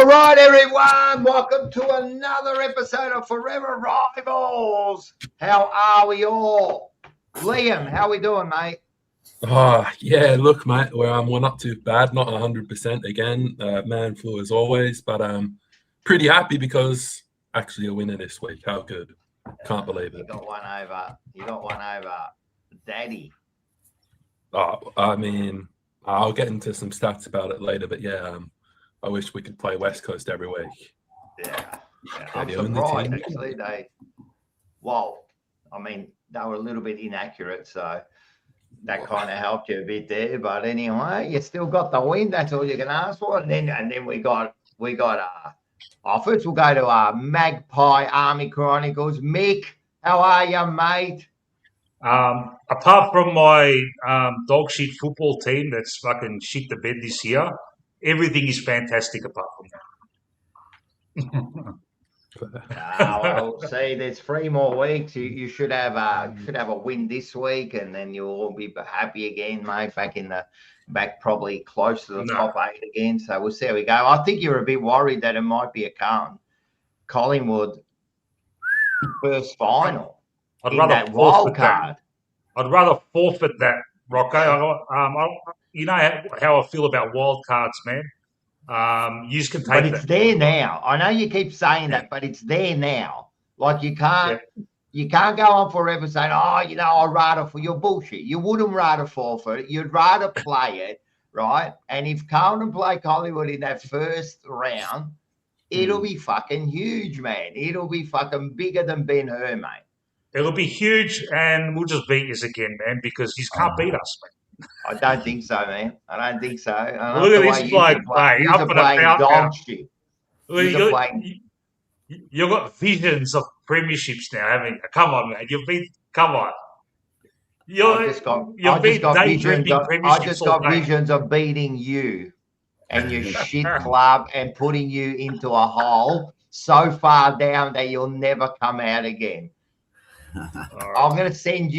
right, everyone. Welcome to another episode of Fourever Rivals. How are we all? Liam, how we doing, mate? Oh, yeah, look, mate, we're not too bad, not 100% again, man flu as always, but pretty happy because actually a winner this week. How good. Can't believe it. You got one over Daddy. Oh, I mean, I'll get into some stats about it later, but yeah, I wish we could play West Coast every week. Yeah. I'm surprised, actually. They were a little bit inaccurate, so that kind of helped you a bit there. But anyway, you still got the win. That's all you can ask for. And then we got offers. We'll go to Magpie Army Chronicles. Mick, how are you, mate? Apart from my dog shit football team that's fucking shit the bed this year, everything is fantastic apart from that. Well, see, there's 3 more weeks. You should have a win this week, and then you'll all be happy again, mate. Back probably close to the top 8 again. So we'll see how we go. I think you're a bit worried that it might be a Collingwood first final. I'd rather wild card. I'd rather forfeit that, Rocco. You know how I feel about wild cards, man. You just can take but it's there now. I know you keep saying that, but it's there now. Like you can't go on forever saying, I'd rather for your bullshit. You wouldn't rather forfeit it. You'd rather play it, right? And if Carlton play Collingwood in that first round, it'll be fucking huge, man. It'll be fucking bigger than Ben-Hur, mate. It'll be huge, and we'll just beat us again, man, because you can't beat us, man. I don't think so, man. I don't think so. Look at this bloke, mate. Up and about dog shit. You've got visions of premierships now, haven't you? Come on, man. Come on. I just got visions of beating you and your shit club and putting you into a hole so far down that you'll never come out again. We're going to send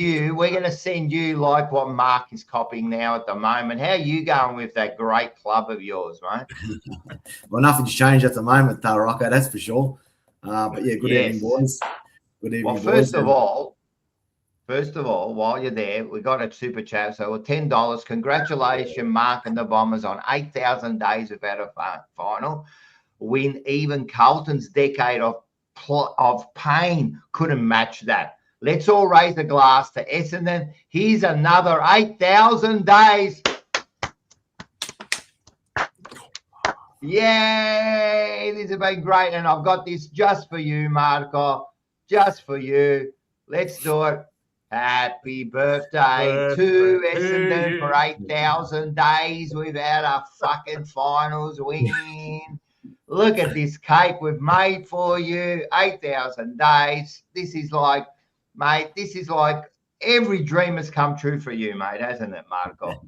you like what Mark is copying now at the moment. How are you going with that great club of yours, mate? Well, nothing's changed at the moment, Rocco, that's for sure. But yeah, good evening, boys. Good evening, boys. First of all, while you're there, we got a super chat. So we're $10. Congratulations, Mark and the Bombers, on 8,000 days without a final win. Even Carlton's decade of pain couldn't match that. Let's all raise a glass to Essendon. Here's another 8,000 days. Yay! This has been great. And I've got this just for you, Marco. Just for you. Let's do it. Happy birthday to Essendon for 8,000 days without a fucking finals win. Look at this cake we've made for you. 8,000 days. This is like every dream has come true for you, mate, hasn't it, Marco?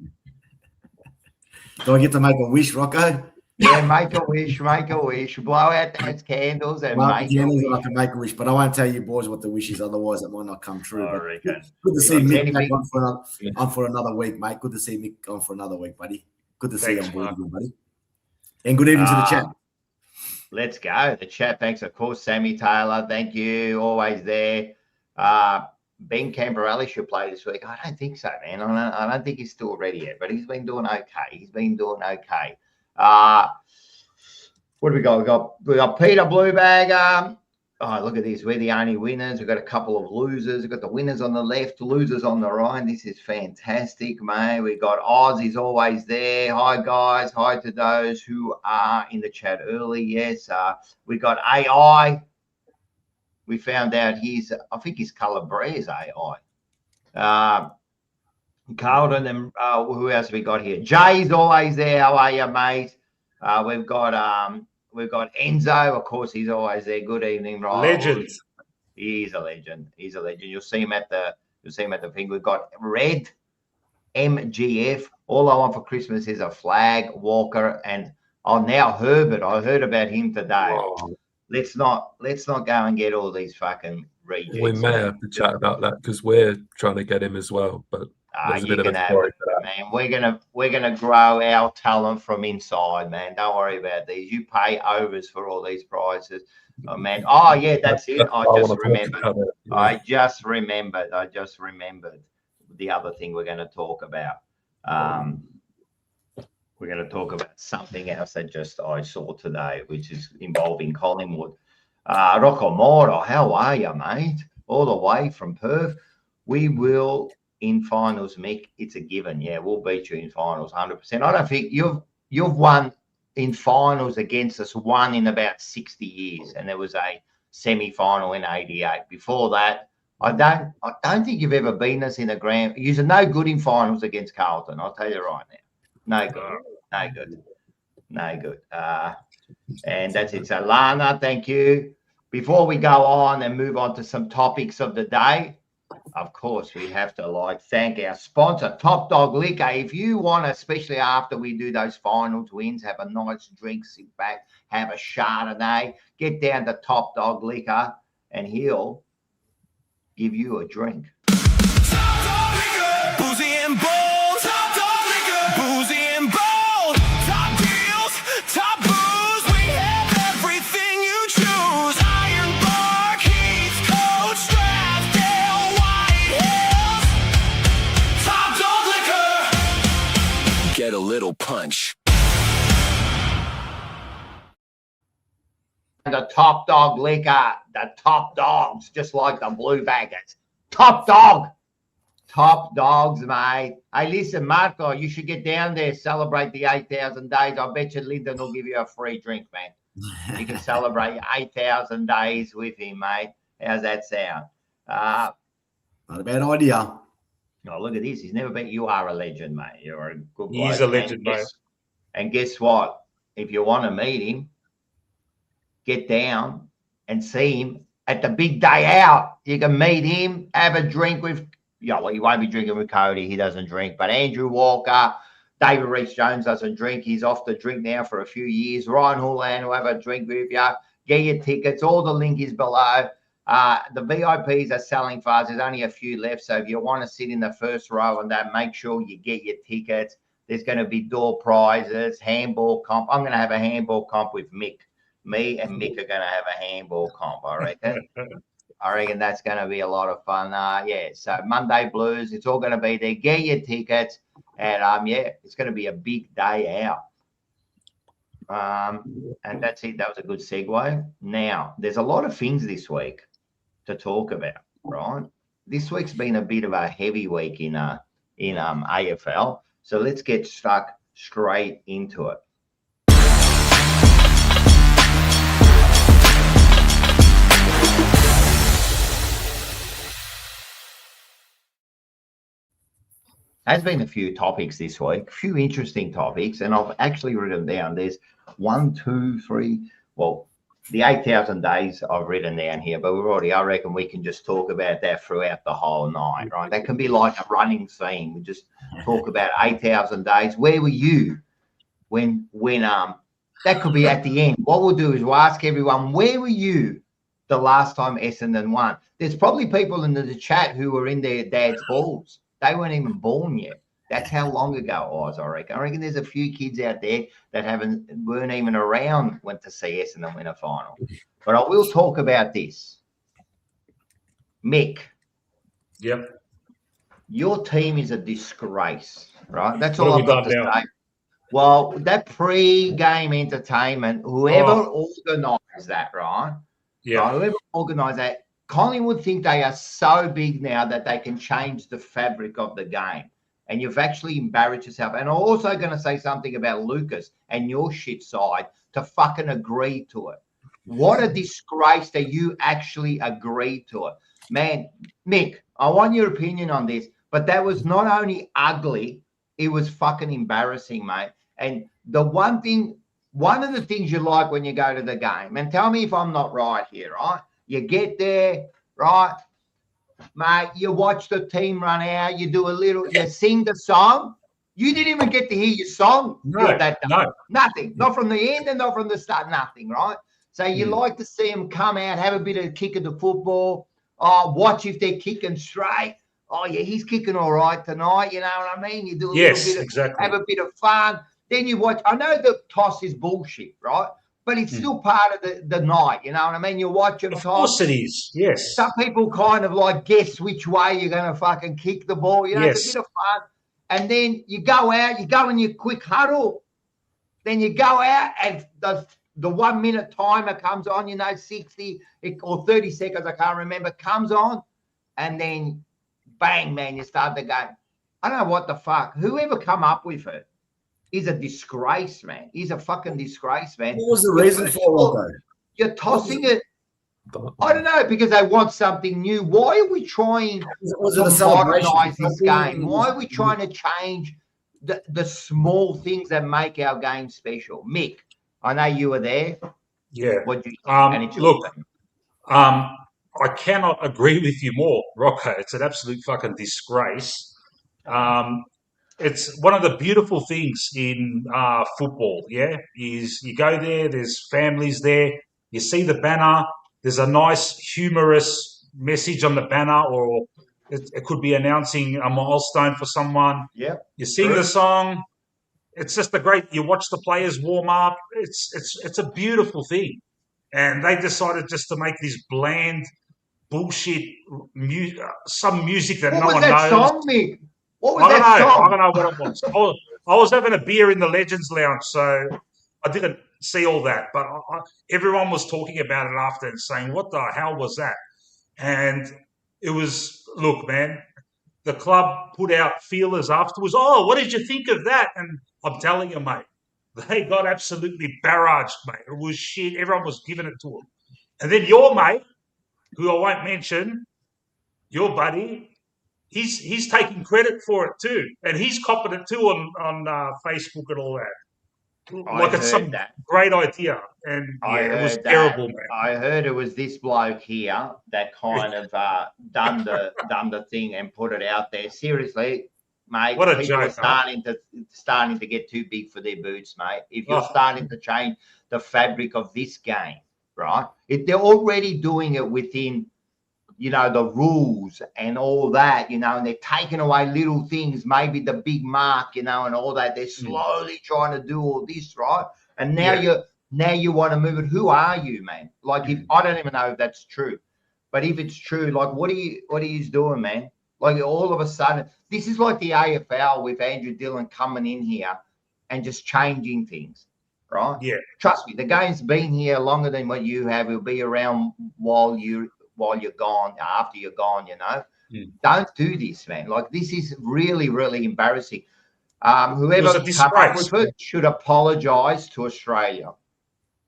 Do I get to make a wish, Rocco? Yeah, make a wish. Blow out those candles and make a wish. I can make a wish, but I won't tell you boys what the wish is, otherwise it might not come true. I reckon. Good to see Mick back on for another week, mate. Good to see Mick on for another week, buddy. Good to see you on board again, buddy. And good evening to the chat. Let's go. The chat, thanks, of course, Sammy Taylor. Thank you. Always there. Ben Camberelli should play this week. I don't think so, man. I don't think he's still ready yet, but he's been doing okay. What do we got? We got Peter Bluebag. Look at this. We're the only winners. We've got a couple of losers. We've got the winners on the left, losers on the right. This is fantastic, mate. We got Oz is always there. Hi, guys. Hi to those who are in the chat early. Yes. We got AI. We found out I think his Calabria is AI. Carlton and who else have we got here? Jay's always there. How are you, mate? We've got Enzo. Of course, he's always there. Good evening, Ryan. Legend. He's a legend. You'll see him at the thing. We've got Red MGF. All I want for Christmas is a flag, Walker, and now Herbert. I heard about him today. Whoa. Let's not go and get all these fucking rejects. We may have to chat about that because we're trying to get him as well, but there's a bit of a story for man. We're gonna grow our talent from inside, man. Don't worry about these. You pay overs for all these prizes. Oh man. Oh yeah, that's it. I just remembered. I just remembered the other thing we're going to talk about. We're going to talk about something else that I saw today, which is involving Collingwood. Rocco Moro, how are you, mate? All the way from Perth. We will in finals, Mick. It's a given. Yeah, we'll beat you in finals, 100%. I don't think you've won in finals against us one in about 60 years, and there was a semi-final in 88. Before that, I don't think you've ever beaten us in a grand. You're no good in finals against Carlton. I'll tell you right now. No good. And that's it. So Lana, thank you. Before we go on and move on to some topics of the day, of course, we have to thank our sponsor, Top Dog Liquor. If you want, especially after we do those finals wins, have a nice drink, sit back, have a Chardonnay, get down to Top Dog Liquor, and he'll give you a drink. Top Dog Liquor, boozy and bold. Top Dog Liquor, boozy and bold. Top deals, top booze. We have everything you choose. Iron Bar, Keith, Coach, Strathdale, White Hills. Top Dog Liquor. Get a little punch. The Top Dog Liquor, the top dogs, just like the Blue Baggers. Top dogs, mate. Hey, listen, Marco, you should get down there, celebrate the 8,000 days. I bet you Lyndon will give you a free drink, man. You can celebrate 8,000 days with him, mate. How's that sound? Not a bad idea. Oh, look at this. He's never been. You are a legend, mate. You're a good guy. He's a legend, mate. And guess what? If you want to meet him, get down and see him at the big day out. You can meet him, have a drink with, well, he won't be drinking with Cody. He doesn't drink. But Andrew Walker, David Rhys-Jones doesn't drink. He's off the drink now for a few years. Ryan Houlihan will have a drink with you. Get your tickets. All the link is below. The VIPs are selling fast. There's only a few left. So if you want to sit in the first row and that, make sure you get your tickets. There's going to be door prizes, handball comp. I'm going to have a handball comp with Mick. Me and Mick are going to have a handball comp, I reckon. I reckon that's going to be a lot of fun. Yeah, so Monday Blues, it's all going to be there. Get your tickets. And, yeah, it's going to be a big day out. And that's it. That was a good segue. Now, there's a lot of things this week to talk about, right? This week's been a bit of a heavy week in AFL. So let's get stuck straight into it. There's been a few topics this week, a few interesting topics, and I've actually written them down. There's 1, 2, 3, well, the 8,000 days I've written down here, but I reckon we can just talk about that throughout the whole night, right? That can be like a running theme. We just talk about 8,000 days. Where were you when that could be at the end? What we'll do is we'll ask everyone, where were you the last time Essendon won? There's probably people in the chat who were in their dad's balls. They weren't even born yet. That's how long ago it was, I reckon. I reckon there's a few kids out there that weren't even around when to see Essendon win a final. But I will talk about this. Mick. Yep. Your team is a disgrace, right? That's all I've got to say. Well, that pre-game entertainment, whoever organised that, right? Yeah. Right, whoever organised that, Collingwood think they are so big now that they can change the fabric of the game. And you've actually embarrassed yourself. And I'm also going to say something about Lucas and your shit side to fucking agree to it. What a disgrace that you actually agreed to it. Man, Mick, I want your opinion on this, but that was not only ugly, it was fucking embarrassing, mate. And one of the things you like when you go to the game, and tell me if I'm not right here, right? You get there, right, mate, you watch the team run out, you do you sing the song. You didn't even get to hear your song. No. Nothing. Not from the end and not from the start, nothing, right? So you like to see them come out, have a bit of kick of the football, watch if they're kicking straight. oh yeah, he's kicking all right tonight. You know what I mean? You do a Yes, little bit of, exactly. have a bit of fun. Then you watch. I know the toss is bullshit, right? But it's still part of the night. You know what I mean? You watch them Of toss. course it is. Yes. Some people kind of like guess which way you're going to fucking kick the ball. You know, it's a Yes. bit of fun. And then you go out, you go in your quick huddle. Then you go out and the 1 minute timer comes on, 60 or 30 seconds, I can't remember, comes on. And then bang, man, you start the game. I don't know what the fuck. Whoever come up with it is a disgrace, man. He's a fucking disgrace, man. What was the reason for it, though? You're tossing it. I don't know, because they want something new. Why are we trying to modernize this game? Why are we trying to change the small things that make our game special? Mick, I know you were there. Yeah. What do you think? Look, I cannot agree with you more, Rocco. It's an absolute fucking disgrace. It's one of the beautiful things in football, is you go there, there's families there, you see the banner, there's a nice humorous message on the banner, or it could be announcing a milestone for someone. Yeah. You sing the song. It's just you watch the players warm up. It's a beautiful thing. And they decided just to make this bland bullshit some music that no one knows. What was that song, Mick? What was that song? I don't know what it was. I was having a beer in the Legends Lounge, so I didn't see all that. But everyone was talking about it after and saying, what the hell was that? And it was, look, man, the club put out feelers afterwards. Oh, what did you think of that? And I'm telling you, mate, they got absolutely barraged, mate. It was shit. Everyone was giving it to them. And then your mate, who I won't mention, your buddy, he's taking credit for it too. And he's copping it too on Facebook and all that. Like it's some great idea. And it was terrible, man. I heard it was this bloke here that kind of done the thing and put it out there. Seriously, mate, what a people joke, are starting to get too big for their boots, mate. If you're starting to change the fabric of this game, right? If they're already doing it within, the rules and all that, and they're taking away little things, maybe the big mark, and all that. They're slowly trying to do all this, right? And now you want to move it. Who are you, man? Like, if I don't even know if that's true, but if it's true, like, what are you doing, man? Like, all of a sudden, this is like the AFL with Andrew Dillon coming in here and just changing things, right? Yeah. Trust me, the game's been here longer than what you have. It'll be around while you're gone, after you're gone, Don't do this, man. Like, this is really, really embarrassing. Whoever come up with it should apologise to Australia.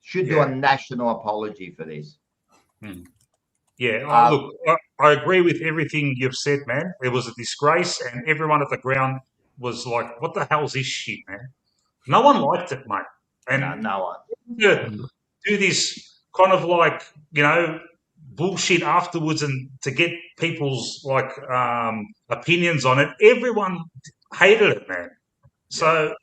Should do a national apology for this. Yeah, look, I agree with everything you've said, man. It was a disgrace, and everyone at the ground was like, what the hell's this shit, man? No one liked it, mate. And no one. Do this kind of like, bullshit afterwards and to get people's opinions on it. Everyone hated it, man. So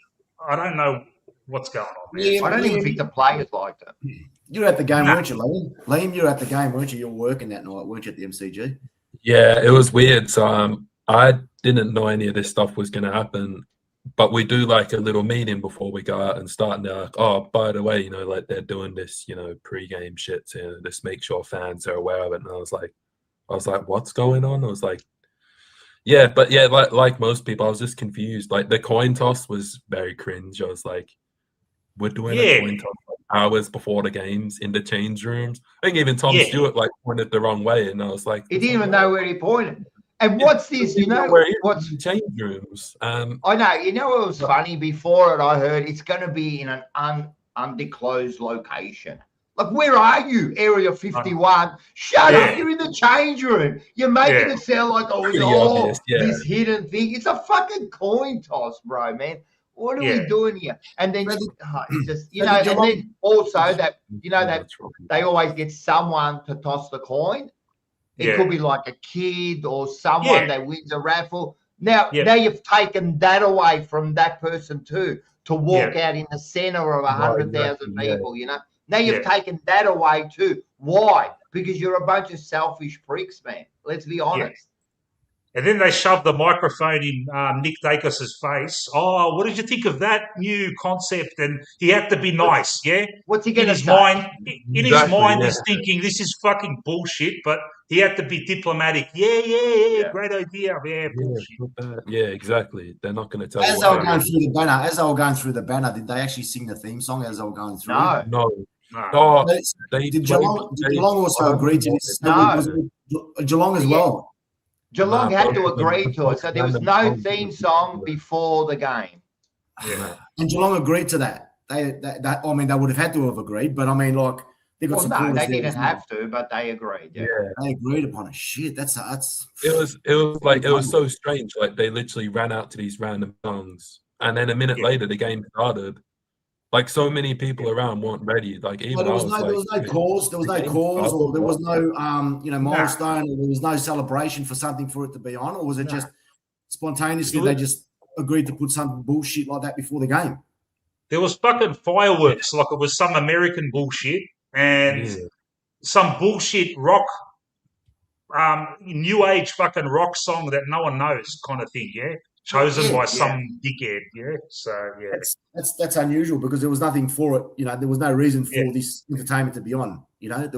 I don't know what's going on, man. I don't even think the players liked it. You were at the game, weren't you, Liam? Liam, you were at the game, weren't you? You were working that night, weren't you, at the MCG? Yeah, it was weird. So I didn't know any of this stuff was going to happen, but we do like a little meeting before we go out and start. And they're like, oh, by the way, like they're doing this, pre-game shit to just make sure fans are aware of it. And I was like, what's going on? I was like, like most people, I was just confused. Like, the coin toss was very cringe. I was like, we're doing a coin toss hours before the games in the change rooms. I think even Tom Stewart pointed the wrong way, and I was like, he didn't even know where he pointed. And what's this? What's change rooms? I know. What was funny before it? I heard it's going to be in an undisclosed location. Like, where are you? Area 51. Shut up! You're in the change room. You're making it sound like this hidden thing. It's a fucking coin toss, bro, man. What are we doing here? And then it's just, and then also that that they always get someone to toss the coin. It could be like a kid or someone that wins a raffle. Now you've taken that away from that person too, to walk out in the center of 100,000 people. Now you've taken that away too. Why? Because you're a bunch of selfish pricks, man. Let's be honest. And then they shoved the microphone in Nick Dacos's face. Oh, what did you think of that new concept? And he had to be nice, yeah? What's he In going to his say? mind, Exactly, yeah. he's thinking this is fucking bullshit, but he had to be diplomatic. Yeah, great idea. Yeah, bullshit. Yeah, exactly. They're not going to tell As you they were what going through the banner, did they actually sing the theme song as they were going through? No. No. No. Oh, Did Geelong also agree to this? No. Was it Geelong as well? Geelong No, had to both of them- agree to it, so there was both no of them- theme song before the game. Yeah. And Geelong agreed to that. They would have had to have agreed, but I mean, like, they got Well, no, supporters they there didn't as well. have to, but they agreed. Yeah. They agreed upon it. Shit, that's It was so strange. Like they literally ran out to these random songs, and then a minute later the game started. Like so many people around weren't ready. Like even there was no cause. There was no cause, or there was no milestone, or there was no celebration for something for it to be on, or was it just spontaneously they just agreed to put some bullshit like that before the game? There was fucking fireworks, like it was some American bullshit and some bullshit rock, new age fucking rock song that no one knows, kind of thing. Yeah, chosen by some dickhead. Yeah, so yeah, that's unusual because there was nothing for it. You know, there was no reason for this entertainment to be on. You know,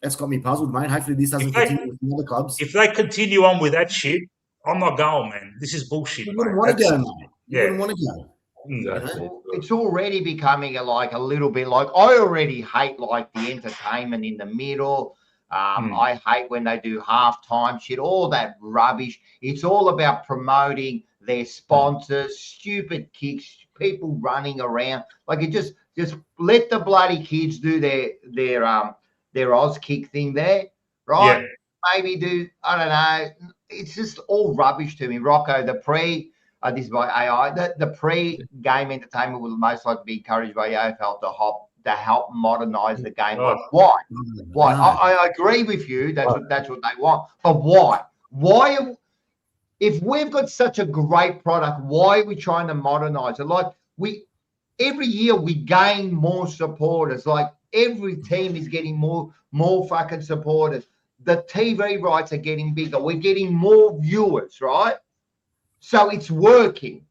that's got me puzzled, mate. Hopefully, this doesn't continue with the other clubs. If they continue on with that shit, I'm not going, man. This is bullshit. You wouldn't want to go, mate. You Yeah. wouldn't want to go. Exactly. Well, it's already becoming a little bit like I already hate like the entertainment in the middle. I hate when they do halftime shit, all that rubbish. It's all about promoting their sponsors, stupid kicks, people running around. Like it just let the bloody kids do their Oz kick thing there, right? Yeah. Maybe do, I don't know. It's just all rubbish to me. Rocco, this is by AI. The pre-game entertainment will most likely be encouraged by the AFL to help modernise the game. Oh. Why? Why? I agree with you. That's what they want. But why? Why? If we've got such a great product, why are we trying to modernise it? Like every year we gain more supporters. Like every team is getting more fucking supporters. The TV rights are getting bigger. We're getting more viewers, right? So it's working,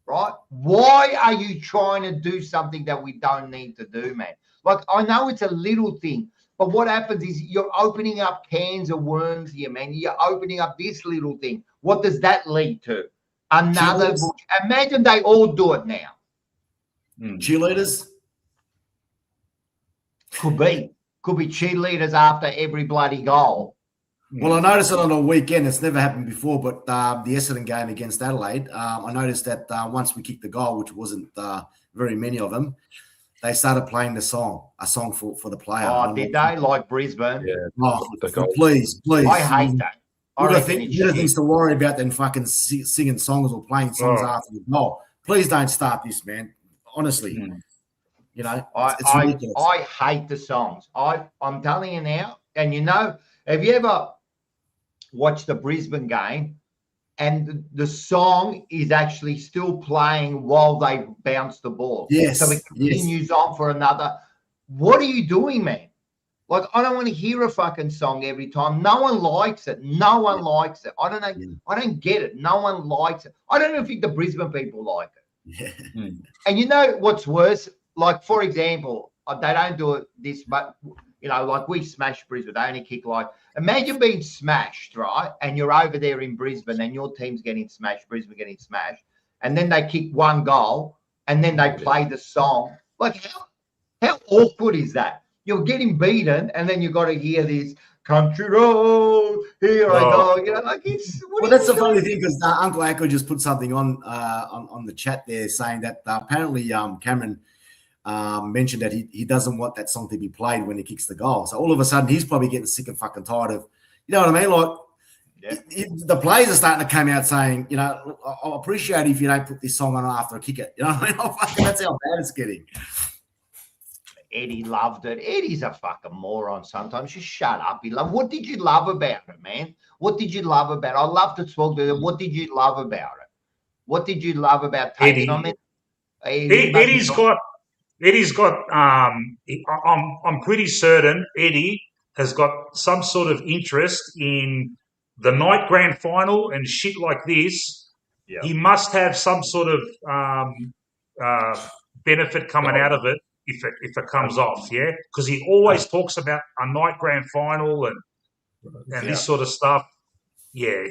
right? Why are you trying to do something that we don't need to do, man? Like, I know it's a little thing, but what happens is you're opening up cans of worms here, man. You're opening up this little thing. What does that lead to? Another. Imagine they all do it now. Cheerleaders? Could be cheerleaders after every bloody goal. Well, I noticed it on a weekend. It's never happened before, but the Essendon game against Adelaide, I noticed that once we kicked the goal, which wasn't very many of them, they started playing a song for the player. Oh, did they? Like Brisbane? Yeah. Oh, please. I hate that. You got things to worry about than fucking singing songs or playing songs after the goal. Please don't start this, man. Honestly. You know, it's ridiculous. I hate the songs. I'm telling you now, and you know, have you ever watched the Brisbane game and the song is actually still playing while they bounce the ball? Yes. So it continues on for another. What are you doing, man? Like, I don't want to hear a fucking song every time. No one likes it. No one likes it. I don't know. I don't get it. No one likes it. I don't even think the Brisbane people like it. Yeah. And you know what's worse? Like, for example, they don't do it this, but, you know, like we smash Brisbane. They only kick like, imagine being smashed, right? And you're over there in Brisbane and your team's getting smashed, Brisbane getting smashed. And then they kick one goal and then they play the song. Like, how awkward is that? You're getting beaten and then you've got to hear this country road, here I go. You know, like it's. Well, that's the funny thing because Uncle Echo just put something on the chat there saying that apparently Cameron mentioned that he doesn't want that song to be played when he kicks the goal. So all of a sudden he's probably getting sick and fucking tired of, you know what I mean? Like the players are starting to come out saying, you know, I'll appreciate it if you don't put this song on after I kick it. You know what I mean? That's how bad it's getting. Eddie loved it. Eddie's a fucking moron sometimes. Just shut up. What did you love about it, man? What did you love about it? I love to talk to them. What did you love about it? What did you love about taking on it? Eddie's got. I'm pretty certain Eddie has got some sort of interest in the night grand final and shit like this, Yeah. he must have some sort of benefit coming out of it if it comes off, yeah? Because he always talks about a night grand final and this sort of stuff. Yeah.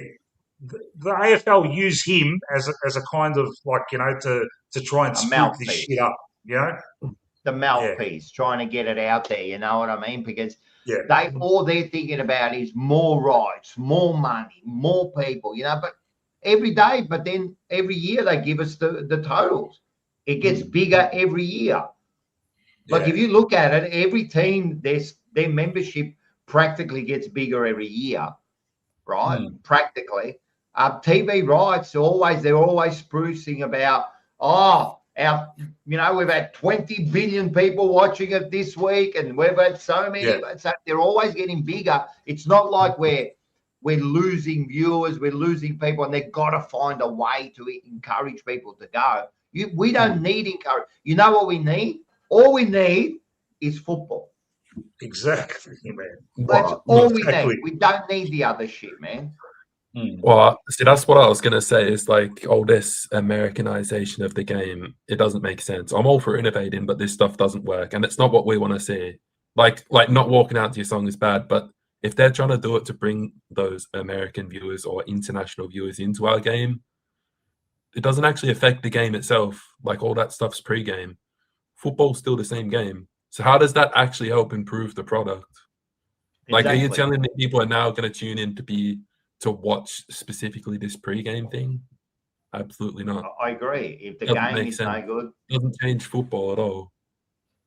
The AFL use him as a kind of like, to try and spook this shit up, The mouthpiece, trying to get it out there, you know what I mean? Because all they're thinking about is more rights, more money, more people, but every day, but then every year they give us the totals. It gets bigger every year. Like if you look at it, every team, their membership practically gets bigger every year, right? Practically. TV rights, they're always sprucing about, we've had 20 billion people watching it this week, and we've had so many. So they're always getting bigger. It's not like we're losing viewers, we're losing people, and they've got to find a way to encourage people to go. We don't need encourage. You know what we need? All we need is football. Exactly, man. That's all we need. We don't need the other shit, man. Well, see, that's what I was going to say is like, this Americanization of the game, it doesn't make sense. I'm all for innovating, but this stuff doesn't work. And it's not what we want to see. Like not walking out to your song is bad, but if they're trying to do it to bring those American viewers or international viewers into our game, it doesn't actually affect the game itself. Like all that stuff's pre-game. Football's still the same game. So how does that actually help improve the product? Like, are you telling me people are now going to tune in to watch specifically this pre-game thing? Absolutely not. I agree. If the game is no good, it doesn't change football at all.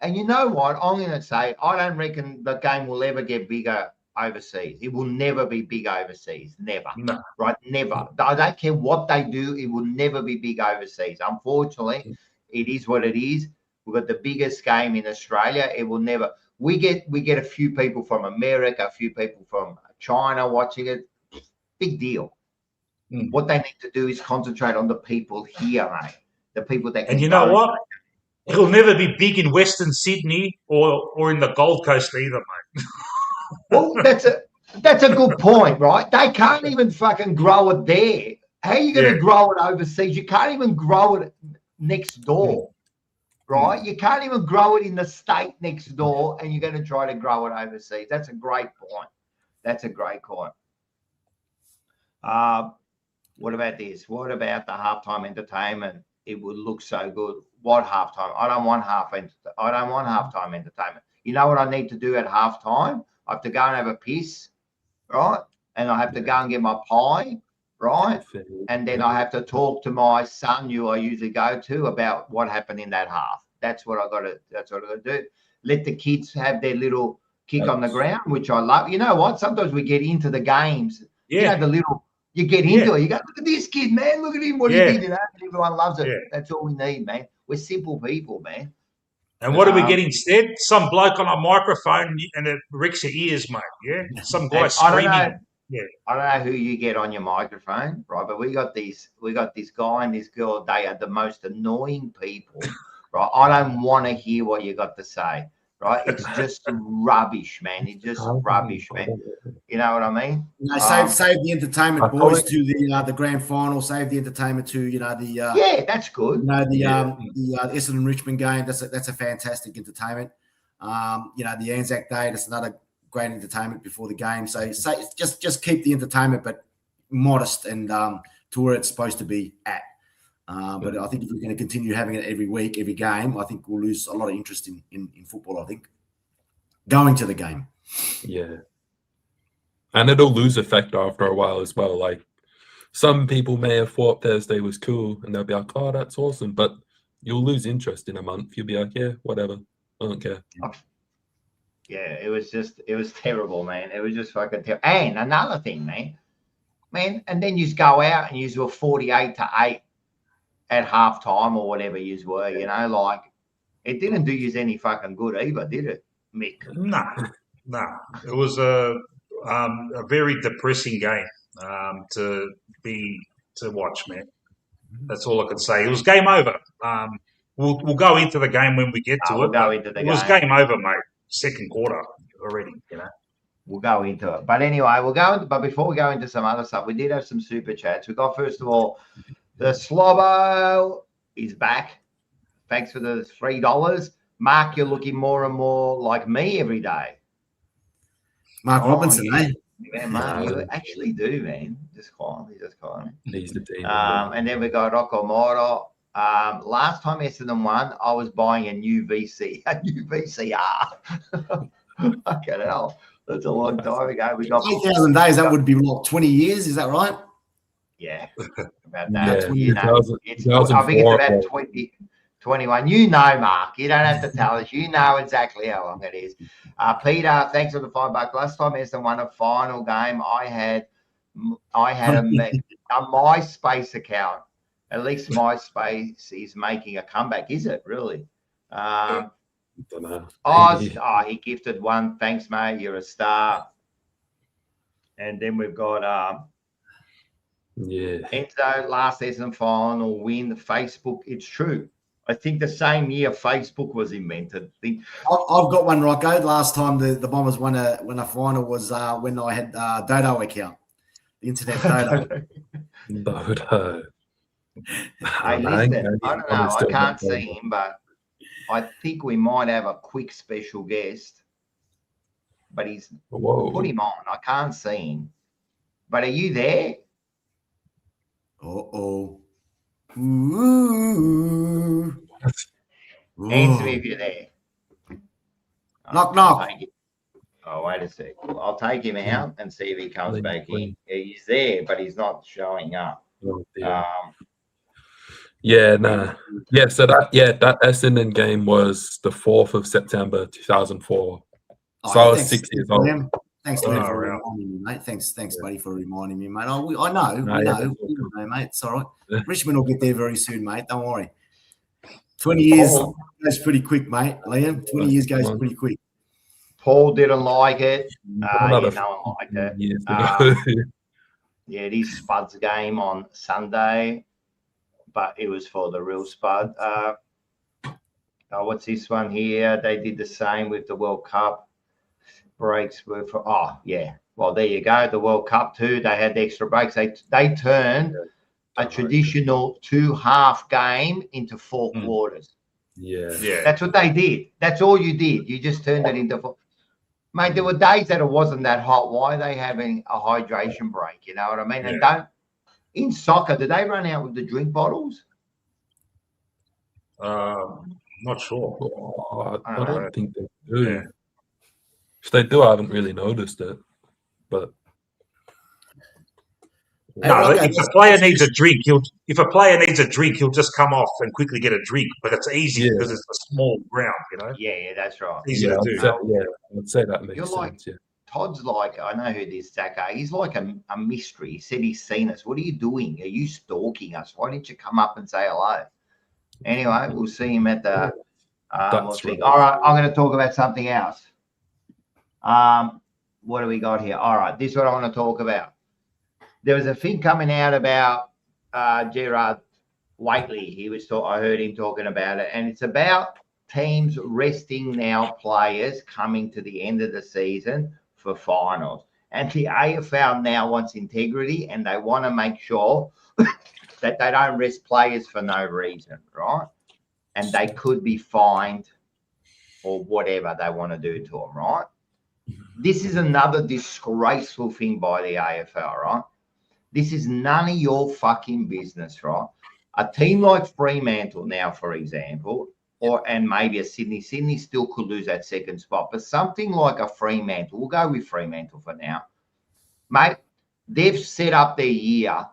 And you know what? I'm going to say, I don't reckon the game will ever get bigger overseas. It will never be big overseas. Never. No. Right? Never. I don't care what they do. It will never be big overseas. Unfortunately, it is what it is. We've got the biggest game in Australia. It will never. We get a few people from America, a few people from China watching it. Big deal. What they need to do is concentrate on the people here, mate. The people that can. And you know what? It'll never be big in Western Sydney or in the Gold Coast either, mate. Well, that's a good point, right? They can't even fucking grow it there. How are you going to grow it overseas? You can't even grow it next door, right? You can't even grow it in the state next door, and you're going to try to grow it overseas. That's a great point. That's a great point. What about this? What about the halftime entertainment? It would look so good. What halftime? I don't want halftime entertainment. You know what I need to do at halftime? I have to go and have a piss, right? And I have to go and get my pie, right? And then I have to talk to my son, who I usually go to, about what happened in that half. That's what I got to do. Let the kids have their little kick on the ground, which I love. You know what? Sometimes we get into the games. Yeah. You get into it. You go, look at this kid, man. Look at him, what he did. Everyone loves it. That's all we need, man. We're simple people, man. And what do we get instead? Some bloke on a microphone and it wrecks your ears, mate. Yeah, some guy screaming. I don't know who you get on your microphone, right? But we got this guy and this girl. They are the most annoying people, right? I don't want to hear what you got to say, right? It's just rubbish, man. It's just rubbish, man. You know what I mean? Save the entertainment, boys, to the grand final. Save the entertainment to that's good. The Essendon Richmond game. That's a fantastic entertainment. The Anzac Day. That's another great entertainment before the game. So just keep the entertainment, but modest and to where it's supposed to be at. But I think if we're going to continue having it every week, every game, I think we'll lose a lot of interest in football, I think, going to the game. Yeah. And it'll lose effect after a while as well. Like, some people may have thought Thursday was cool, and they'll be like, oh, that's awesome. But you'll lose interest in a month. You'll be like, yeah, whatever. I don't care. Yeah, it was terrible, man. It was just fucking terrible. And another thing, man, and then you just go out and you were 48-8 at halftime or whatever you were, like, it didn't do you any fucking good either, did it, Mick? No. It was a very depressing game to watch, man. That's all I can say. It was game over. We'll go into the game when we get to it. We'll go into the game. It was game over, mate. Second quarter already, we'll go into it. But anyway, we'll go. But before we go into some other stuff, we did have some super chats. We got, first of all, the Slobbo is back. Thanks for the $3. Mark, you're looking more and more like me every day. Mark Robinson, yeah. eh? Yeah, Mark, you actually do, man. Just quietly. He's the team. And then we got Rocco. Last time Essendon won, I was buying a new VCR. Fucking hell. That's a long time ago. We got 8,000 days, that would be like 20 years, is that right? Yeah, about that. Yeah, You know, I think it's about 20, 21. You know, Mark. You don't have to tell us. You know exactly how long it is. Peter, thanks for the $5. Last time Essendon won a final game, I had a MySpace account. At least MySpace is making a comeback. Is it really? Don't know. He gifted one. Thanks, mate. You're a star. And then we've got Enzo, last Essendon final win. Facebook. It's true. I think the same year Facebook was invented. I've got one, Rocco. Last time the Bombers won a final was when I had Dodo account, the internet Dodo. Dodo. Hey, listen, I don't know. I can't see him, but I think we might have a quick special guest. But put him on. I can't see him. But are you there? Uh-oh. Ooh. Answer me if you're there. Knock, knock. Oh, wait a sec. I'll take him out and see if he comes back in. He's there, but he's not showing up. So that Essendon game was the 4th of September 2004. So I was 6 years old. Thanks to him for reminding me, mate. Thanks, buddy, for reminding me, mate. I know, we know, mate. It's all right. Richmond will get there very soon, mate. Don't worry. 20 years goes pretty quick, mate. Liam, 20 years goes pretty quick. Paul didn't like it. No one liked it. It is Spud's game on Sunday, but it was for the real Spud. What's this one here? They did the same with the World Cup. Breaks were for well, there you go. The World Cup too, they had the extra breaks. They turned a traditional 2-half game into 4 quarters. That's what they did. That's all you did. You just turned it into 4. Mate, there were days that it wasn't that hot. Why are they having a hydration break? You know what I mean? And in soccer, do they run out with the drink bottles? Not sure. I don't think they do. Yeah. If they do, I haven't really noticed it. But no, if a player needs a drink, he'll just come off and quickly get a drink. But it's easy because it's a small ground, you know. Yeah, that's right. Easy to do. I'd say that makes sense. Todd's like, I know who this Zach. He's like a mystery. He said he's seen us. What are you doing? Are you stalking us? Why didn't you come up and say hello? Anyway, we'll see him at the. Right. All right, I'm going to talk about something else. What do we got here? All right, this is what I want to talk about. There was a thing coming out about Gerard Whateley. I heard him talking about it, and it's about teams resting now players coming to the end of the season for finals. And the AFL now wants integrity, and they want to make sure that they don't rest players for no reason, right? And they could be fined or whatever they want to do to them, right? This is another disgraceful thing by the AFL, right? This is none of your fucking business, right? A team like Fremantle now, for example, and maybe a Sydney still could lose that second spot, but something like a Fremantle, we'll go with Fremantle for now. Mate, they've set up their year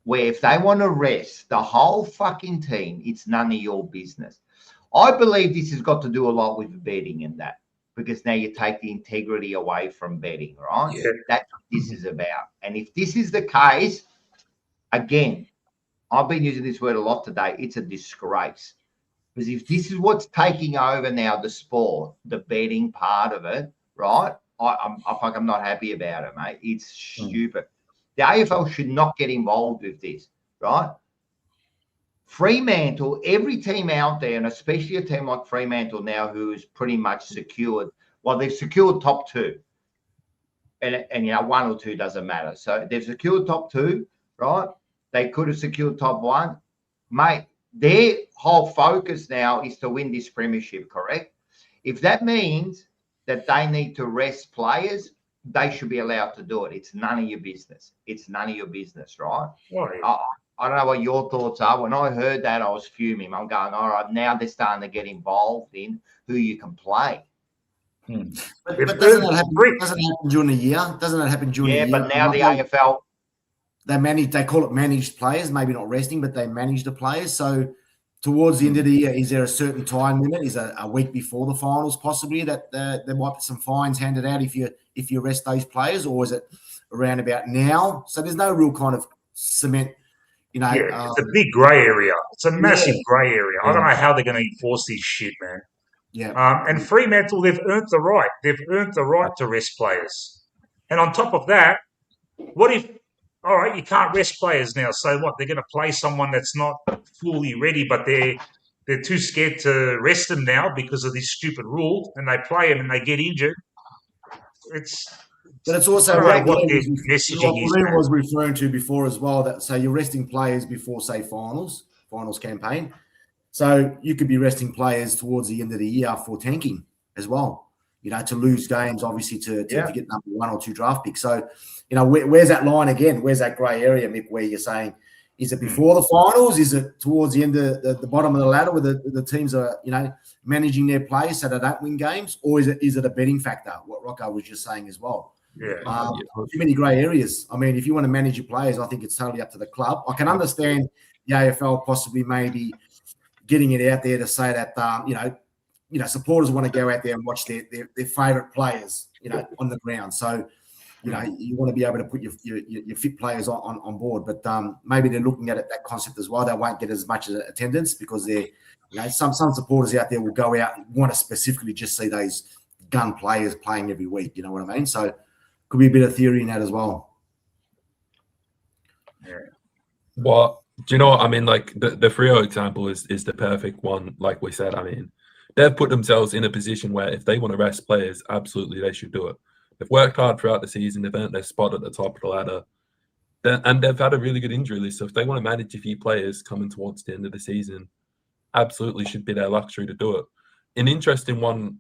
where if they want to rest the whole fucking team, it's none of your business. I believe this has got to do a lot with betting and that. Because now you take the integrity away from betting, right? Yeah. That's what this is about. And if this is the case, again, I've been using this word a lot today, it's a disgrace. Because if this is what's taking over now the sport, the betting part of it, right? I'm not happy about it, mate. It's stupid. The AFL should not get involved with this, right? Fremantle, every team out there, and especially a team like Fremantle now who is pretty much secured, well, they've secured top 2. and 1 or 2 doesn't matter. So they've secured top 2, right? They could have secured top 1. Mate, their whole focus now is to win this premiership, correct? If that means that they need to rest players, they should be allowed to do it. It's none of your business. It's none of your business, right? I don't know what your thoughts are. When I heard that, I was fuming. I'm going, all right, now they're starting to get involved in who you can play. But doesn't that happen during the year? Doesn't that happen during the year? Yeah, but now the AFL... They call it managed players, maybe not resting, but they manage the players. So towards the end of the year, is there a certain time limit? Is it a week before the finals possibly that there might be some fines handed out if you rest those players, or is it around about now? So there's no real kind of cement, it's a big grey area. It's a massive grey area. I don't know how they're going to enforce this shit, man. Yeah. And Fremantle, they've earned the right. They've earned the right to rest players. And on top of that, what if, all right, you can't rest players now. So what? They're going to play someone that's not fully ready, but they're too scared to rest them now because of this stupid rule, and they play them and they get injured. But it's also what their messaging is. What was referring to before as well. That so you're resting players before, say, finals campaign. So you could be resting players towards the end of the year for tanking as well. To lose games, obviously, to get number 1 or 2 draft picks. So, where's that line again? Where's that grey area, Mick, where you're saying, is it before the finals? Is it towards the end of the bottom of the ladder where the teams are, managing their players so they don't win games? Or is it a betting factor, what Rocco was just saying as well? Too many grey areas. I mean, if you want to manage your players, I think it's totally up to the club. I can understand the AFL possibly maybe getting it out there to say that, supporters want to go out there and watch their favourite players, on the ground. So, you want to be able to put your fit players on board. But maybe they're looking at it, that concept as well. They won't get as much attendance because they're, some supporters out there will go out and want to specifically just see those gun players playing every week. You know what I mean? So could be a bit of theory in that as well. Yeah. Well, do you know what I mean? Like the Freo example is the perfect one. Like we said, I mean, they've put themselves in a position where if they want to rest players, absolutely they should do it. They've worked hard throughout the season. They've earned their spot at the top of the ladder. And they've had a really good injury list. So if they want to manage a few players coming towards the end of the season, absolutely should be their luxury to do it. An interesting one,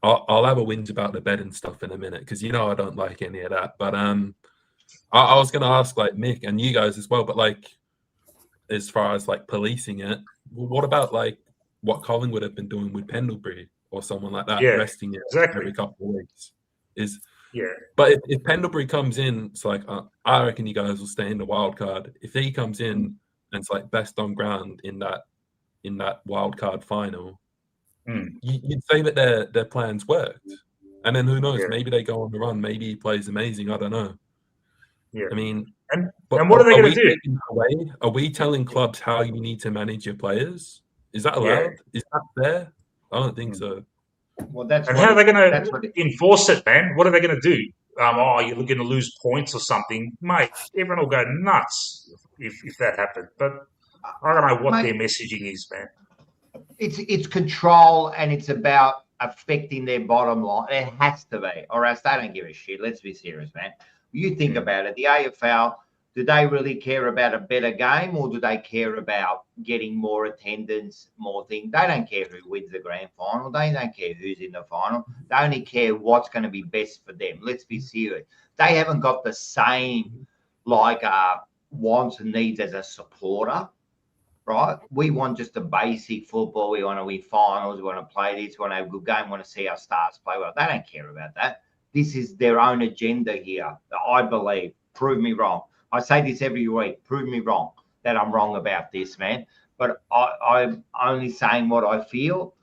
I'll have a whinge about the bed and stuff in a minute because, I don't like any of that. But I was going to ask, like, Mick and you guys as well, but, like, as far as, like, policing it, what about, like, what Collingwood have been doing with Pendlebury or someone like that, resting it every couple of weeks? But if Pendlebury comes in, it's like I reckon you guys will stay in the wild card. If he comes in and it's like best on ground in that wild card final, you'd say that their plans worked. And then who knows? Maybe they go on the run. Maybe he plays amazing. I don't know. I mean, and what are they going to do? Are we telling clubs how you need to manage your players? Is that allowed? Is that fair? I don't think so. Well, how are they going to enforce it, man? What are they going to do? You're going to lose points or something, mate. Everyone will go nuts if that happened. But I don't know what their messaging is, man. It's control, and it's about affecting their bottom line. It has to be, or else they don't give a shit. Let's be serious, man. You think about it. The AFL, do they really care about a better game, or do they care about getting more attendance, more things? They don't care who wins the grand final. They don't care who's in the final. They only care what's going to be best for them. Let's be serious. They haven't got the same wants and needs as a supporter, right? We want just a basic football. We want to win finals. We want to play this. We want to have a good game. We want to see our stars play well. They don't care about that. This is their own agenda here, I believe. Prove me wrong. I say this every week. Prove me wrong that I'm wrong about this, man. But I'm only saying what I feel.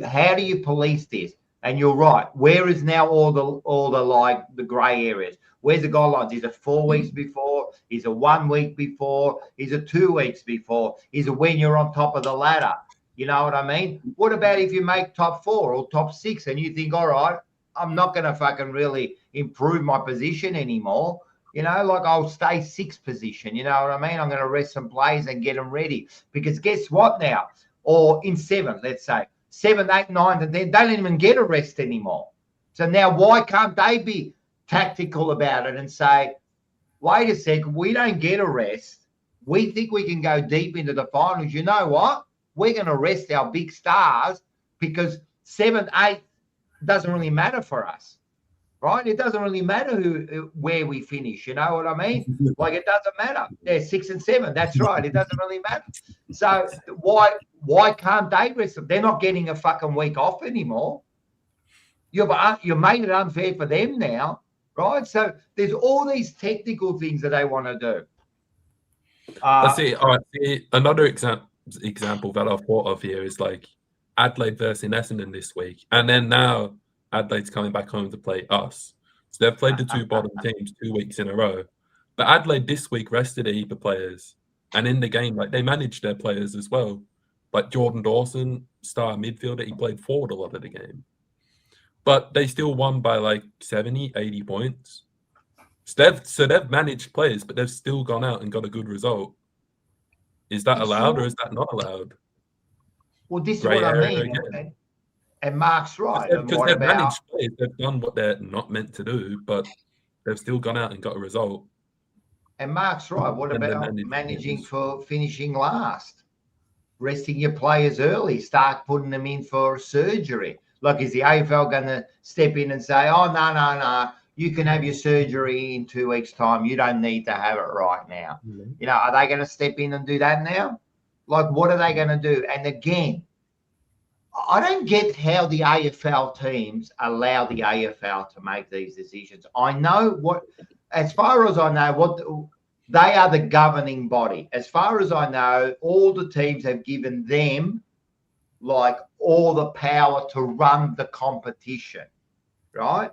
How do you police this? And you're right. Where is now all the grey areas? Where's the guidelines? Is it 4 weeks before? Is it 1 week before? Is it 2 weeks before? Is it when you're on top of the ladder? You know what I mean? What about if you make top 4 or top 6 and you think, all right, I'm not going to fucking really improve my position anymore. I'll stay 6th position. You know what I mean? I'm going to rest some players and get them ready. Because guess what now? Or in 7th, let's say. 7th, 8th, 9th, and then they don't even get a rest anymore. So now why can't they be tactical about it and say, wait a second, we don't get a rest. We think we can go deep into the finals. You know what? We're going to rest our big stars because 7th, 8th doesn't really matter for us, right? It doesn't really matter where we finish. You know what I mean? Like, it doesn't matter. They're 6 and 7. That's right. It doesn't really matter. So why can't they rest them? They're not getting a fucking week off anymore. You made it unfair for them now, right? So there's all these technical things that they want to do. Let's see. All right. See, another example that I've thought of here is like Adelaide versus Essendon this week, and then now Adelaide's coming back home to play us. So they've played the two bottom teams 2 weeks in a row. But Adelaide this week rested a heap of players, and in the game, like they managed their players as well. Like Jordan Dawson, star midfielder, he played forward a lot of the game. But they still won by like 70, 80 points. So they've managed players, but they've still gone out and got a good result. Is that allowed or is that not allowed? Well, this is what I mean. And Mark's right. Because they've managed players, they've done what they're not meant to do, but they've still gone out and got a result. And Mark's right. What about managing for finishing last? Resting your players early, start putting them in for surgery. Like, is the AFL going to step in and say, oh, no, you can have your surgery in 2 weeks' time. You don't need to have it right now. Mm-hmm. You know, are they going to step in and do that now? Like, what are they going to do? And again, I don't get how the AFL teams allow the AFL to make these decisions. I know as far as I know, they are the governing body. As far as I know, all the teams have given them like all the power to run the competition, right?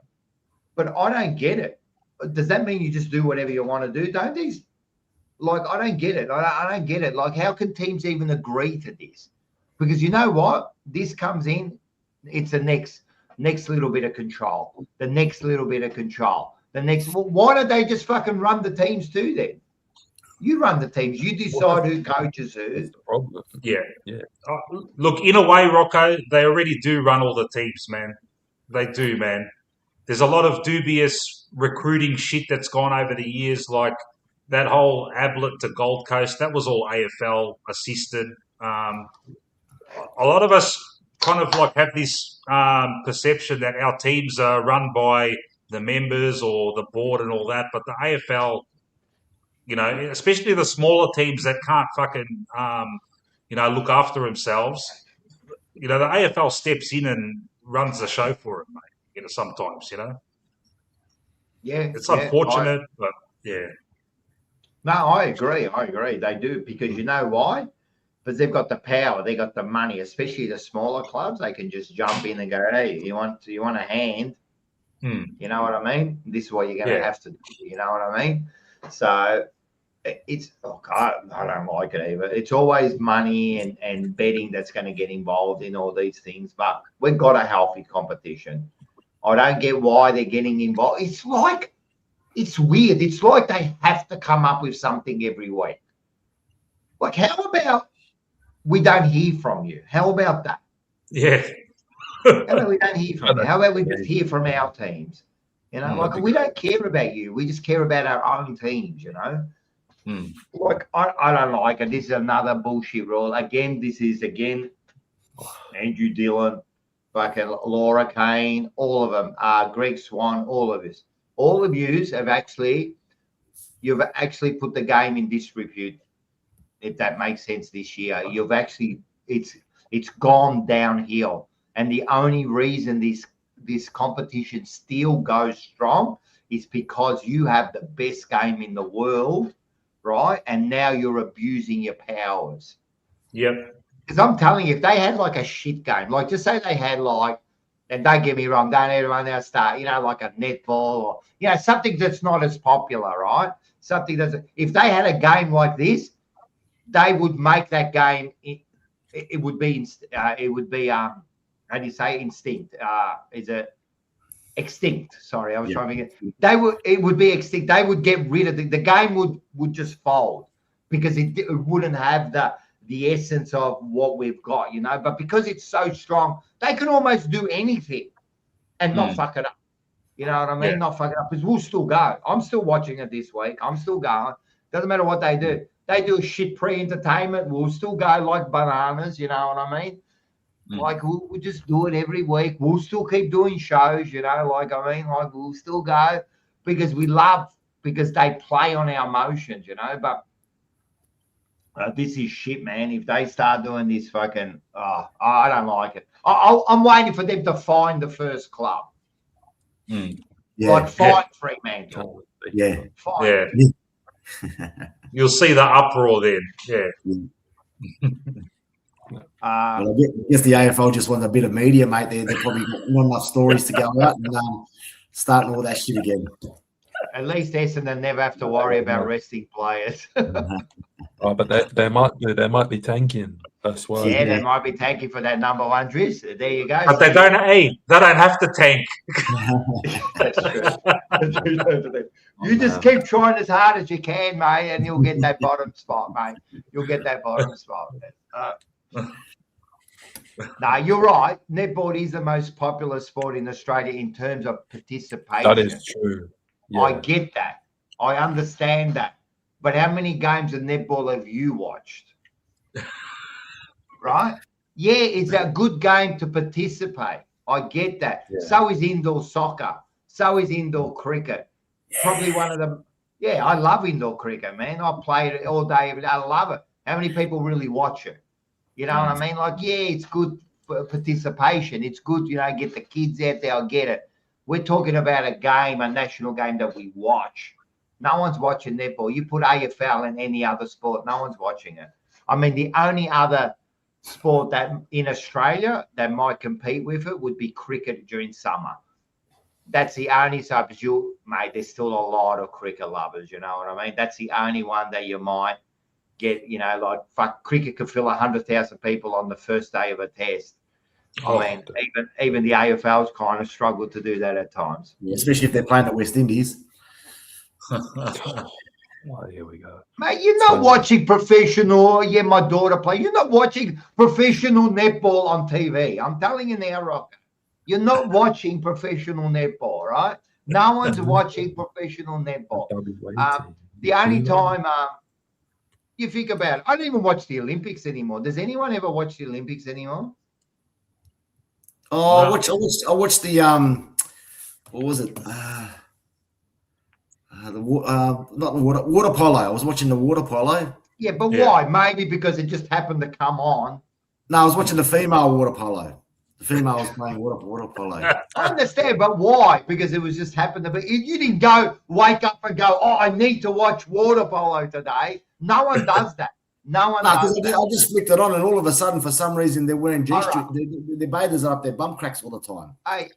But I don't get it. Does that mean you just do whatever you want to do? Don't these, like, I don't get it. I don't get it. Like, how can teams even agree to this? Because you know what? This comes in, it's the next little bit of control, the next little bit of control, why don't they just fucking run the teams too then? You run the teams. You decide who coaches who. Yeah. Look, in a way, Rocco, they already do run all the teams, man. They do, man. There's a lot of dubious recruiting shit that's gone over the years, like that whole Ablett to Gold Coast. That was all AFL assisted. A lot of us kind of like have this perception that our teams are run by the members or the board and all that, but the AFL, you know, especially the smaller teams that can't fucking, look after themselves. You know, the AFL steps in and runs the show for them, mate. You know, sometimes, you know. Yeah. It's unfortunate, but yeah. No, I agree. They do, because you know why? Because they've got the power, they got the money, especially the smaller clubs. They can just jump in and go, hey, you want a hand? You know what I mean? This is what you're going to have to do. You know what I mean? So it's, I don't like it either. It's always money and betting that's going to get involved in all these things. But we've got a healthy competition. I don't get why they're getting involved. It's weird. It's like they have to come up with something every week. Like, how about we don't hear from you? How about that? Yeah. How about we don't hear from you? How about we just hear from our teams? You know, like, we don't care about you. We just care about our own teams, you know? Like, I don't like it. This is another bullshit rule. Again, Andrew Dillon, fucking Laura Kane, all of them, Greg Swan, all of us. All of yous have you've actually put the game in disrepute, if that makes sense, this year. You've actually, it's gone downhill. And the only reason this competition still goes strong is because you have the best game in the world, right? And now you're abusing your powers. Yep. Because I'm telling you, if they had like a shit game, like just say they had like, and don't get me wrong, don't everyone now start, you know, like a netball or, you know, something that's not as popular, right? Something that's, if they had a game like this, they would make that game, it would be, how do you say instinct? Is it extinct? Sorry, I was trying to get. It would be extinct. They would get rid of the game. Would just fold because it wouldn't have the essence of what we've got, you know. But because it's so strong, they can almost do anything and not fuck it up. You know what I mean? Yeah. Not fucking up, because we'll still go. I'm still watching it this week. I'm still going. Doesn't matter what they do. They do a shit pre-entertainment. We'll still go like bananas. You know what I mean? Like we'll just do it every week. We'll still keep doing shows. You know, like I mean, like we'll still go because we love, because they play on our emotions. You know, but this is shit, man. If they start doing this fucking, I don't like it. I'm waiting for them to find the first club. Like find Fremantle. Yeah. Find You'll see the uproar then. Yeah. Well, I guess the AFL just wants a bit of media, mate. They've probably got not enough stories to go out and starting all that shit again. At least Essendon never have to worry about resting players. But they might be tanking. That's why. Yeah, they might be tanking for that number one Driss. There you go. But they don't have to tank. That's true. You just keep trying as hard as you can, mate, and you'll get that bottom spot, mate. You'll get that bottom spot. No, you're right. Netball is the most popular sport in Australia in terms of participation. That is true. Yeah. I get that. I understand that. But how many games of netball have you watched? Right? Yeah, it's a good game to participate. I get that. Yeah. So is indoor soccer. So is indoor cricket. Probably one of them. Yeah, I love indoor cricket, man. I play it all day, every day. I love it. How many people really watch it? You know what I mean? Like, yeah, it's good for participation. It's good, get the kids out there. I get it. We're talking about a game, a national game that we watch. No one's watching netball. You put AFL in any other sport, no one's watching it. I mean, the only other sport that in Australia that might compete with it would be cricket during summer. That's the only subject mate, there's still a lot of cricket lovers, you know what I mean? That's the only one that you might get, like cricket could fill 100,000 people on the first day of a test. I mean, even the AFL's kind of struggled to do that at times. Yeah, especially if they're playing at West Indies. Here we go. Mate, you're not watching professional. Yeah, my daughter plays. You're not watching professional netball on TV. I'm telling you now, Rocker. You're not watching professional netball, right? No one's watching professional netball. The only time you think about it, I don't even watch the Olympics anymore. Does anyone ever watch the Olympics anymore? Oh, I watched the what was it? Not the water polo. I was watching the water polo. Yeah, but why? Maybe because it just happened to come on. No, I was watching the female water polo. The female was playing water polo. I understand, but why? Because it was just happened to be. You didn't wake up and go, I need to watch water polo today. No one does that. No one does that. I just flicked it on, and all of a sudden, for some reason, they're wearing G-string. The bathers are up their bum cracks all the time. Hey,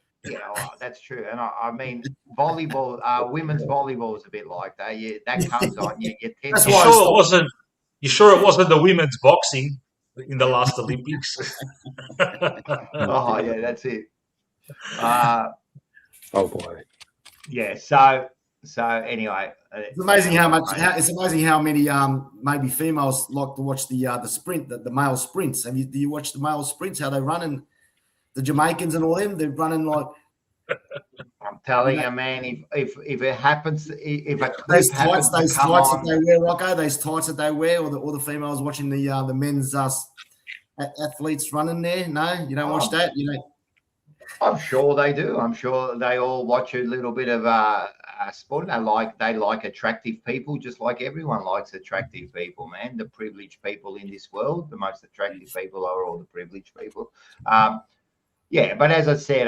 that's true. And I mean, volleyball, women's volleyball is a bit like that. Yeah, that comes on. You sure it wasn't the women's boxing in the last Olympics? Oh yeah, that's it. Oh boy. Yeah. So anyway, it's amazing how many maybe females like to watch the sprint, the male sprints. Do you watch the male sprints? How they run, and the Jamaicans and all them? They're running like. I'm telling you, man. If it happens, if a those tights that they wear, Rocco, those tights that they wear, or the females watching the men's athletes running there. No, you don't watch that. I'm sure they do. I'm sure they all watch a little bit of sport. They like attractive people, just like everyone likes attractive people, man. The privileged people in this world, the most attractive people are all the privileged people. Yeah, but as I said,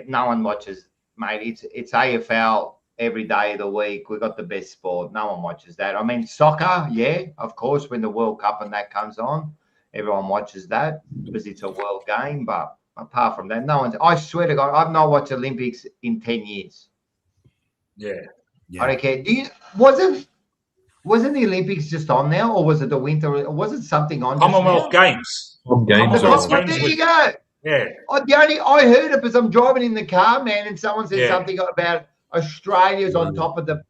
no one watches, mate. It's AFL every day of the week. We've got the best sport. No one watches that. I mean, soccer, yeah, of course, when the World Cup and that comes on, everyone watches that because it's a world game. But apart from that, no one's. I swear to God, I've not watched Olympics in 10 years. Yeah. I don't care. Wasn't the Olympics just on now, or was it the winter? Or was it something on? Commonwealth Games. There you go. Yeah. I heard it because I'm driving in the car, man, and someone said something about Australia's on top of the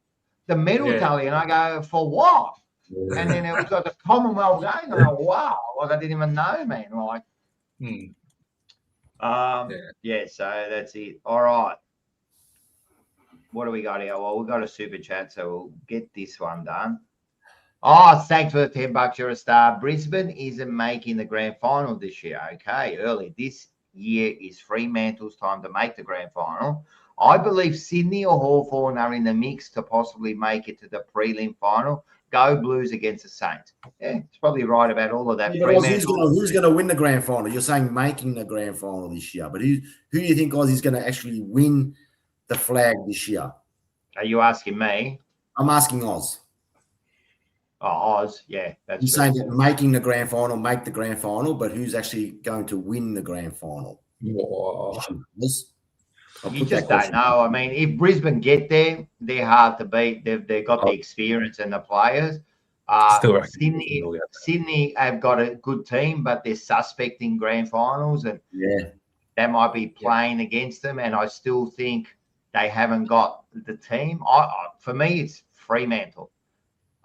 medal tally, and I go, for what? Yeah. And then it was like the Commonwealth Games, and I go, wow, like I didn't even know, man. Like, Yeah, so that's it. All right. What do we got here? Well, we've got a super chat, so we'll get this one done. Oh, thanks for the $10. You're a star. Brisbane isn't making the grand final this year. Okay, early. This year is Fremantle's time to make the grand final. I believe Sydney or Hawthorn are in the mix to possibly make it to the prelim final. Go Blues against the Saints. Yeah, it's probably right about all of that. Yeah, but who's going to win the grand final? You're saying making the grand final this year, but who do you think Aussie's going to actually win the flag this year? Are you asking me? I'm asking Oz. Oh, Oz, yeah, that's You're true. saying that making the grand final, make the grand final, but who's actually going to win the grand final? Whoa. You just don't know. I mean, if Brisbane get there, they're hard to beat. They've got the experience and the players. Still Sydney have got a good team, but they're suspect in grand finals, and that might be playing against them. And I still think they haven't got the team. For me, it's Fremantle.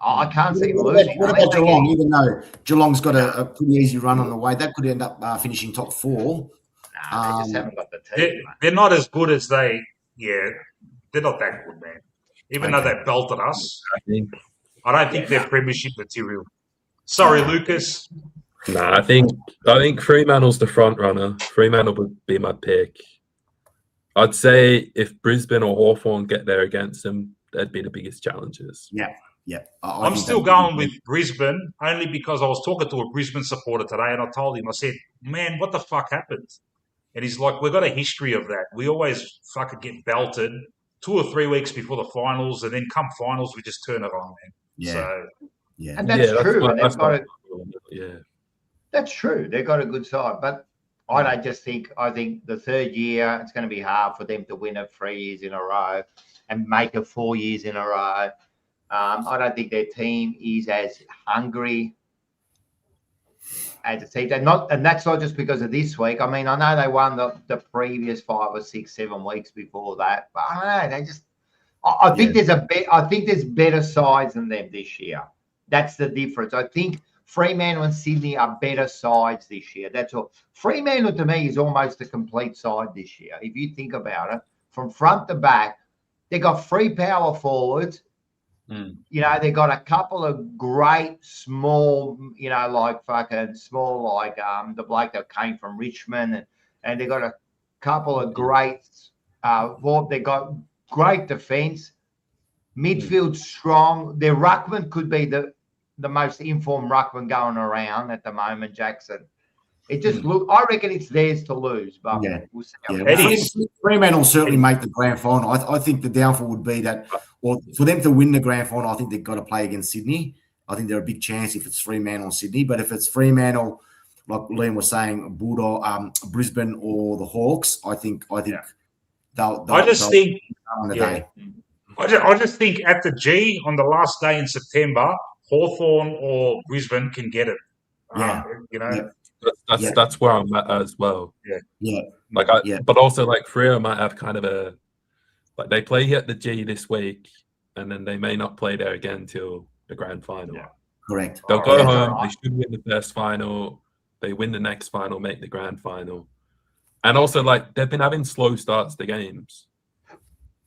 I can't see them losing. What about Geelong? Even though Geelong's got a pretty easy run on the way, that could end up finishing top 4. They just haven't got the team. They're not as good as they're not that good, man. Even though they belted us, I don't think they're premiership material. Sorry, Lucas. Nah, I think Fremantle's the front runner. Fremantle would be my pick. I'd say if Brisbane or Hawthorn get there against them, they'd be the biggest challenges. Yeah. I'm still going with Brisbane only because I was talking to a Brisbane supporter today and I told him, I said, man, what the fuck happened? And he's like, we've got a history of that. We always fucking get belted 2 or 3 weeks before the finals, and then come finals, we just turn it on, man. And that's true. That's true. They've got a good side, but I think the third year it's going to be hard for them to win it 3 years in a row and make it 4 years in a row. I don't think their team is as hungry as a team. And that's not just because of this week. I mean, I know they won the previous 5 or 6, 7 weeks before that, but I don't know. I think there's better sides than them this year. That's the difference. I think Fremantle and Sydney are better sides this year. That's all. Fremantle to me is almost a complete side this year. If you think about it, from front to back, they got 3 power forwards. You know, they got a couple of great small, like fucking small, like the bloke that came from Richmond, and they got a couple of great. They got great defense, midfield strong. Their ruckman could be the most informed ruckman going around at the moment, Jackson. It just I reckon it's theirs to lose, but we'll see. Fremantle will certainly make the grand final. I think the downfall would be that, or for them to win the grand final, I think they've got to play against Sydney. I think they're a big chance if it's Fremantle or Sydney. But if it's Fremantle, like Liam was saying, Brisbane or the Hawks, I think they'll. I just think at the G on the last day in September, Hawthorn or Brisbane can get it. That's where I'm at as well. But also like Freo might have kind of they play at the G this week, and then they may not play there again till the grand final. Correct. They'll go home. They should win the first final. They win the next final, make the grand final. And also, like, they've been having slow starts to games.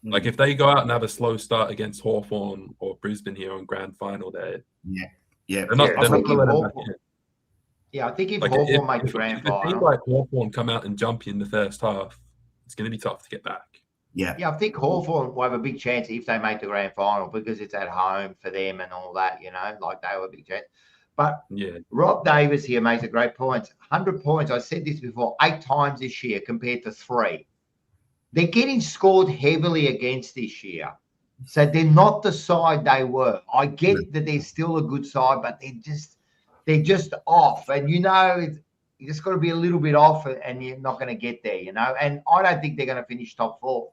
Like, if they go out and have a slow start against Hawthorn or Brisbane here on grand final, they're not going to let them back in. Yeah, I think if Hawthorn make the grand final, if a team like Hawthorn come out and jump you in the first half, it's going to be tough to get back. Yeah, I think Hawthorn will have a big chance if they make the grand final because it's at home for them and all that, like they have a big chance. But Rob Davis here makes a great point. 100 points. I said this before, 8 times this year compared to 3. They're getting scored heavily against this year. So they're not the side they were. I get that they're still a good side, but they're just off. And you just got to be a little bit off and you're not going to get there, And I don't think they're going to finish top 4.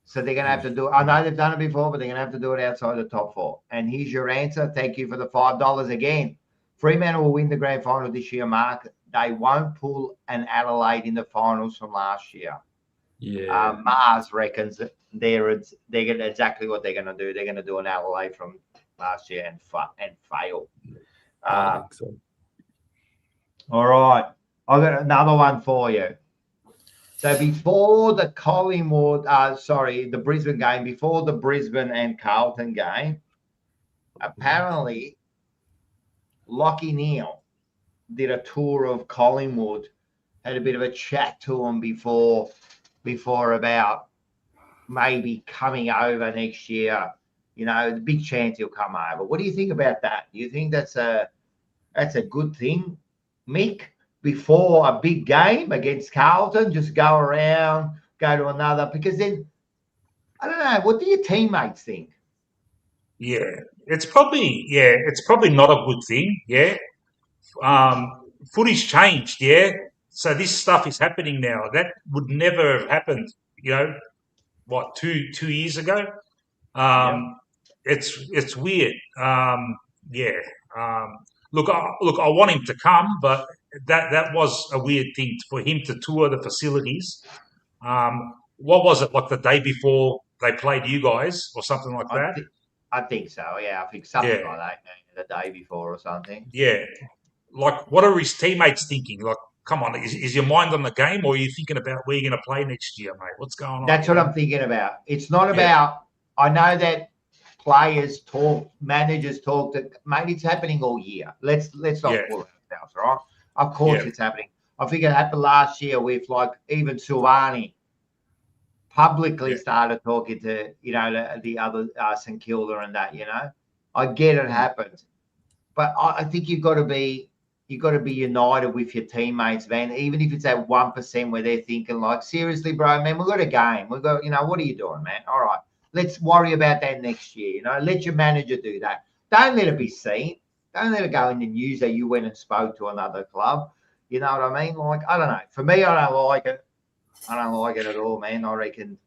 So they're going to have to do it. I know they've done it before, but they're going to have to do it outside the top 4. And here's your answer. Thank you for the $5 again. Fremantle will win the grand final this year, Mark. They won't pull an Adelaide in the finals from last year. Yeah. Mars reckons they're exactly what they're going to do. They're going to do an Adelaide from last year and fail. I think so. All right. I've got another one for you. So before the the Brisbane game, before the Brisbane and Carlton game, apparently Lockie Neal did a tour of Collingwood, had a bit of a chat to him before about maybe coming over next year. You know, the big chance he'll come over. What do you think about that? Do you think that's a good thing, Mick? Before a big game against Carlton, just go around, go to another, because then I don't know. What do your teammates think? Yeah, it's probably not a good thing. Yeah, footy's changed. Yeah, so this stuff is happening now. That would never have happened. You know, what 2 years ago? It's weird. Yeah. Look, I want him to come, but that was a weird thing for him to tour the facilities. What was it, like the day before they played you guys or something like that? I think so. Yeah, I think something like that. The day before or something. Yeah. Like, what are his teammates thinking? Like, come on, is your mind on the game, or are you thinking about where you're going to play next year, mate? What's going on? That's what I'm thinking about. It's not about. I know that players talk, managers talk. That maybe it's happening all year. Let's not fool ourselves, right? Of course, it's happening. I think it happened last year with like even Silvani publicly started talking to the other St Kilda and that. You know, I get it happens, but I think you've got to be united with your teammates, man. Even if it's that 1% where they're thinking like, seriously, bro, man, we've got a game. We've got, what are you doing, man? All right, let's worry about that next year. Let your manager do that. Don't let it be seen. Don't let it go in the news that you went and spoke to another club. You know what I mean? Like, I don't know. For me, I don't like it. I don't like it at all, man. I reckon.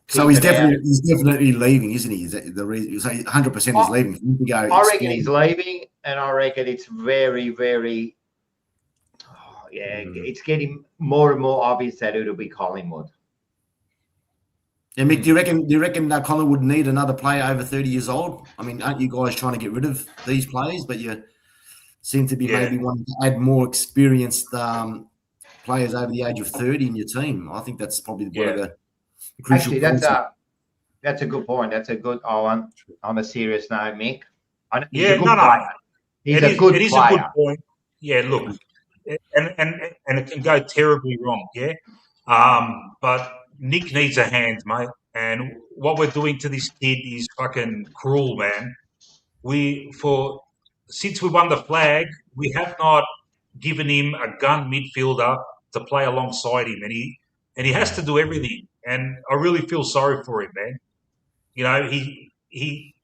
So he's definitely leaving, isn't he? Is that the reason? You say 100% he's leaving. I reckon he's leaving, and I reckon it's very, very. It's getting more and more obvious that it'll be Collingwood. Yeah, Mick, do you reckon that Collingwood need another player over 30 years old? I mean, aren't you guys trying to get rid of these players? But you seem to be maybe wanting to add more experienced players over the age of 30 in your team. I think that's probably one of the crucial. Actually, that's a good point. That's a good. On a serious note, Mick. He's a good player. He's a good player. It is a good point. Yeah, look, and it can go terribly wrong. Yeah, but Nick needs a hand, mate. And what we're doing to this kid is fucking cruel, man. Since we won the flag, we have not given him a gun midfielder to play alongside him, and he has to do everything. And I really feel sorry for him, man.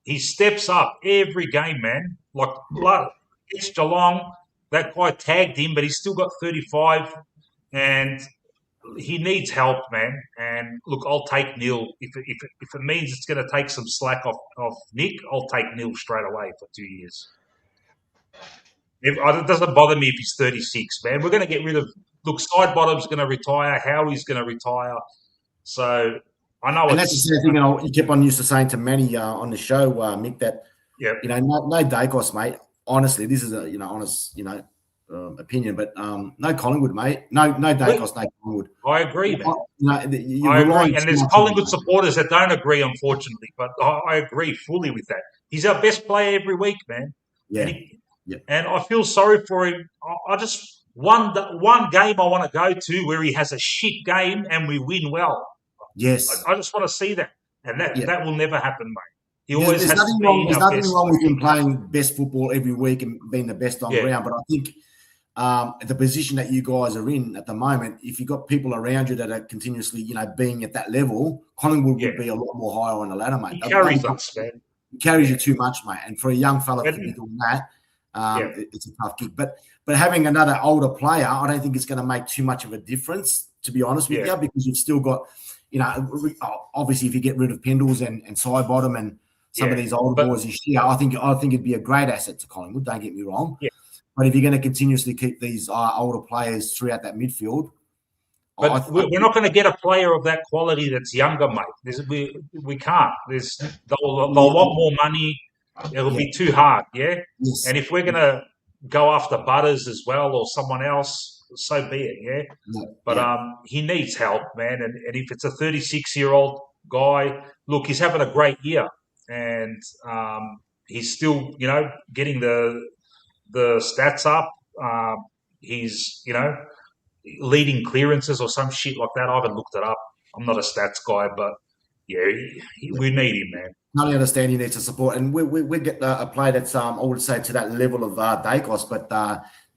He steps up every game, man. Like against Geelong, that guy tagged him, but he's still got 35, and he needs help, man. And look, I'll take Neil if it means it's going to take some slack off Nick. I'll take Neil straight away for 2 years. It doesn't bother me if he's 36, man. We're going to get rid of. Look, Sidebottom's going to retire. Howie's going to retire. So I know, and that's the same thing. You kept on used to saying to Manny on the show, Mick, that no Dacos, mate. Honestly, this is a honest opinion, but no Collingwood, mate. No Dacos, no Collingwood. I agree, man. I agree, and there's Collingwood supporters that don't agree, unfortunately, but I agree fully with that. He's our best player every week, man. Yeah. And I feel sorry for him. I just one game I want to go to where he has a shit game and we win well. Yes, I just want to see that, and that will never happen, mate. He always has to be There's nothing wrong with him playing best football every week and being the best on ground, but I think the position that you guys are in at the moment, if you've got people around you that are continuously, being at that level, Collingwood would be a lot more higher on the ladder, mate. He carries us, man. He carries you too much, mate. And for a young fella to be doing that, it's a tough gig. But having another older player, I don't think it's going to make too much of a difference, to be honest with you, because you've still got, obviously if you get rid of Pendles and Sidebottom and some of these older boys this year, I think it'd be a great asset to Collingwood. Don't get me wrong. Yeah. But if you're going to continuously keep these older players throughout that midfield, but we're not going to get a player of that quality that's younger, mate. We can't. They'll want more money. It'll be too hard, Yes. And if we're going to go after Butters as well or someone else, so be it, yeah. No, But yeah. he needs help, man. And if it's a 36-year-old guy, look, he's having a great year, and he's still, getting the stats up. He's, leading clearances or some shit like that. I haven't looked it up. I'm not a stats guy, but yeah, we need him, man. Totally understand he needs to support, and we get a player that's I would say to that level of Dacos, but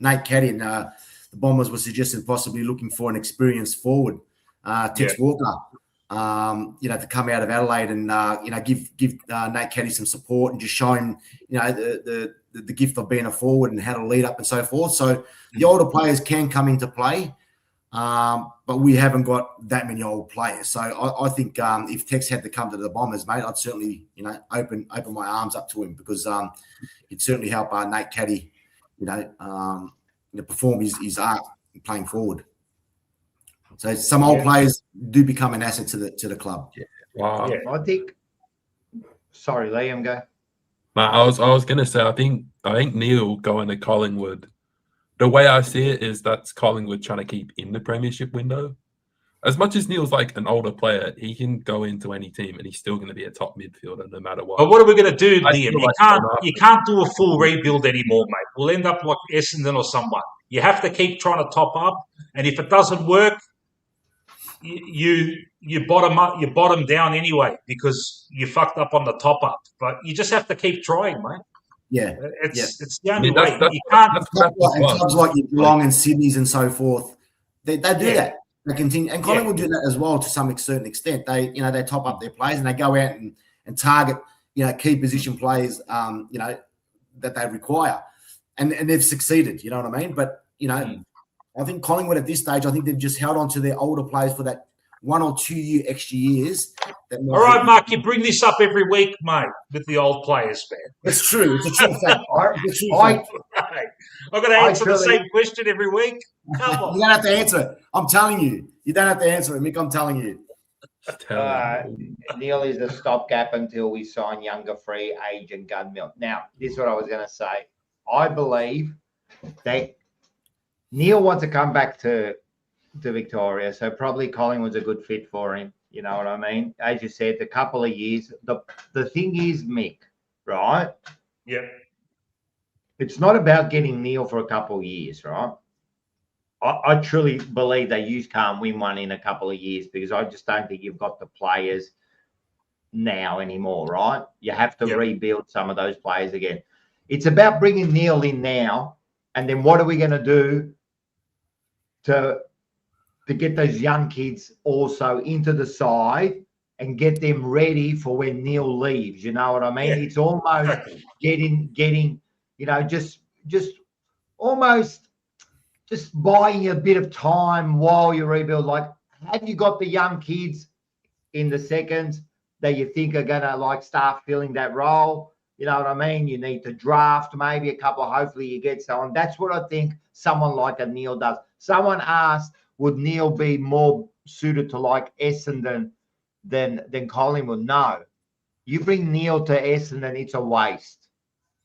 Nate Caddy, the Bombers were suggesting possibly looking for an experienced forward, Tex Walker, to come out of Adelaide and give Nate Caddy some support and just show him the gift of being a forward and how to lead up and so forth. So the older players can come into play. But we haven't got that many old players. So I think if Tex had to come to the Bombers, mate, I'd certainly, open my arms up to him because it'd certainly help Nate Caddy, perform his art playing forward. So some old players do become an asset to the club. Yeah. Wow. Yeah, I think. Sorry, Liam, go. No, I was gonna say I think Neil going to Collingwood. The way I see it is that's Collingwood trying to keep in the premiership window. As much as Neil's like an older player, he can go into any team and he's still going to be a top midfielder no matter what. But what are we going to do, Liam? You can't do a full rebuild anymore, mate. We'll end up like Essendon or someone. You have to keep trying to top up, and if it doesn't work, you bottom up, you bottom down anyway because you fucked up on the top up. But you just have to keep trying, mate. Yeah, it's the only way. You can't. Clubs like Geelong and Sydney's and so forth, they do that. They continue, and Collingwood do that as well to some certain extent. They they top up their players and they go out and target key position players that they require, and they've succeeded. You know what I mean? But I think Collingwood at this stage, I think they've just held on to their older players for that 1 or 2 year extra years. All right, Mark, you bring this up every week, mate, with the old players, man. It's true. It's a true fact. I've got to answer the same question every week. Come on. You don't have to answer it. I'm telling you. You don't have to answer it, Mick. I'm telling you. Neil is a stopgap until we sign younger free agent Gunmill. Now, this is what I was going to say. I believe that Neil wants to come back to Victoria, so probably Collingwood's a good fit for him. You know what I mean? As you said, a couple of years. The thing is, Mick, right? Yeah. It's not about getting Neil for a couple of years, right? I truly believe that you can't win one in a couple of years because I just don't think you've got the players now anymore, right? You have to rebuild some of those players again. It's about bringing Neil in now, and then what are we going to do to get those young kids also into the side and get them ready for when Neil leaves. You know what I mean? Yeah. It's almost getting, just almost just buying a bit of time while you rebuild. Like, have you got the young kids in the seconds that you think are going to start filling that role? You know what I mean? You need to draft maybe a couple. Hopefully you get someone. That's what I think someone like a Neil does. Someone asked, would Neil be more suited to Essendon than Collingwood? No. You bring Neil to Essendon, it's a waste.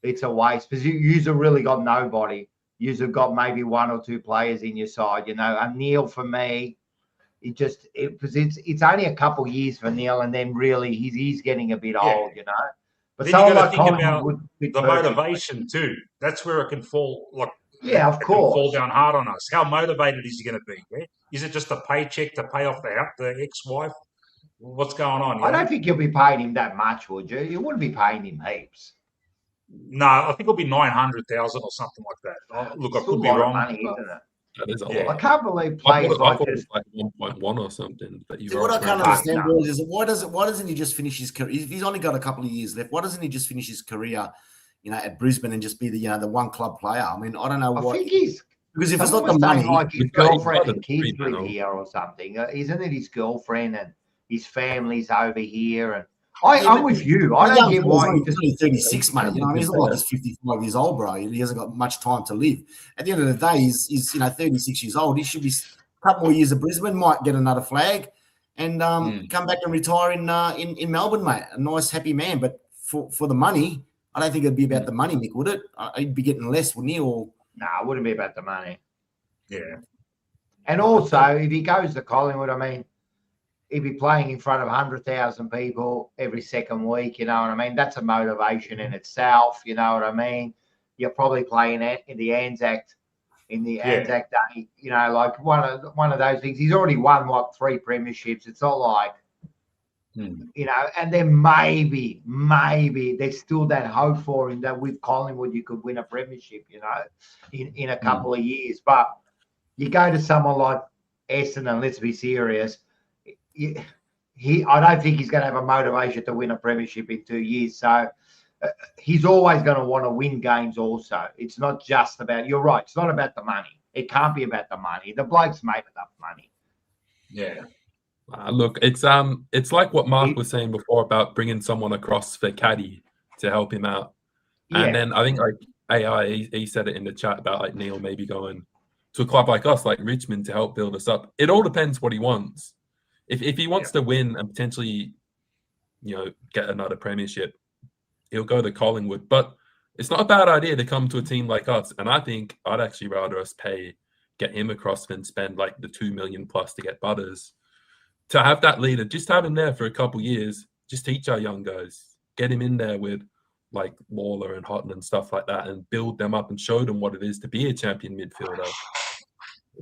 It's a waste because you've really got nobody. You've got maybe 1 or 2 players in your side, And Neil, for me, it's only a couple of years for Neil, and then really he's getting a bit old, But then you got to think about the motivation too. That's where it can fall of course. Fall down hard on us. How motivated is he going to be? Yeah? Is it just a paycheck to pay off the ex-wife? What's going on? I don't think you'll be paying him that much, would you? You wouldn't be paying him heaps. No, I think it'll be 900,000 or something like that. Look, I could be wrong. Money, isn't it? That is a lot. I can't believe players like this. Like 1.1 or something. What I can't understand, boys, is why doesn't he just finish his career? If he's only got a couple of years left, why doesn't he just finish his career? At Brisbane and just be the one club player. I mean, I don't know what. I think he's because if it's not the money, like his girlfriend and kids live here or something, isn't it? His girlfriend and his family's over here, and I'm with you. I don't get why he's only 36, mate. He's not like he's 55 years old, bro. He hasn't got much time to live. At the end of the day, he's 36 years old. He should be a couple more years of Brisbane, might get another flag, and come back and retire in Melbourne, mate. A nice, happy man. But for the money. I don't think it'd be about the money, Mick, would it? He'd be getting less, wouldn't he? Or no, it wouldn't be about the money. Yeah. And also, if he goes to Collingwood, I mean, he'd be playing in front of 100,000 people every second week. You know what I mean? That's a motivation in itself. You know what I mean? You're probably playing in the Anzac Day. You know, like one of those things. He's already won 3 premierships. It's not like. You know, and then maybe there's still that hope for him that with Collingwood you could win a premiership, you know, in a couple of years. But you go to someone like Essendon, let's be serious. I don't think he's going to have a motivation to win a premiership in 2 years. So he's always going to want to win games also. It's not just about, you're right, it's not about the money. It can't be about the money. The bloke's made enough money. Yeah. Look, it's like what Mark was saying before about bringing someone across for caddy to help him out. And then I think like AI, he said it in the chat about like Neil maybe going to a club like us, like Richmond, to help build us up. It all depends what he wants. If he wants to win and potentially, you know, get another premiership, he'll go to Collingwood. But it's not a bad idea to come to a team like us. And I think I'd actually rather us get him across than spend like the 2 million plus to get Butters. To have that leader, just have him there for a couple of years, just teach our young guys, get him in there with like Lawler and Houghton and stuff like that, and build them up and show them what it is to be a champion midfielder.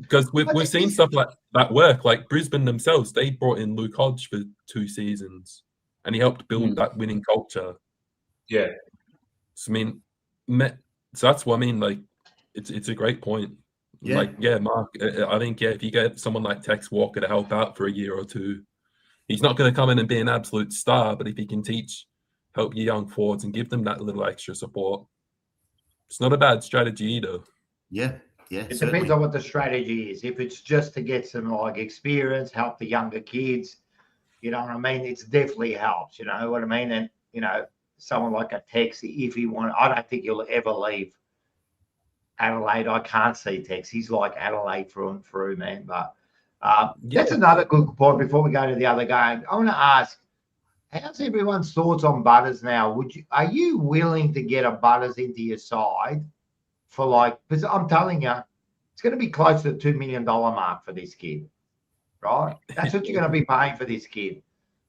Because we've seen stuff like that work. Like Brisbane themselves, they brought in Luke Hodge for 2 seasons, and he helped build that winning culture. Yeah. So, I mean, so that's what I mean. Like, it's a great point. Yeah. Like, Mark, I think, if you get someone like Tex Walker to help out for a year or 2, he's not going to come in and be an absolute star, but if he can help your young forwards and give them that little extra support, it's not a bad strategy either. Yeah. It depends on what the strategy is. If it's just to get some like experience, help the younger kids, you know what I mean? It's definitely helps, you know what I mean? And, you know, someone like a Tex, if he wants, I don't think he'll ever leave Adelaide. I can't see Tex. He's like Adelaide through and through, man. But that's another good point before we go to the other game. I want to ask, how's everyone's thoughts on Butters now? Are you willing to get a Butters into your side for like, because I'm telling you, it's going to be close to the $2 million mark for this kid, right? That's what you're going to be paying for this kid,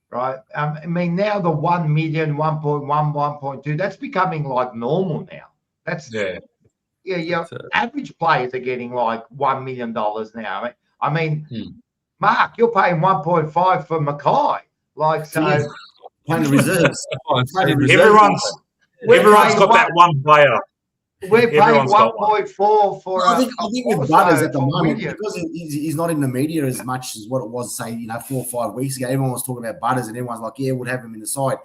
right? I mean, now the 1 million, 1.1, 1.2, that's becoming like normal now. That's average players are getting like $1 million now. I mean, Mark, you're paying 1.5 for Mackay. Like, so playing the reserves. Everyone's got that one player. We're paying 1.4 for. I think with Butters at the moment, because he's not in the media as much as what it was, say, 4 or 5 weeks ago. Everyone was talking about Butters, and everyone's like, "Yeah, we'll have him in the side."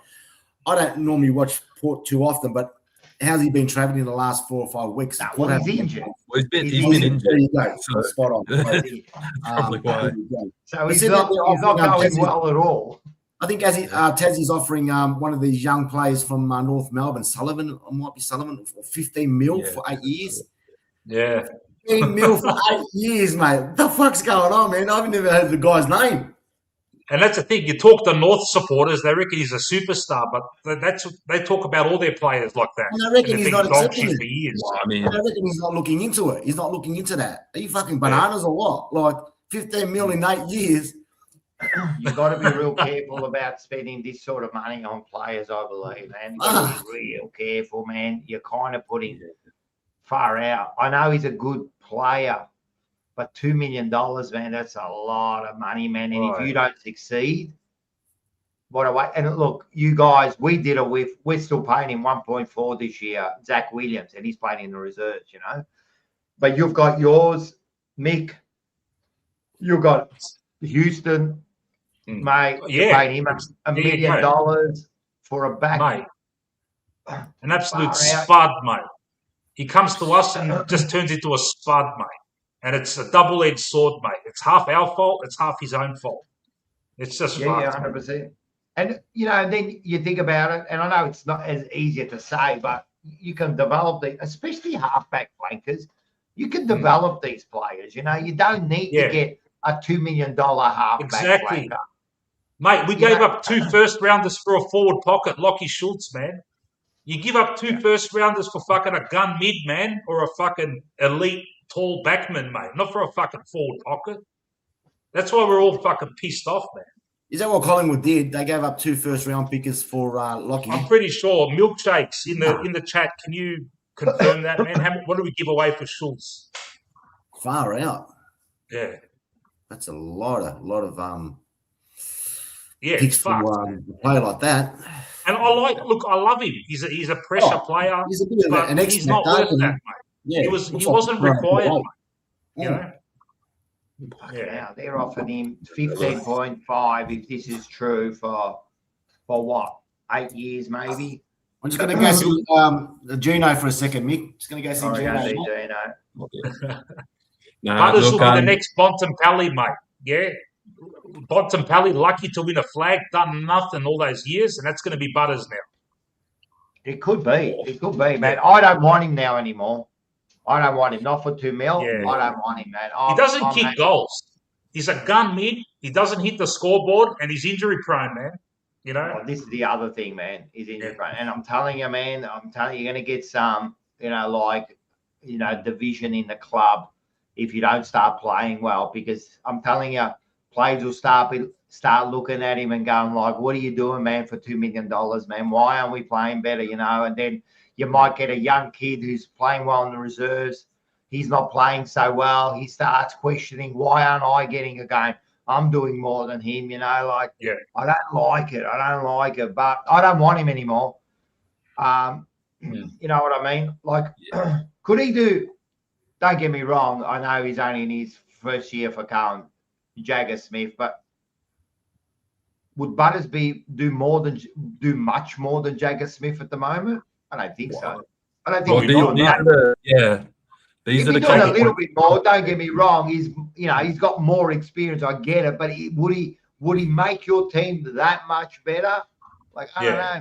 I don't normally watch Port too often, but how's he been travelling in the last 4 or 5 weeks? Well, he's injured. Well, he's been injured. There you go. So, spot on. Probably why. So he's not going well at all. I think as Tassie's offering one of these young players from North Melbourne, Sullivan, for 15 mil for 8 years. Yeah. 15 mil for 8 years, mate. What the fuck's going on, man? I've never heard the guy's name. And that's the thing. You talk to North supporters, they reckon he's a superstar, but they talk about all their players like that. And I reckon he's not accepting it. For years. Well, I mean, I reckon he's not looking into it. He's not looking into that. Are you fucking bananas or what? Like 15 mil in 8 years. You've got to be real careful about spending this sort of money on players, I believe, man. You've got to be real careful, man. You're kind of putting far out. I know he's a good player, but $2 million, man, that's a lot of money, man. And if you don't succeed, what a way. And look, you guys, we're still paying him 1.4 this year, Zach Williams, and he's playing in the reserves, But you've got yours, Mick. You've got Houston, mate. Yeah. Paying him $1 million for a back. Mate. An absolute spud, mate. He comes to us and just turns into a spud, mate. And it's a double-edged sword, mate. It's half our fault. It's half his own fault. It's just 100%. And, then you think about it, and I know it's not as easy to say, but you can develop especially halfback flankers, you can develop these players, You don't need to get a $2 million halfback flanker. Mate, we gave up 2 first-rounders for a forward pocket, Lockie Schultz, man. You give up 2 first-rounders for fucking a gun mid, man, or a fucking elite tall backman, mate, not for a fucking forward pocket. That's why we're all fucking pissed off, man. Is that what Collingwood did? They gave up 2 first-round pickers for Lockie. I'm pretty sure. Milkshakes in the chat. Can you confirm that, man? What do we give away for Schultz? Far out. Yeah. That's a lot of Yeah, picks it's fucked. for a player like that. And I love him. He's a pressure player. He's a bit of but an X he's not worth that, mate. Yeah, he wasn't required, mate. You know? Yeah, they're offering him 15.5 if this is true for what, 8 years maybe. I'm just going to go see Gino for a second, Mick. Just going to go see Gino. Butters will be the next Bontempelli, mate. Yeah. Bontempelli, lucky to win a flag, done nothing all those years, and that's going to be Butters now. It could be. It could be, man. I don't want him now anymore. I don't want him. Not for 2 mil. Yeah. I don't want him, man. He doesn't kick goals. He's a gun mid. He doesn't hit the scoreboard, and he's injury prone, man. You know? Well, this is the other thing, man. He's injury prone. And I'm telling you, man, you're going to get some, division in the club if you don't start playing well, because I'm telling you, players will start looking at him and going like, what are you doing, man, for $2 million, man? Why aren't we playing better, And then you might get a young kid who's playing well in the reserves. He's not playing so well. He starts questioning, why aren't I getting a game? I'm doing more than him, I don't like it, but I don't want him anymore. You know what I mean? Like, could he do, don't get me wrong, I know he's only in his first year for Carlton, Jagger Smith, but would Butters do much more than Jagger Smith at the moment? I don't think so. I don't think these are the doing a little bit more. Don't get me wrong. He's got more experience. I get it, but would he make your team that much better? Like I don't know,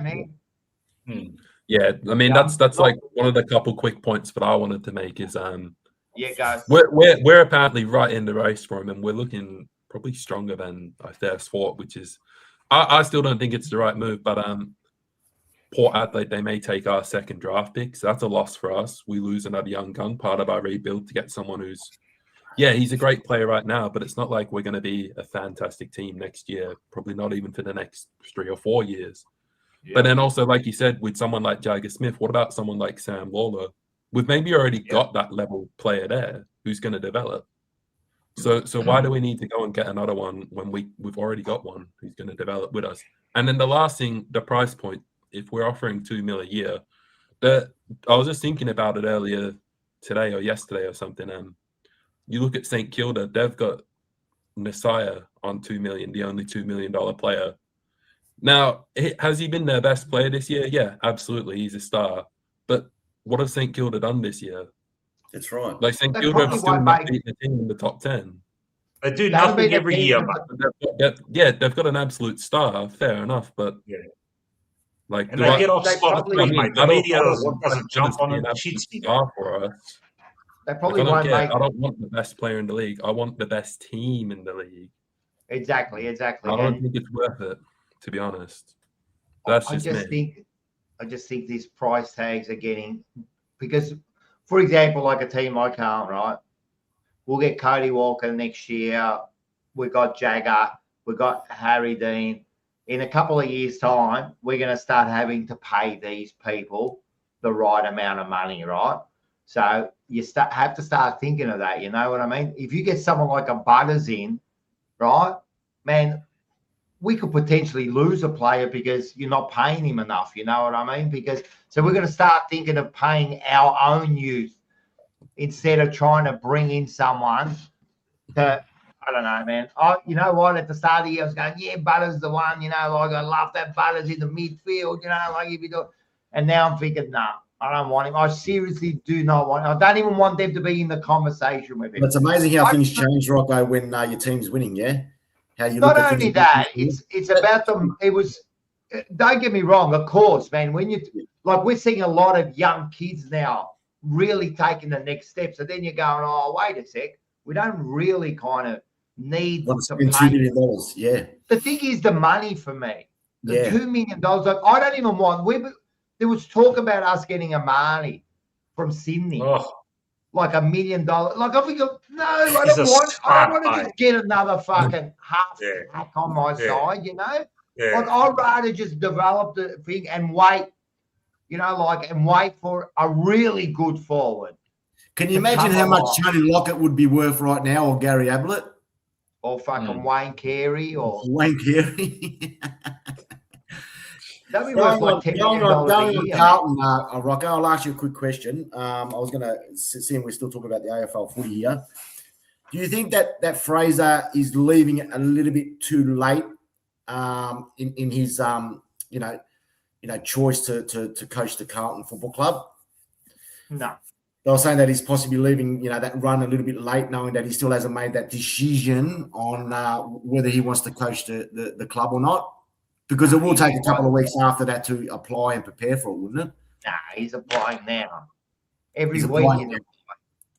man. Yeah, I mean that's like one of the couple quick points that I wanted to make is guys. We're apparently right in the race for him, and we're looking probably stronger than I first thought, which is I still don't think it's the right move, but Port Adelaide, they may take our second draft pick, so that's a loss for us. We lose another young gun, part of our rebuild, to get someone who's, he's a great player right now, but it's not like we're going to be a fantastic team next year, probably not even for the next 3 or 4 years. Yeah. But then also, like you said, with someone like Jagger Smith, what about someone like Sam Lawler? We've maybe already got that level player there who's going to develop. So why do we need to go and get another one when we've already got one who's going to develop with us? And then the last thing, the price point. If we're offering $2 million a year, I was just thinking about it earlier today or yesterday or something. You look at St Kilda, they've got Messiah on $2 million, the only $2 million player. Now, has he been their best player this year? Yeah, absolutely, he's a star. But what have St Kilda done this year? That's right. Like St Kilda have still not beaten the team in the top 10. They do nothing every year. They've got an absolute star. Fair enough, but like, and they get off spot-free, mate. The media doesn't jump on it. Star for us. They probably won't make. I don't want the best player in the league. I want the best team in the league. Exactly. I don't think it's worth it, to be honest. That's just me. I just think these price tags are getting, because, for example, like a team like Carlton, right? We'll get Cody Walker next year. We've got Jagger. We've got Harry Dean. In a couple of years' time, we're going to start having to pay these people the right amount of money, right? So you have to start thinking of that. You know what I mean? If you get someone like a Butters in, right, man, we could potentially lose a player because you're not paying him enough. You know what I mean? So we're going to start thinking of paying our own youth instead of trying to bring in someone to. I don't know, man. You know what? At the start of the year, I was going, Butters the one, like I love that Butters in the midfield, like if you do. And now I'm thinking, nah, I don't want him. I seriously do not want him. I don't even want them to be in the conversation with him. It's amazing how things change, Rocco, when your team's winning, yeah? How you not only that, it's about them. It was, don't get me wrong, of course, man. When we're seeing a lot of young kids now really taking the next step. So then you're going, oh, wait a sec. We don't really kind of need to pay. $2 million, yeah. The thing is the money for me. The $2 million. Like, I don't even want. There was talk about us getting a Marnie from Sydney. like $1 million. Like I think, no, I He's don't a want smart to mate. just get another fucking half Yeah. hack on my Yeah. side, you know. Yeah. Like I'd rather just develop the thing and wait, you know, like and wait for a really good forward. Can you imagine how much Tony Lockett would be worth right now, or Gary Ablett, or fucking Wayne Carey, or Wayne Carey? That'd be worth like $10 million a year. Carlton, Rocco, I'll ask you a quick question. I was going to see if we're still talking about the AFL footy here. Do you think that Fraser is leaving it a little bit too late in his choice to coach the Carlton Football Club? No. They were saying that he's possibly leaving, that run a little bit late, knowing that he still hasn't made that decision on whether he wants to coach the club or not. Because it will take a couple of weeks after that to apply and prepare for it, wouldn't it? Nah, he's applying now. Every week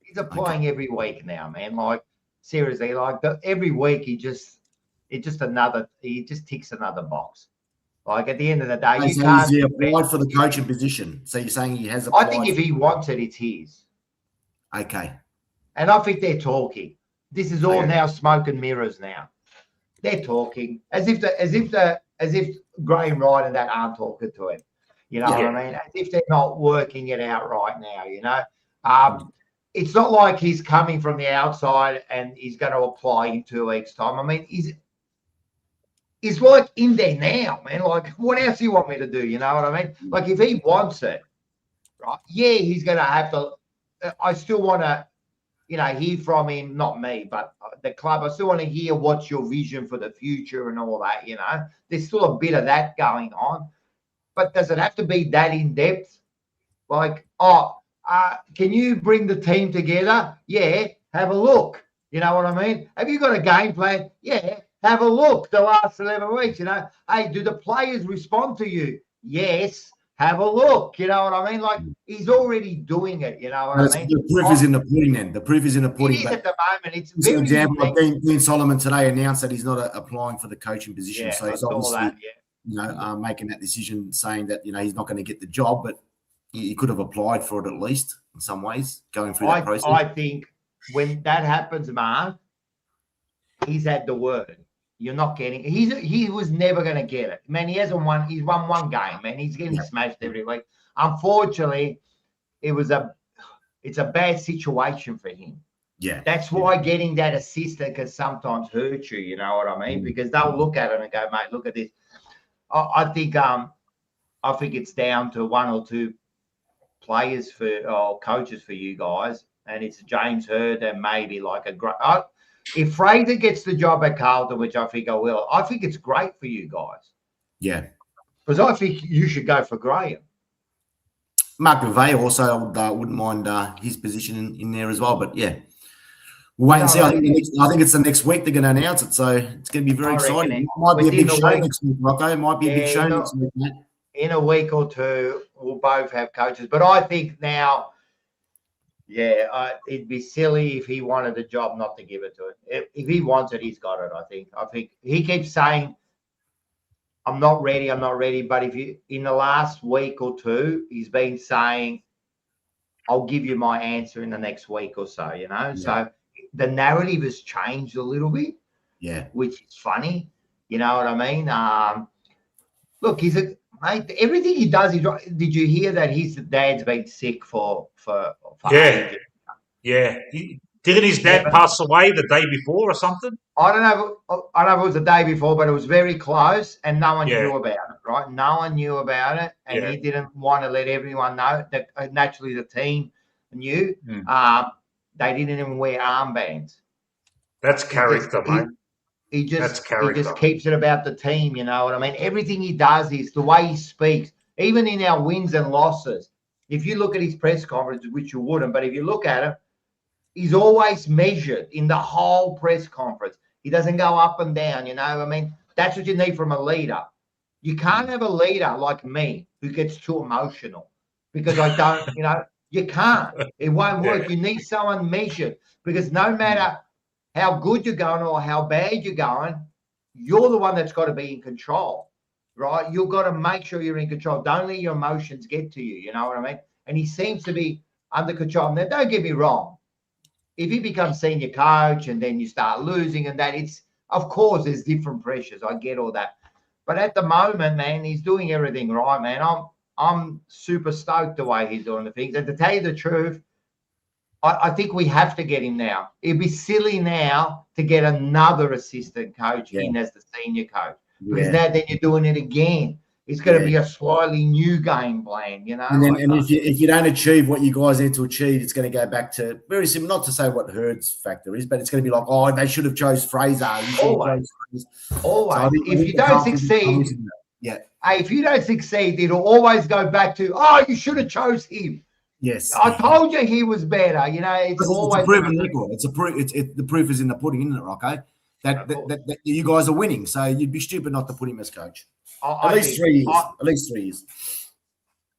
he's applying every week now, man. Like seriously, like every week he just ticks another box. Like at the end of the day, you can't. He applied for the coaching position. So you're saying he has applied? I think if he wants it, it's his. Okay. And I think they're talking. This is all now smoke and mirrors. Now they're talking as if Graham Wright and that aren't talking to him. You know what I mean? As if they're not working it out right now. You know, it's not like he's coming from the outside and he's going to apply in 2 weeks' time. I mean, he's like in there now, man. Like, what else do you want me to do? You know what I mean? Like, if he wants it, right? Yeah, he's going to have to. I still want to, hear from him. Not me, but the club. I still want to hear what's your vision for the future and all that. There's still a bit of that going on. But does it have to be that in depth? Like, can you bring the team together? Yeah, have a look. You know what I mean? Have you got a game plan? Yeah, have a look. The last 11 weeks, hey, do the players respond to you? Yes, have a look. You know what I mean? Like, he's already doing it. You know what I mean? The proof is in the pudding then. The proof is in the pudding. It is at the moment. It's for example, Dean Solomon today announced that he's not applying for the coaching position. Yeah, so he's obviously making that decision, saying that he's not going to get the job, but he could have applied for it at least in some ways, going through that process. I think when that happens, Mark, he's had the word. You're not getting. He was never going to get it, man. He hasn't won. He's won one game, man. He's getting smashed every week. Unfortunately, it's a bad situation for him. Yeah, that's why getting that assistant can sometimes hurt you. You know what I mean? Because they'll look at it and go, mate, look at this. I think it's down to one or two players or coaches for you guys, and it's James Hird and maybe like a great. If Fraser gets the job at Carlton, which I think I will, I think it's great for you guys. Yeah, because I think you should go for Graham. Mark McVeigh also, I wouldn't mind his position in there as well. But yeah, we'll wait and see. I think it's the next week they're going to announce it, so it's going to be very exciting. It might be a big show next week, Rocco. It might be a big show next week, Matt. In a week or two, we'll both have coaches. But I think now, it'd be silly if he wanted the job not to give it to it. If he wants it, he's got it, I think he keeps saying, I'm not ready. But in the last week or two, he's been saying, I'll give you my answer in the next week or so, So the narrative has changed a little bit, which is funny. You know what I mean? Look, mate, everything he does is right. Did you hear that his dad's been sick for ages? Yeah. Didn't his dad pass away the day before or something? I don't know if it was the day before, but it was very close, and no one knew about it, right? No one knew about it, and he didn't want to let everyone know. That naturally the team knew. They didn't even wear armbands. That's character, mate. He just keeps it about the team, you know what I mean? Everything he does is the way he speaks, even in our wins and losses. If you look at his press conference, which you wouldn't, but if you look at him, he's always measured in the whole press conference. He doesn't go up and down, you know what I mean? That's what you need from a leader. You can't have a leader like me who gets too emotional because I don't, you can't. It won't work. You need someone measured because no matter how good you're going or how bad you're going, you're the one that's got to be in control, right? You've got to make sure you're in control. Don't let your emotions get to you, you know what I mean? And he seems to be under control. Now, don't get me wrong. If you become senior coach and then you start losing and that, it's, of course, there's different pressures. I get all that. But at the moment, man, he's doing everything right, man. I'm super stoked the way he's doing the things. And to tell you the truth, I think we have to get him now. It'd be silly now to get another assistant coach in as the senior coach. Because now then you're doing it again. It's going to be a slightly new game plan, you know. And then, if you don't achieve what you guys need to achieve, it's going to go back to very similar. Not to say what Hurd's factor is, but it's going to be like, oh, they should have chose Fraser. Always. So if you don't succeed, if you don't succeed, it'll always go back to, oh, you should have chose him. Yes, I told you he was better. You know, it's always a proven record. The proof is in the pudding, isn't it, Rocco? That you guys are winning, so you'd be stupid not to put him as coach. At least 3 years. At least 3 years.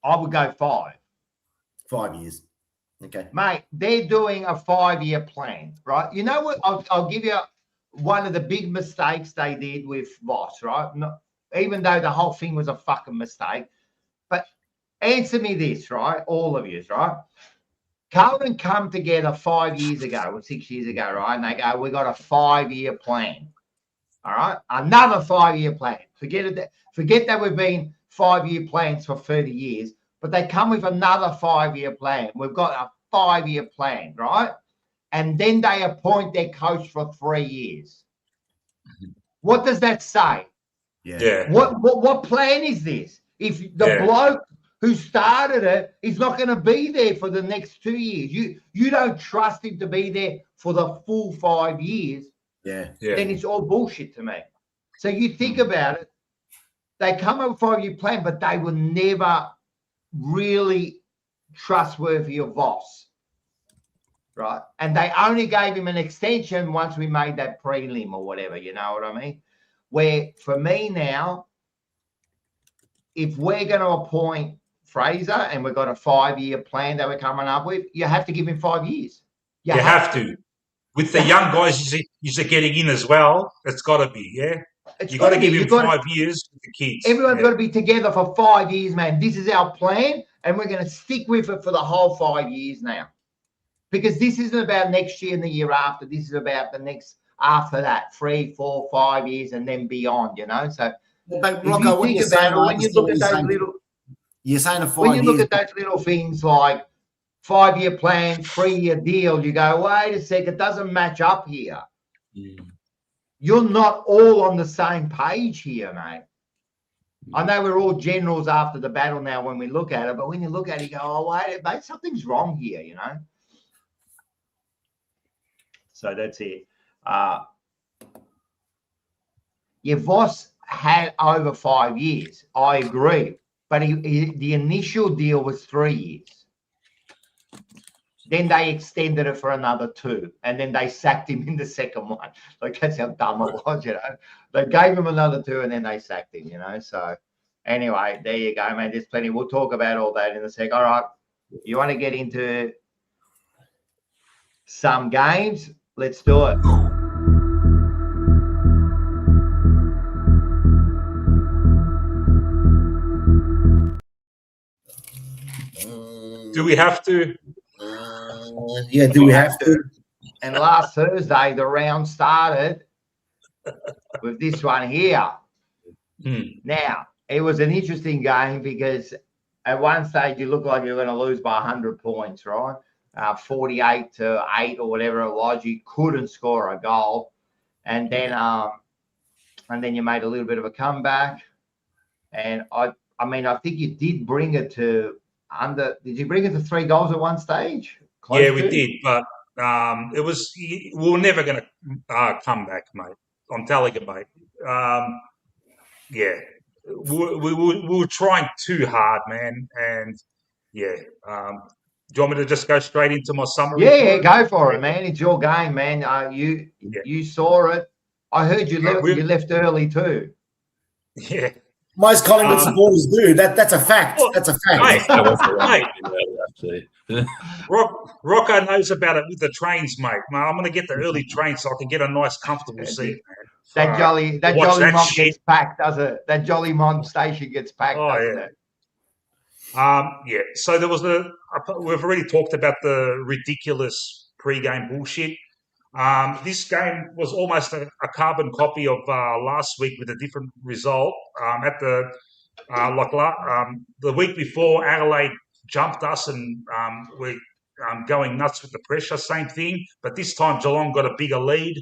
I would go 5. 5 years. Okay, mate. They're doing a 5-year plan, right? You know what? I'll give you one of the big mistakes they did with Voss, right? Even though the whole thing was a fucking mistake, but answer me this, right? All of you, right? Carlton come together 5 years ago or 6 years ago, right? And they go, we got a 5-year plan. All right, another 5-year plan. Forget that we've been 5-year plans for 30 years, but they come with another 5-year plan. We've got a 5-year plan, right? And then they appoint their coach for 3 years. What does that say? Yeah. What plan is this? If the bloke who started it is not going to be there for the next 2 years, you don't trust him to be there for the full 5 years. Yeah. Then it's all bullshit to me. So you think about it, they come up with a 5-year plan, but they were never really trustworthy of Voss, right? And they only gave him an extension once we made that prelim or whatever, you know what I mean? Where for me now, if we're going to appoint Fraser and we've got a 5-year plan that we're coming up with, you have to give him 5 years. You have to. With the young guys you're getting in as well, it's got to be, you got to give him 5 years with the kids. Everyone's got to be together for 5 years, man. This is our plan, and we're going to stick with it for the whole 5 years now. Because this isn't about next year and the year after. This is about the next after that, 3, 4, 5 years, and then beyond, you know. So but Rocco, when you look at those little things like 5-year plan, 3-year deal, you go, wait a sec, it doesn't match up here. You're not all on the same page here, mate. I know we're all generals after the battle now when we look at it, but when you look at it, you go, oh, wait, mate, something's wrong here, you know. So that's it. Voss had over 5 years. I agree. But the initial deal was 3 years. Then they extended it for another 2, and then they sacked him in the second one. Like, that's how dumb it was, you know. They gave him another 2, and then they sacked him, you know. So, anyway, there you go, man. There's plenty. We'll talk about all that in a sec. All right, you want to get into some games? Let's do it. Do we have to? Do we have to? And last Thursday, the round started with this one here. Now, it was an interesting game because at one stage you looked like you were going to lose by 100 points, right? 48-8 or whatever it was. You couldn't score a goal, and then you made a little bit of a comeback. And I think you did bring it to under. Did you bring it to 3 goals at one stage? We did, but we were never going to come back, mate. I'm telling you, mate. We were trying too hard, man, and do you want me to just go straight into my summary? Yeah, go for it, man. It's your game, man. You saw it. I heard you left early too. Yeah. Most Collingwood supporters do. That's a fact. That's a fact. Mate. Rocco knows about it with the trains, mate. I'm going to get the early train so I can get a nice, comfortable seat, man. That Jolly Mont gets packed, does it? That Jolly Mont station gets packed, doesn't it? Yeah. So there was we've already talked about the ridiculous pre-game bullshit. This game was almost a carbon copy of last week with a different result. The week before, Adelaide jumped us and we're going nuts with the pressure. Same thing, but this time Geelong got a bigger lead.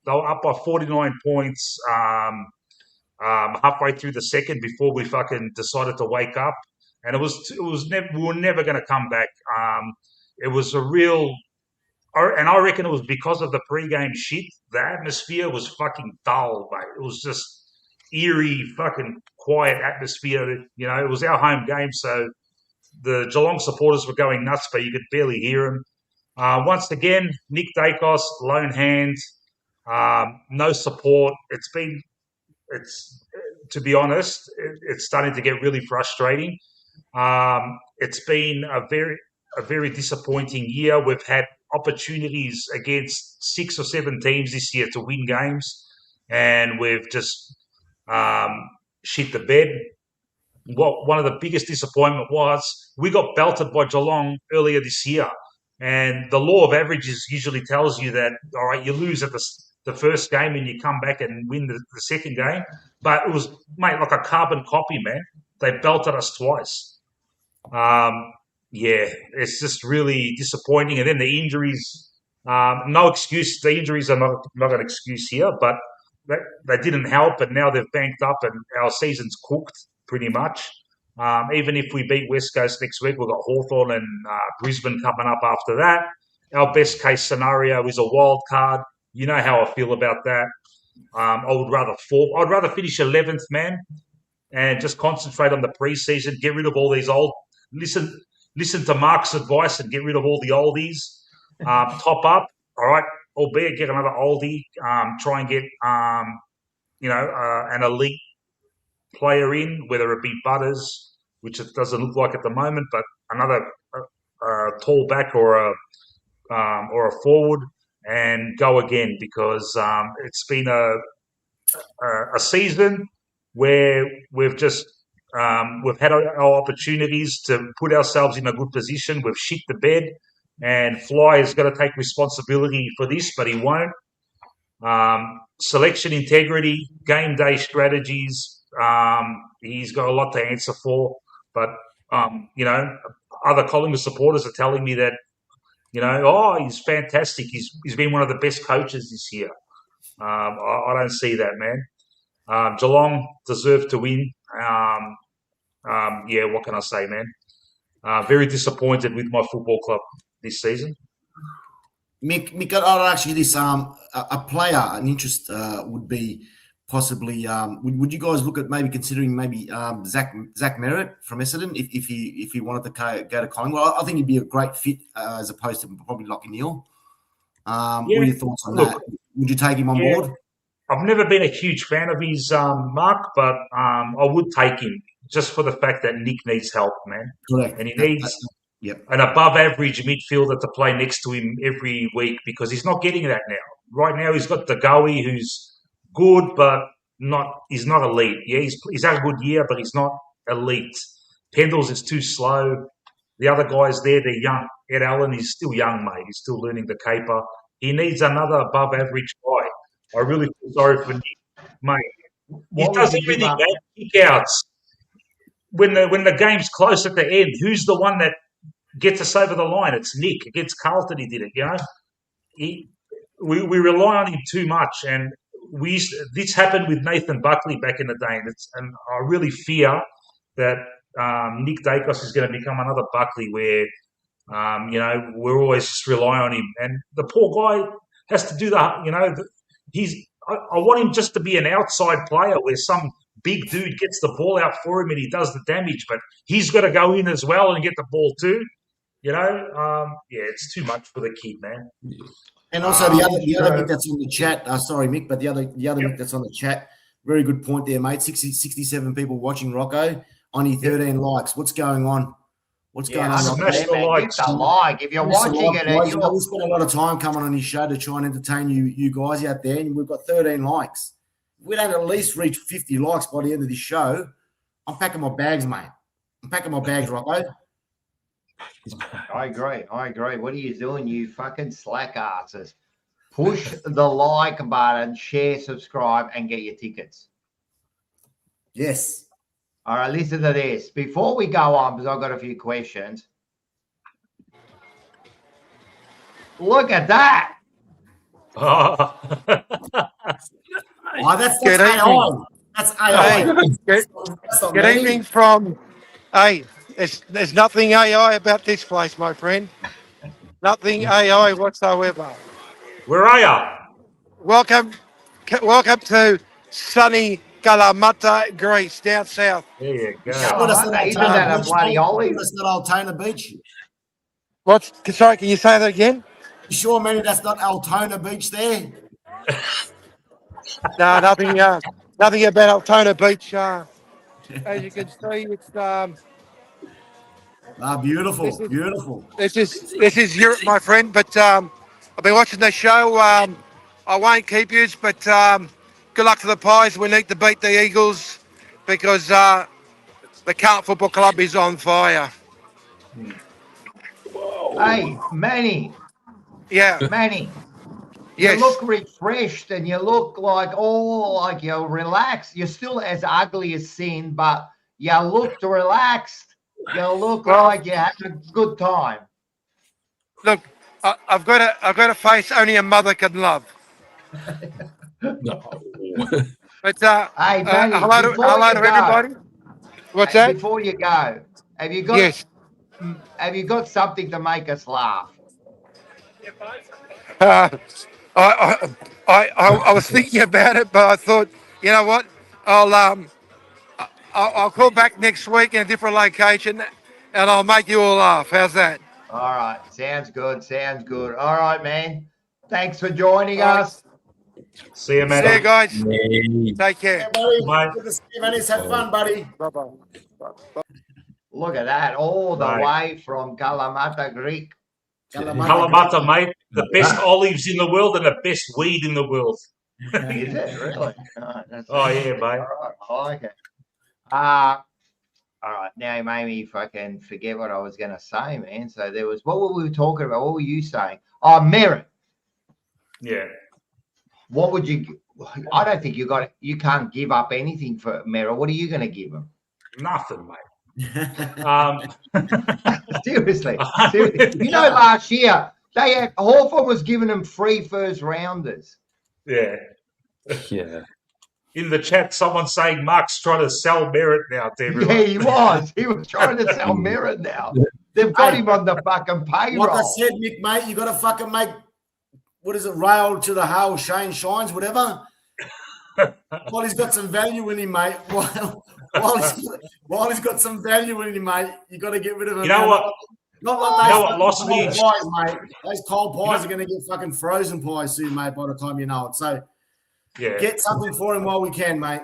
They were up by 49 points halfway through the second before we fucking decided to wake up, and we were never going to come back. It was a real. And I reckon it was because of the pre-game shit. The atmosphere was fucking dull, mate. It was just eerie, fucking quiet atmosphere. You know, it was our home game, so the Geelong supporters were going nuts, but you could barely hear them. Once again, Nick Dacos, lone hand, no support. To be honest, it's starting to get really frustrating. It's been a very disappointing year. We've had opportunities against 6 or 7 teams this year to win games, and we've just shit the bed. One of the biggest disappointment was we got belted by Geelong earlier this year, and the law of averages usually tells you that, all right, you lose at the first game and you come back and win the second game, but it was, mate, like a carbon copy, man. They belted us twice. Yeah, it's just really disappointing. And then the injuries, no excuse. The injuries are not an excuse here, but they didn't help. And now they've banked up, and our season's cooked pretty much. Even if we beat West Coast next week, we've got Hawthorn and Brisbane coming up after that. Our best case scenario is a wild card. You know how I feel about that. I'd rather finish 11th, man, and just concentrate on the preseason. Get rid of all these old. Listen to Mark's advice and get rid of all the oldies. Top up, all right, albeit get another oldie. Try and get an elite player in, whether it be Butters, which it doesn't look like at the moment, but another tall back or a forward, and go again, because it's been a season where we've had our opportunities to put ourselves in a good position. We've shit the bed, and Fly is going to take responsibility for this, but he won't. Selection integrity, game day strategies, he's got a lot to answer for. But, other Collingwood supporters are telling me that, he's fantastic. He's been one of the best coaches this year. I don't see that, man. Geelong deserved to win. What can I say, man? Very disappointed with my football club this season. Mick, I'd ask you this: a player, an interest would be possibly. Would you guys look at maybe considering Zach Merritt from Essendon if he wanted to go to Collingwood? I think he'd be a great fit as opposed to probably Lockie Neal. What are your thoughts on that? Would you take him on board? I've never been a huge fan of his, Mark, but I would take him just for the fact that Nick needs help, man. Correct. And he needs an above-average midfielder to play next to him every week, because he's not getting that now. Right now he's got Degoe, who's good, but he's not elite. Yeah, he's had a good year, but he's not elite. Pendles is too slow. The other guys there, they're young. Ed Allen is still young, mate. He's still learning the caper. He needs another above-average guy. I really feel sorry for Nick, mate. He does everything, man. Kick-outs. When the game's close at the end, who's the one that gets us over the line? It's Nick. Against Carlton, he did it, We rely on him too much, and this happened with Nathan Buckley back in the day, and I really fear that Nick Dacos is going to become another Buckley where, we're always just rely on him. And the poor guy has to do that, I want him just to be an outside player where some big dude gets the ball out for him and he does the damage, but he's got to go in as well and get the ball too. It's too much for the kid, man. And also the other Mick that's on the chat. Sorry, Mick, but the other Mick that's on the chat. Very good point there, mate. 67 people watching, Rocco. Only 13 likes. What's going on? What's going on? Smash the likes. Give the like. If you're watching it, we spent a lot of time coming on his show to try and entertain you guys out there, and we've got 13 likes. If we don't at least reach 50 likes by the end of this show, I'm packing my bags, mate. I'm packing my bags, Rocco. I agree. What are you doing, you fucking slack asses? Push the like button, share, subscribe, and get your tickets. Yes. All right, listen to this. Before we go on, because I've got a few questions. Look at that. Oh. Oh, that's Good AI. evening. That's AI. Good, That's not good me. evening from. Hey, there's nothing AI about this place, my friend. Nothing AI whatsoever. Where are you? Welcome to sunny Kalamata, Greece, down south. There you go. Sure, that's not Isn't that a Altona bloody Beach. olive? That's not Altona Beach. What's sorry? Can you say that again? You sure, Manny, that's not Altona Beach there? No, nothing. Nothing about Altona Beach. As you can see, it's Beautiful, beautiful. this is Europe, my friend. But I've been watching the show. I won't keep you, but good luck to the Pies. We need to beat the Eagles because the current football club is on fire. Hey, Manny, Yeah. you Yes. look refreshed and you look like you're relaxed. You're still as ugly as sin, but you looked relaxed. You look like you had a good time. Look, I've got a face only a mother can love. No. But Hey, Manny, hello to everybody. What's that? Before you go, have you got Yes. something to make us laugh? I was thinking about it, but I thought, you know what? I'll call back next week in a different location, and I'll make you all laugh. How's that? All right, sounds good. All right, man. Thanks for joining All right. us. See you, See man. you guys. Take care. Yeah, buddy. Bye. Good to see you, Manny. Have fun, buddy. Bye-bye. Look at that, all the Right. way from Kalamata, Greek. Kalamata, mate. The best olives in the world and the best weed in the world. Is it really? Oh, yeah, mate. All right, I like it. All right, now you made me fucking forget what I was going to say, man. So there was, what were we talking about? What were you saying? Oh, merit. Yeah. What would you? I don't think you can't give up anything for merit. What are you going to give them? Nothing, mate. Seriously. You know, last year Hawthorn was giving them free first rounders. Yeah. Yeah. In the chat, someone's saying Mark's trying to sell merit now to everyone. Yeah, he was. He was trying to sell merit now. They've got him on the fucking payroll. Like I said, Mick, mate, you got to fucking make, what is it, rail to the hail, Shane shines, whatever. While he's got some value in him, mate. While he's got some value in him, mate, you got to get rid of him. You know what? Not like those what lost me? pies, mate. Those cold pies are going to get fucking frozen pies soon, mate, by the time you know it. So Yeah. get something for him while we can, mate.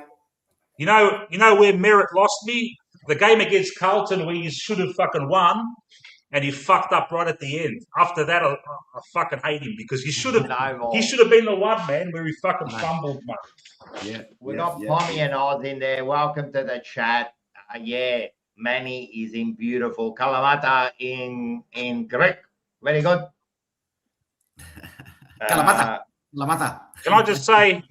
You know where merit lost me? The game against Carlton where he should have fucking won and he fucked up right at the end. After that, I fucking hate him because he should have been the one, man, where he fucking fumbled, mate. Yeah. We got Pommy and Oz in there. Welcome to the chat. Yeah, Manny is in beautiful Kalamata in Greek. Very good. Kalamata. Can I just say,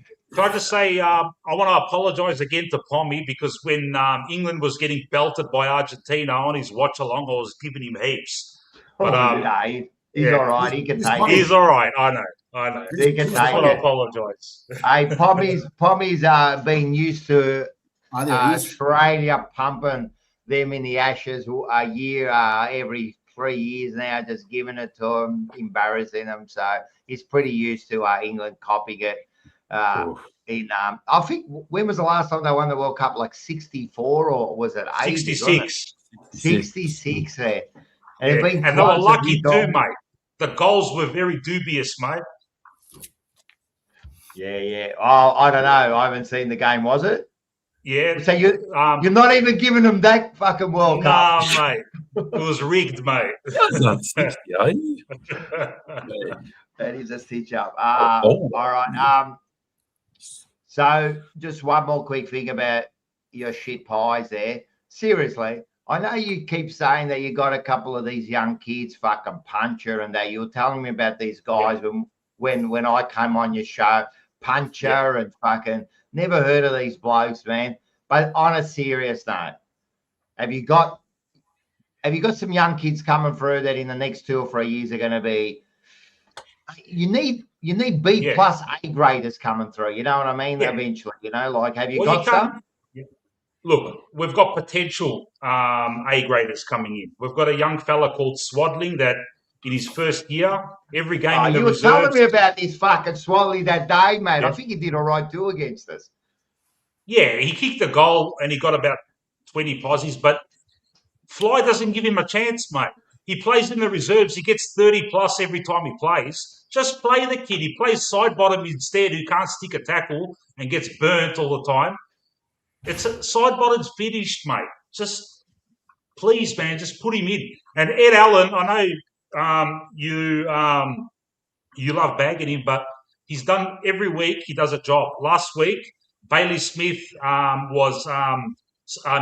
I want to apologise again to Pommy because when England was getting belted by Argentina on his watch along, I was giving him heaps. But he's all right. He can take it. He's all right. I know. He can take I want to it. apologise. Hey, Pommy's been used to Australia pumping them in the Ashes a year, every 3 years now, just giving it to them, embarrassing them. So he's pretty used to England copying it. I think, when was the last time they won the World Cup? Like 64 or was it 80? 66. 66 there. And they were lucky too, mate. The goals were very dubious, mate. Yeah. Oh, I don't know. I haven't seen the game, was it? Yeah. So you're not even giving them that fucking World Cup. No, mate. It was rigged, mate. That's not 68. That is a stitch up. All right. So just one more quick thing about your shit pies there. Seriously, I know you keep saying that you got a couple of these young kids, fucking Puncher, and that you were telling me about these guys when I came on your show, Puncher and fucking never heard of these blokes, man. But on a serious note, have you got some young kids coming through that in the next 2 or 3 years are going to be? You need B plus A graders coming through. You know what I mean? Eventually, like have you got some? Look, we've got potential A graders coming in. We've got a young fella called Swadling that in his first year, every game in the reserves. You were telling me about this fucking Swadling that day, mate. I think he did all right too against us. Yeah, he kicked a goal and he got about 20 posies, but Fly doesn't give him a chance, mate. He plays in the reserves. He gets 30 plus every time he plays. Just play the kid. He plays side bottom instead, who can't stick a tackle and gets burnt all the time. It's side bottom's finished, mate. Just please, man, just put him in. And Ed Allen, I know you love bagging him, but he's done every week. He does a job. Last week, Bailey Smith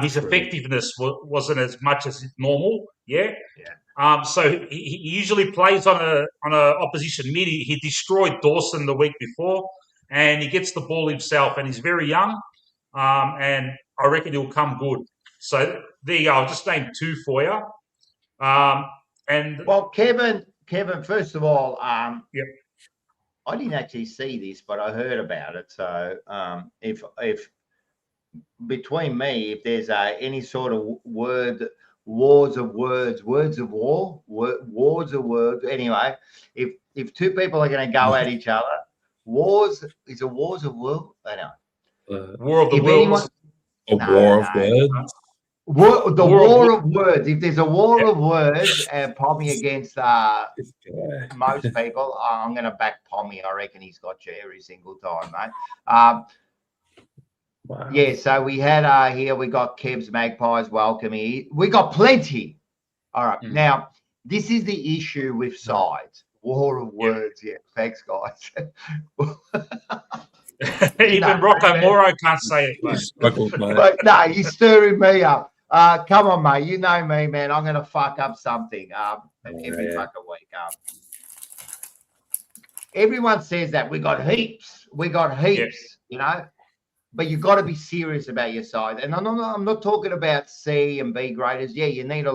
his effectiveness wasn't as much as normal. So he usually plays on a opposition mid. He destroyed Dawson the week before, and he gets the ball himself. And he's very young, and I reckon he'll come good. So there you go. I'll just name 2 for you. Well, Kevin, first of all, I didn't actually see this, but I heard about it. So if between me, if there's any sort of wars of words, anyway, if 2 people are going to go at each other, wars of words? I know. War of the worlds. War of words. War of words. If there's a war of words, Pommy against most people, I'm going to back Pommy. I reckon he's got you every single time, mate. Wow. Yeah, so we had here, we got Kebs Magpies welcome here. We got plenty. All right. Now, this is the issue with sides. War of words. Yeah, thanks, guys. Even Rocco Moro can't say it, mate. But no, you're stirring me up. Come on, mate. You know me, man. I'm going to fuck up something every fucking week. Everyone says that. We got heaps, but you've got to be serious about your side. And I'm not talking about C and B graders. Yeah, you need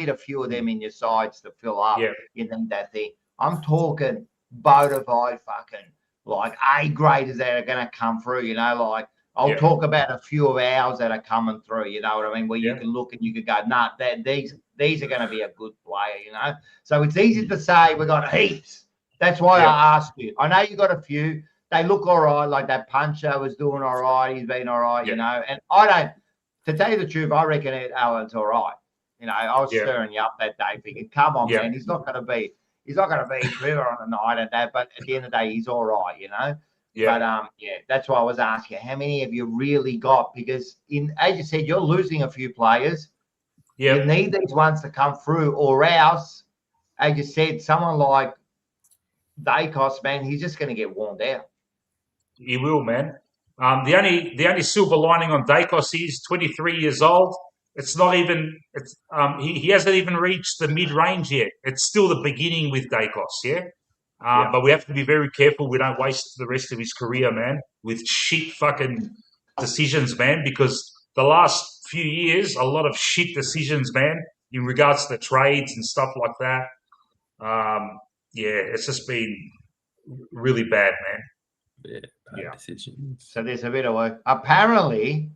a few of them in your sides to fill up. Yeah. You need that thing. I'm talking bona fide fucking like A graders that are going to come through, like I'll talk about a few of ours that are coming through, you know what I mean? Where you can look and you can go, nah, these are going to be a good player, So it's easy to say we got heaps. That's why I asked you. I know you got a few. They look all right. Like that Puncher was doing all right. He's been all right, And to tell you the truth, I reckon Alan's all right. I was stirring you up that day thinking, come on, man, he's not going to be clever on the night and that, but at the end of the day, he's all right, Yeah. But that's why I was asking, how many have you really got? Because as you said, you're losing a few players. Yeah. You need these ones to come through, or else, as you said, someone like Dacos, man, he's just going to get worn out. He will, man. The only silver lining on Dacos is 23 years old. It's not even. He hasn't even reached the mid range yet. It's still the beginning with Dacos, But we have to be very careful we don't waste the rest of his career, man, with shit fucking decisions, man. Because the last few years, a lot of shit decisions, man, in regards to trades and stuff like that. It's just been really bad, man. Bad decisions. So there's a bit of work. Apparently,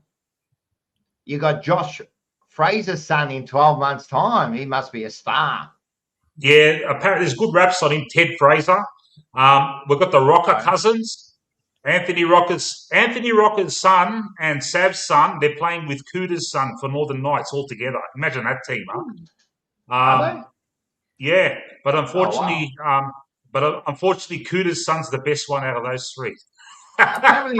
you got Josh Fraser's son in 12 months' time. He must be a star. Yeah, apparently there's good raps on him, Ted Fraser. We've got the Rocker cousins, Anthony Rocker's son and Sav's son. They're playing with Cooter's son for Northern Knights all together. Imagine that team, huh? Are they? Yeah, but unfortunately, Cooter's son's the best one out of those 3. Apparently,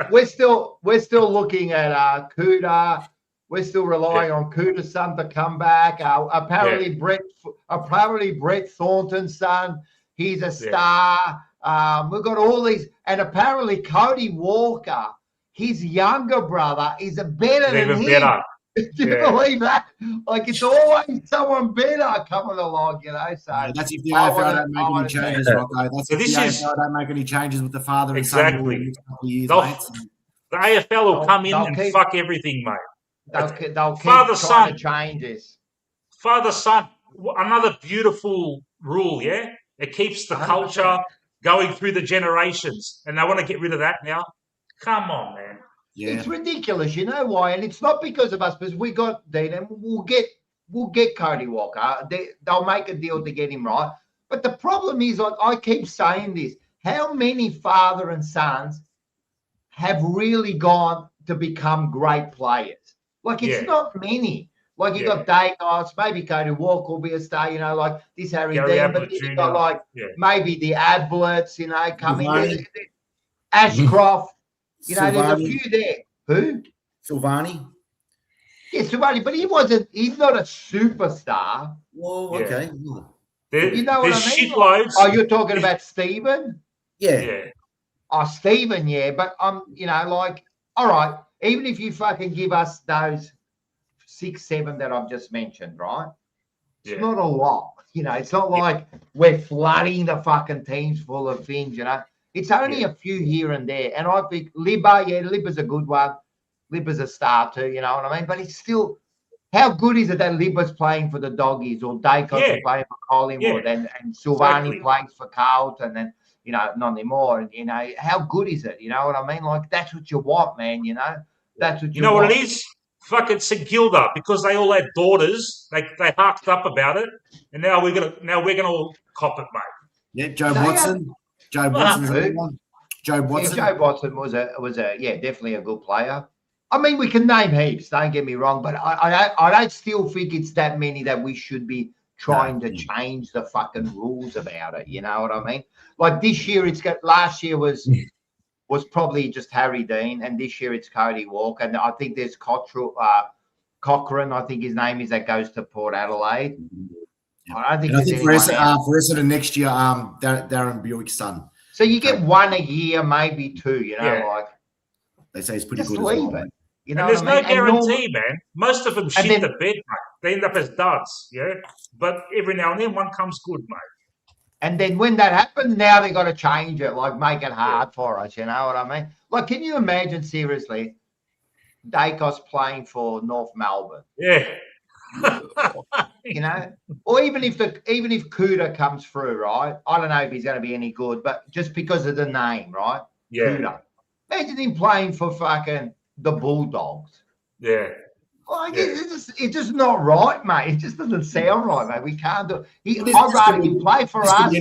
we're still looking at Cooter. We're still relying on Cooter's son to come back. Apparently, Brett Thornton's son, he's a star. We've got all these, and apparently Cody Walker, his younger brother, is better than him. Better. Do you believe that? Like, it's always someone better coming along, you know. So That's if the I AFL wanna- don't make I any wanna changes, see- Rocco. That's So if the this is- AFL don't make any changes with the father and son rule in the next couple of years, They'll- mate. The AFL will come in They'll and keep- fuck everything, mate. They'll keep Father, trying son. to change this. Father, son, another beautiful rule, yeah? It keeps the 100%. culture going through the generations, and they want to get rid of that now. Come on, man. Yeah. It's ridiculous, you know why? And it's not because of us, because we got Dean, and we'll get Cody Walker. They'll make a deal to get him right. But the problem is, I keep saying this: how many father and sons have really gone to become great players? Like, it's not many. Like, you got Dacos, maybe Cody Walker will be a star, you know, like this Harry Gary Dean, Ablett but then you Jr. got like maybe the Ablets, you know, coming. Silvani. Ashcroft, you know, there's a Silvani. few there. Who? Silvani. Yeah, Silvani, but he's not a superstar. Well, okay. You know what There's I mean? shitloads. Oh, you're talking about Stephen? Yeah. Oh, Stephen, yeah. But you know, like, all right, even if you fucking give us those 6, 7 that I've just mentioned, right? It's not a lot. You know, it's not like we're flooding the fucking teams full of things, you know. It's only a few here and there. And I think Libba's a good one. Libba's a star too, you know what I mean? But it's still, how good is it that Libba's playing for the Doggies, or Dacos is playing for Collingwood, and Silvani plays for Carlton, and, you know, not anymore. You know, how good is it? You know what I mean? Like, that's what you want, man, you know? That's what You know what it is? Fucking St Kilda, because they all had daughters. They harked up about it, and now we're gonna all cop it, mate. Yeah, Joe Watson. Joe Watson's a good one. Joe Watson. Yeah, Joe Watson was a definitely a good player. I mean, we can name heaps, don't get me wrong, but I don't still think it's that many that we should be trying to change the fucking rules about it. You know what I mean? Like, this year, last year was probably just Harry Dean, and this year it's Cody Walker, and I think there's Cochrane, I think his name is, that goes to Port Adelaide. I don't think for Essendon next year, Darren Buick's son. So you get one a year, maybe 2. You know, like, they say he's pretty just good leave as well. it. You know, and there's what I mean? no guarantee, man. Most of them shit the bed, mate. They end up as duds, But every now and then, one comes good, mate. And then when that happens, now they got to change it, like, make it hard for us. You know what I mean? Like, can you imagine, seriously, Dacos playing for North Melbourne? Yeah. You know, or even if Kuda comes through, right? I don't know if he's going to be any good, but just because of the name, right? Yeah. Kuda. Imagine him playing for fucking the Bulldogs. Yeah. Like, it's just not right, mate. It just doesn't sound right, mate. We can't do it. I'd rather him play for us.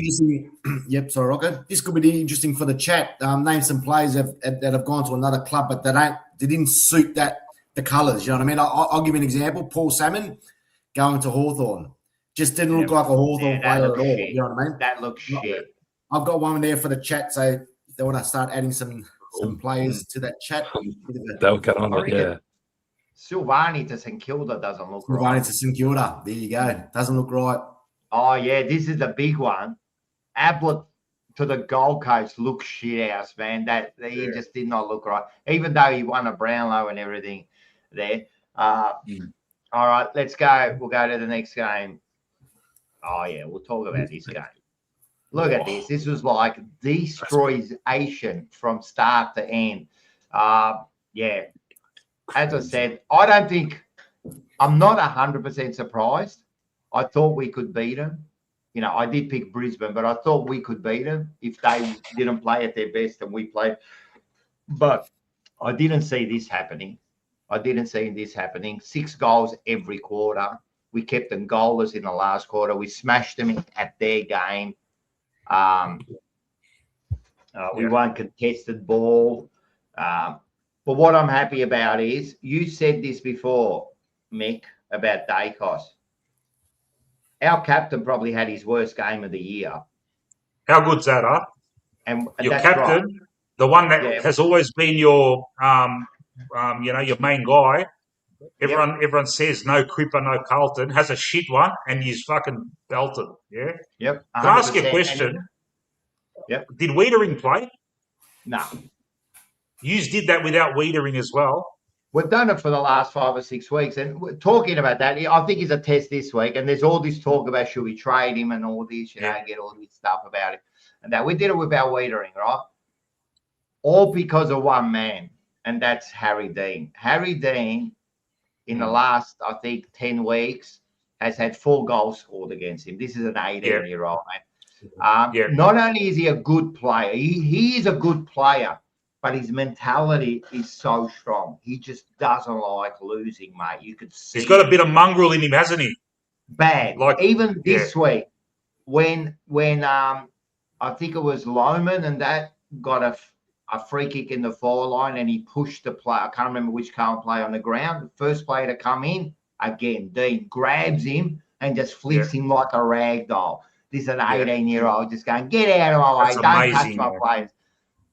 Yep, sorry, Rocco. This could be interesting for the chat. Name some players that have gone to another club, but they didn't suit the colours. You know what I mean? I'll give you an example. Paul Salmon going to Hawthorn just didn't look like a Hawthorn player at all. Shit. You know what I mean? That looks shit. I've got one there for the chat, so if they want to start adding some players to that chat, they'll get on it. Yeah. Silvani to St Kilda doesn't look right. Silvani to St Kilda. There you go. Doesn't look right. Oh, yeah, this is the big one. Ablett to the Gold Coast looks shit house, man. He just did not look right, even though he won a Brownlow and everything there. All right, let's go. We'll go to the next game. Oh, yeah, we'll talk about this game. Look at this. This was like destroyation from start to end. Yeah. As I said, I'm not 100% surprised. I thought we could beat them. You know, I did pick Brisbane, but I thought we could beat them if they didn't play at their best and we played. But I didn't see this happening. 6 goals every quarter. We kept them goalless in the last quarter. We smashed them at their game. We won contested ball. But what I'm happy about is, you said this before, Mick, about Dacos. Our captain probably had his worst game of the year. How good's that, huh? And your that's captain, right. the one that has always been your, your main guy. Everyone says no Cripper, no Carlton, has a shit one, and he's fucking belted. Yeah. Yep. Can I ask you a question? Yep. Did Wiedering play? No. You did that without Wiedering as well. We've done it for the last 5 or 6 weeks, and we're talking about that. I think he's a test this week, and there's all this talk about should we trade him and all this, you know, get all this stuff about it. And that we did it with our Wiedering, right? All because of one man, and that's Harry Dean. Harry Dean, in the last, I think, 10 weeks, has had 4 goals scored against him. This is an 18-year-old, man. Not only is he a good player, he is a good player, but his mentality is so strong. He just doesn't like losing, mate. You could see he's got a bit of mongrel in him, hasn't he? bad. Like even this week, when I think it was Lohman and that got a free kick in the forward line and he pushed the player. I can't remember which current player on the ground. The first player to come in, again, Dean grabs him and just flips him like a rag doll. This is an 18-year-old just going, get out of my way. Don't touch my players.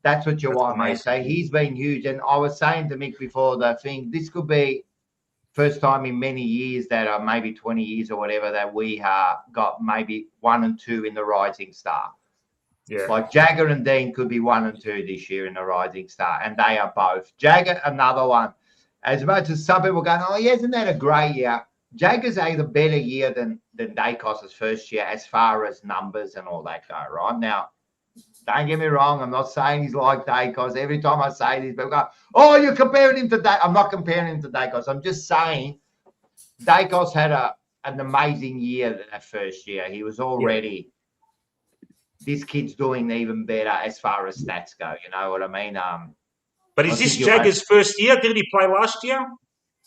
That's what you want, man. So he's been huge. And I was saying to Mick before the thing, this could be first time in many years that are maybe 20 years or whatever that we got maybe 1 and 2 in the Rising Star. Yeah. Like Jagger and Dean could be 1 and 2 this year in the Rising Star, and they are both. Jagger, another one. As much as some people going, oh, yeah, isn't that a great year? Jagger's had a better year than Dacos' first year as far as numbers and all that go, right? Now, don't get me wrong. I'm not saying he's like Dacos. Every time I say this, people go, oh, you're comparing him to Dacos. I'm not comparing him to Dacos. I'm just saying Dacos had an amazing year that first year. He was already this kid's doing even better as far as stats go. You know what I mean? But is this Jagger's first year? Didn't he play last year?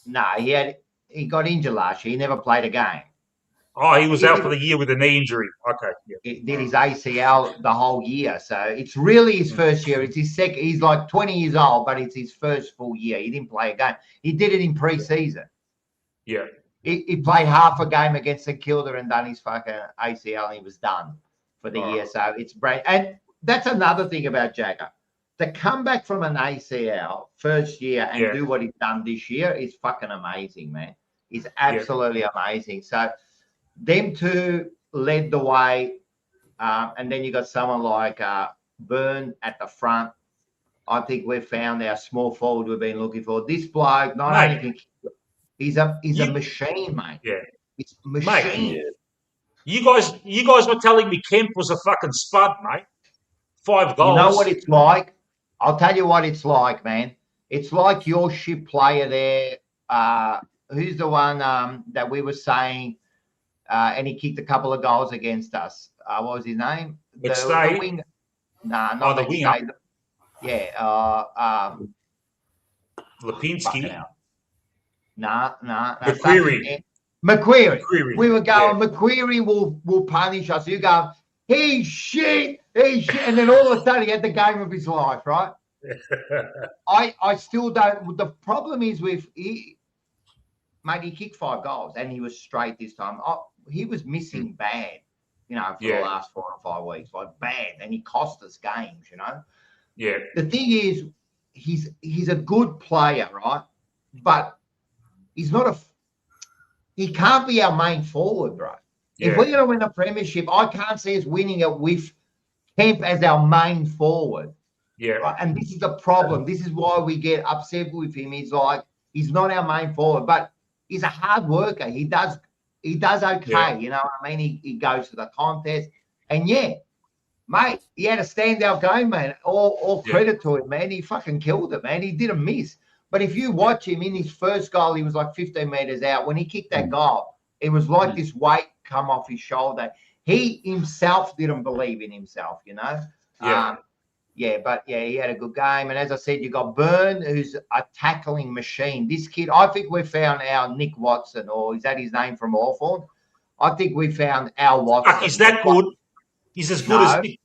No, he got injured last year. He never played a game. Oh, he was out for the year with a knee injury. Okay. Yeah. He did his ACL the whole year. So it's really his first year. It's his second. He's like 20 years old, but it's his first full year. He didn't play a game. He did it in pre-season. Yeah. He played half a game against St Kilda and done his fucking ACL and he was done for the year. So it's brand. And that's another thing about Jagger. To come back from an ACL first year and do what he's done this year is fucking amazing, man. It's absolutely amazing. So them two led the way. And then you got someone like Byrne at the front. I think we've found our small forward we've been looking for. This bloke, not only can he's a machine, mate. Yeah. It's a machine. Mate, you guys were telling me Kemp was a fucking spud, mate. 5 goals. You know what it's like? I'll tell you what it's like, man. It's like your ship player there. Who's the one that we were saying, and he kicked a couple of goals against us? What was his name? The wing. Nah, not the winger. Yeah. Lipinski. Nah. McQuarrie. We were going, Macquarie will punish us. You go, he's shit. And then all of a sudden he had the game of his life, right? I still don't. The problem is he kicked 5 goals and he was straight this time. He was missing bad, for the last 4 or 5 weeks, like bad. And he cost us games, Yeah. The thing is, he's a good player, right? But he's not he can't be our main forward, bro. Yeah. If we're going to win a premiership, I can't see us winning it with Kemp as our main forward. Yeah. Right? And this is the problem. This is why we get upset with him. He's not our main forward, but he's a hard worker. He does okay. Yeah. You know what I mean? He goes to the contest. And mate, he had a standout game, man. All credit to him, man. He fucking killed it, man. He didn't miss. But if you watch him in his first goal, he was like 15 meters out. When he kicked that goal, it was like this weight come off his shoulder. He himself didn't believe in himself, Yeah. He had a good game. And as I said, you got Byrne, who's a tackling machine. This kid, I think we found our Nick Watson, or is that his name from Hawthorn? I think we found our Watson. Is that good? He's as good as Nick.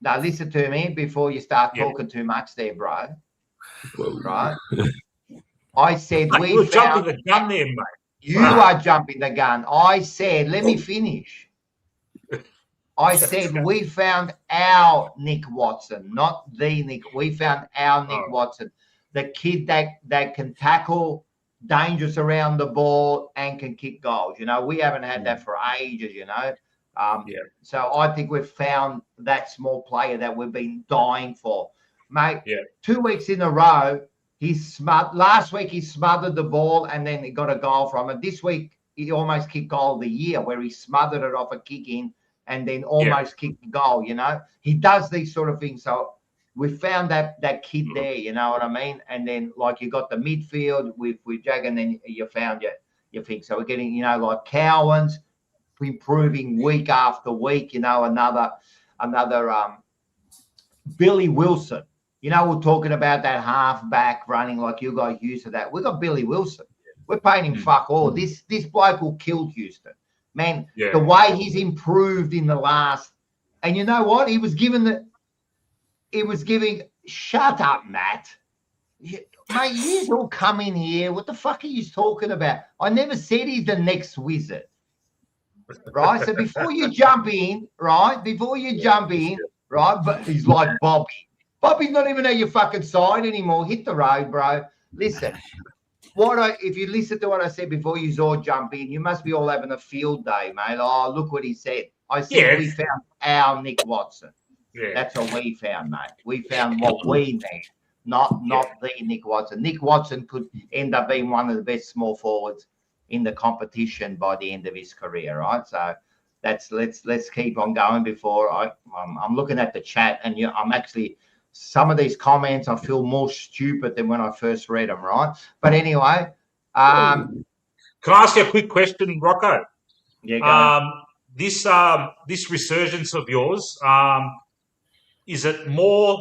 Now, listen to me before you start talking too much there, bro. Right? I said you're jumping the gun there, mate. You are jumping the gun. I said, let me finish. I said we found our Nick Watson, not the Nick. We found our Nick Watson, the kid that can tackle, dangerous around the ball, and can kick goals. We haven't had that for ages. So I think we've found that small player that we've been dying for, mate. 2 weeks in a row, Last week he smothered the ball and then he got a goal from it. This week he almost kicked goal of the year where he smothered it off a kick in and then almost kicked the goal. He does these sort of things. So we found that kid there. You know what I mean? And then like you got the midfield with Jag, and then you found your thing. So we're getting like Cowan's improving week after week. Another Billy Wilson. We're talking about that half-back running like you guys used to that. We got Billy Wilson. We're paying him fuck all. This bloke will kill Houston. Man, the way he's improved in the last – and you know what? He was giving – shut up, Matt. Mate, you all come in here. What the fuck are you talking about? I never said he's the next wizard. Right? So before you jump in, right, but he's like Bobby. Bobby's not even at your fucking side anymore. Hit the road, bro. Listen, if you listen to what I said before you all jump in, you must be all having a field day, mate. Oh, look what he said. I said we found our Nick Watson. Yeah. That's what we found, mate. We found what we need, not the Nick Watson. Nick Watson could end up being one of the best small forwards in the competition by the end of his career, right? So let's keep on going before I'm looking at the chat, and I'm actually – some of these comments I feel more stupid than when I first read them, right? But anyway, can I ask you a quick question, Rocco? Yeah. This resurgence of yours, is it more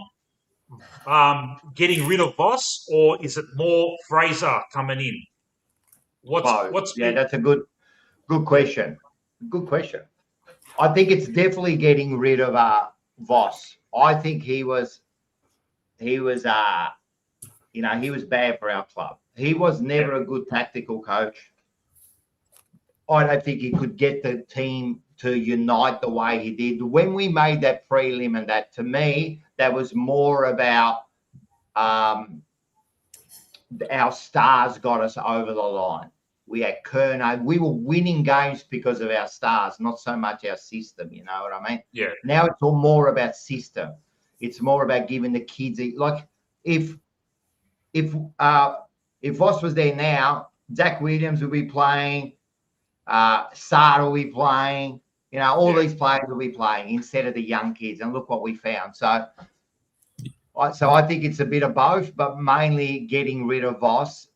getting rid of Voss, or is it more Fraser coming in? That's a good question. Good question. I think it's definitely getting rid of Voss. I think he was bad for our club. He was never a good tactical coach. I don't think he could get the team to unite the way he did. When we made that prelim, and that, to me, that was more about our stars got us over the line. We had Kerno. We were winning games because of our stars, not so much our system. You know what I mean? Yeah. Now it's all more about system. It's more about giving the kids like if Voss was there now, Zach Williams will be playing, Sard will be playing, all these players will be playing instead of the young kids. And look what we found. So I think it's a bit of both, but mainly getting rid of Voss.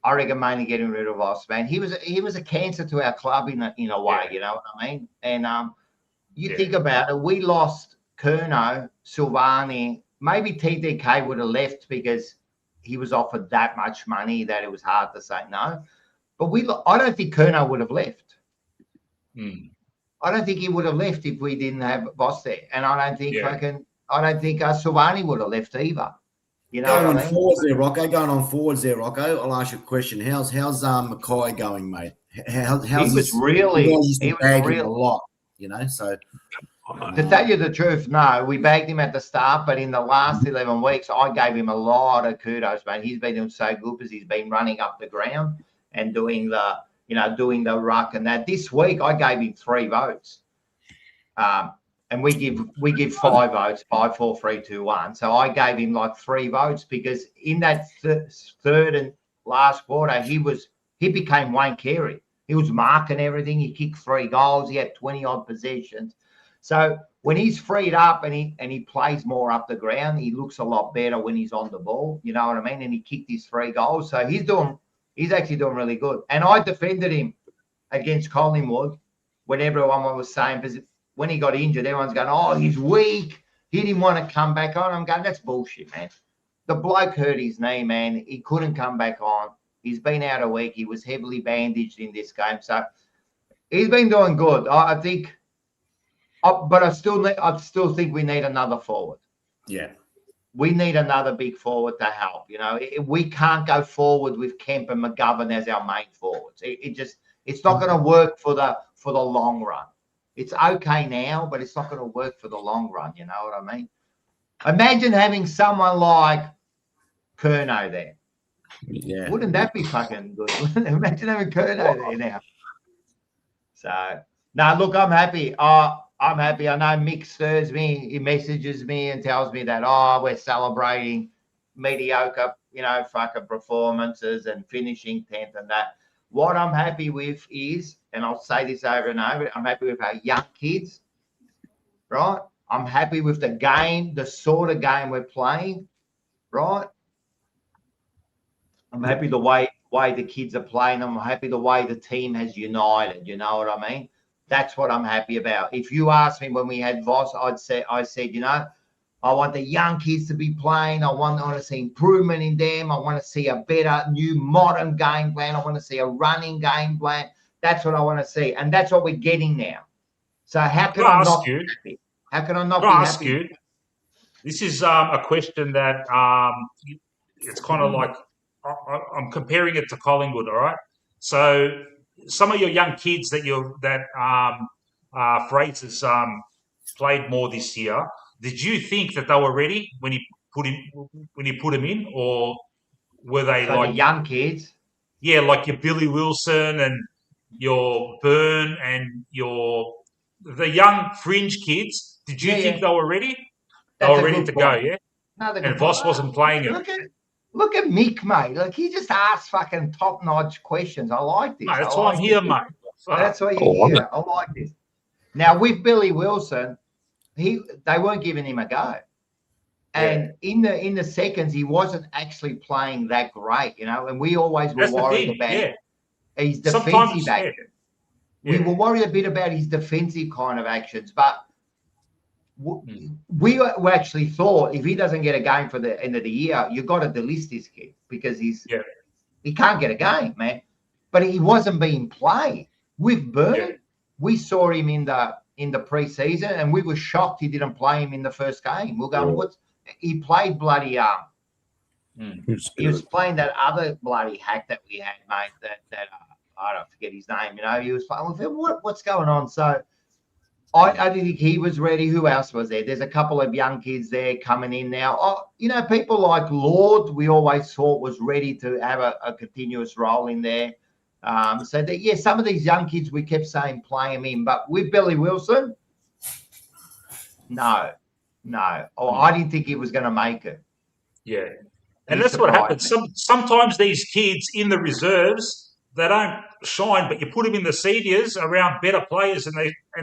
I reckon mainly getting rid of Voss, man. He was a cancer to our club in a way, you know what I mean? And think about it, we lost Kerno, Silvani, maybe TDK would have left because he was offered that much money that it was hard to say no. But I don't think Kerno would have left. I don't think he would have left if we didn't have Voss there. And I don't think Silvani would have left either. Going on forwards there, Rocco. I'll ask you a question. How's Mackay going, mate? He was really a lot, so. To tell you the truth, no, we bagged him at the start, but in the last 11 weeks, I gave him a lot of kudos, mate. He's been doing so good because he's been running up the ground and doing the ruck and that. This week, I gave him 3 votes. And we give 5 votes, 5, 4, 3, 2, 1. So I gave him like 3 votes because in that third and last quarter, he became Wayne Carey. He was marking everything. He kicked 3 goals. He had 20-odd possessions. So when he's freed up and he plays more up the ground, he looks a lot better when he's on the ball. You know what I mean? And he kicked his 3 goals. So he's actually doing really good. And I defended him against Collingwood when everyone was saying, because when he got injured, everyone's going, oh, he's weak. He didn't want to come back on. I'm going, that's bullshit, man. The bloke hurt his knee, man. He couldn't come back on. He's been out a week. He was heavily bandaged in this game. So he's been doing good. I think. But I still think we need another forward. Yeah. We need another big forward to help. We can't go forward with Kemp and McGovern as our main forwards. It's not going to work for the long run. It's okay now, but it's not going to work for the long run. You know what I mean? Imagine having someone like Kerno there. Yeah. Wouldn't that be fucking good? Imagine having Kerno there now. So, no, look, I'm happy. I'm happy. I know Mick stirs me. He messages me and tells me that, we're celebrating mediocre, fucking performances and finishing 10th and that. What I'm happy with is, and I'll say this over and over, I'm happy with our young kids, right? I'm happy with the game, the sort of game we're playing, right? I'm happy the way the kids are playing. I'm happy the way the team has united. You know what I mean? That's what I'm happy about. If you asked me when we had Voss, I said, I want the young kids to be playing. I want to see improvement in them. I want to see a better, new, modern game plan. I want to see a running game plan. That's what I want to see, and that's what we're getting now. So how can I not be happy? How can I not be happy? You, this is a question that it's kind of like I'm comparing it to Collingwood. All right, so some of your young kids that Fraser's played more this year. Did you think that they were ready when you put them in, or were they so like the young kids? Yeah, like your Billy Wilson and your Byrne and the young fringe kids. Did you think they were ready? They were ready to go, yeah. No, and Voss wasn't playing it. Look at Mick, mate. Like he just asks fucking top-notch questions. I like this. Mate, that's why I'm here, mate. That's why you're here. I like this. Now with Billy Wilson. They weren't giving him a go, and in the seconds he wasn't actually playing that great, And we always were worried about his defensive action. We were worried a bit about his defensive kind of actions, but we actually thought if he doesn't get a game for the end of the year, you've got to delist this kid because he can't get a game, man. But he wasn't being played with Byrne. We saw him in the preseason, and we were shocked he didn't play him in the first game. We're going, he played bloody he was playing that other bloody hack that we had, mate. That I don't forget his name. He was playing. What's going on? So I didn't think he was ready. Who else was there? There's a couple of young kids there coming in now. People like Lord, we always thought was ready to have a continuous role in there. So that some of these young kids we kept saying play them in, but with Billy Wilson, no. I didn't think he was going to make it. Yeah, and that's what happens. Sometimes these kids in the reserves they don't shine, but you put them in the seniors around better players, and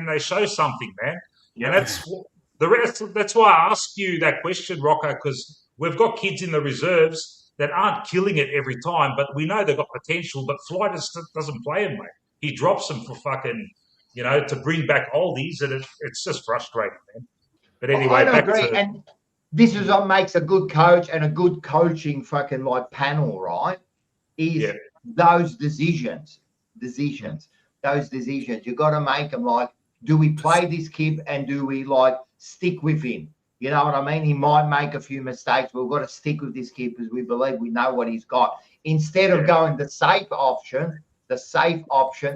they show something, man. Yeah. And that's why I asked you that question, Rocco, because we've got kids in the reserves that aren't killing it every time, but we know they've got potential, but Fly just doesn't play them, mate. He drops them for fucking, to bring back oldies, and it's just frustrating, man. But anyway, I agree. And this is what makes a good coach and a good coaching fucking like panel, right? Is those decisions. Those decisions. You've got to make them like, do we play this kid and do we like stick with him? You know what I mean? He might make a few mistakes, but we've got to stick with this kid because we believe we know what he's got. Instead of going the safe option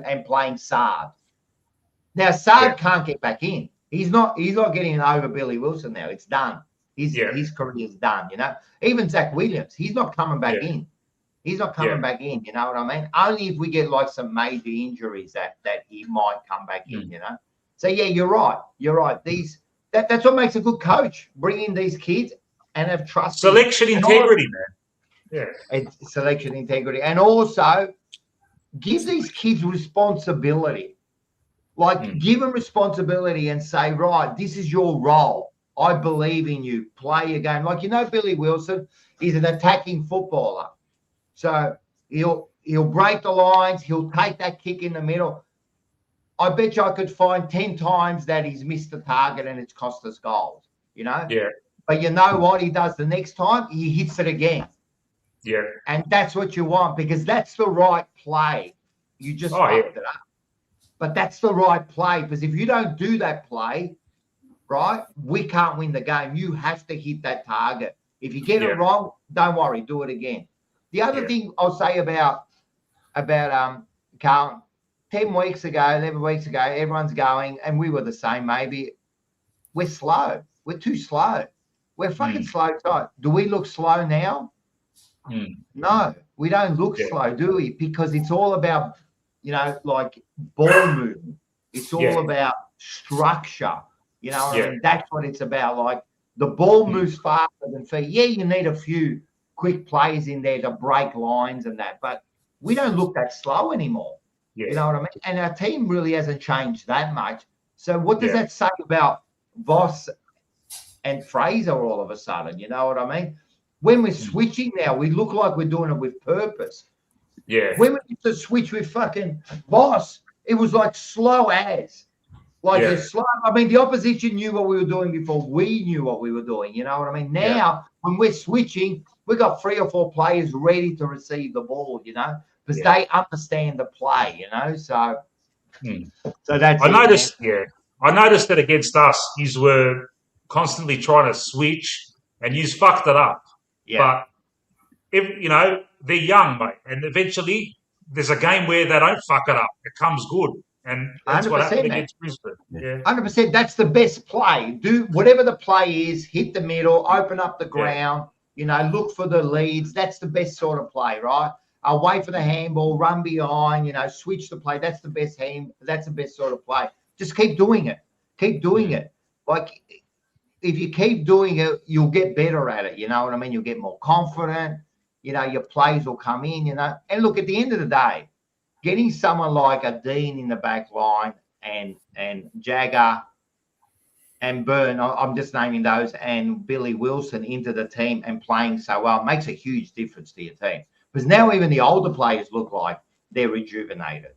and playing Saad. Now, Saad can't get back in. He's not getting over Billy Wilson now. It's done. His career is done, Even Zach Williams, he's not coming back in. He's not coming back in, you know what I mean? Only if we get like some major injuries that he might come back in, So, you're right. That's what makes a good coach. Bring in these kids and have trust. Selection integrity, man. Yeah. Selection integrity. And also give these kids responsibility. Like give them responsibility and say, right, this is your role. I believe in you. Play your game. Like, Billy Wilson is an attacking footballer. So he'll break the lines. He'll take that kick in the middle. I bet you I could find 10 times that he's missed the target and it's cost us goals, Yeah. But you know what he does the next time? He hits it again. Yeah. And that's what you want because that's the right play. You just fucked it up. But that's the right play because if you don't do that play, right, we can't win the game. You have to hit that target. If you get it wrong, don't worry, do it again. The other thing I'll say about Carlton, 10 weeks ago, 11 weeks ago, everyone's going, and we were the same maybe. We're slow. We're too slow. We're fucking slow tight. Do we look slow now? No, we don't look slow, do we? Because it's all about, like ball movement. It's all about structure. I mean, that's what it's about. Like The ball moves faster than feet. Yeah, you need a few quick players in there to break lines and that, but we don't look that slow anymore. Yeah. You know what I mean? And our team really hasn't changed that much. So what does Yeah. that say about Voss and Fraser all of a sudden? You know what I mean? When we're switching now, we look like we're doing it with purpose. Yeah. When we used to switch with fucking Voss, it was like slow as. Like Yeah. it's slow. I mean, the opposition knew what we were doing before we knew what we were doing. You know what I mean? Now, when we're switching, we've got 3 or 4 players ready to receive the ball, you know, because they understand the play, you know. So, so that's I it, noticed. man. Yeah, I noticed that against us, you were constantly trying to switch, and you fucked it up. Yeah. But if you know they're young, mate, and eventually there's a game where they don't fuck it up. It comes good, and that's what 100%, happened man. against Brisbane. Yeah. 100%. That's the best play. Do whatever the play is, hit the middle, open up the ground, you know, look for the leads. That's the best sort of play, right? Wait for the handball, run behind, you know, switch the play. That's the best that's the best sort of play. Just keep doing it. Keep doing it. Like if you keep doing it, you'll get better at it. You know what I mean? You'll get more confident. You know, your plays will come in, you know. And look, at the end of the day, getting someone like a Dean in the back line and Jagger and Byrne, I'm just naming those, and Billy Wilson into the team and playing so well makes a huge difference to your team. Because now even the older players look like they're rejuvenated.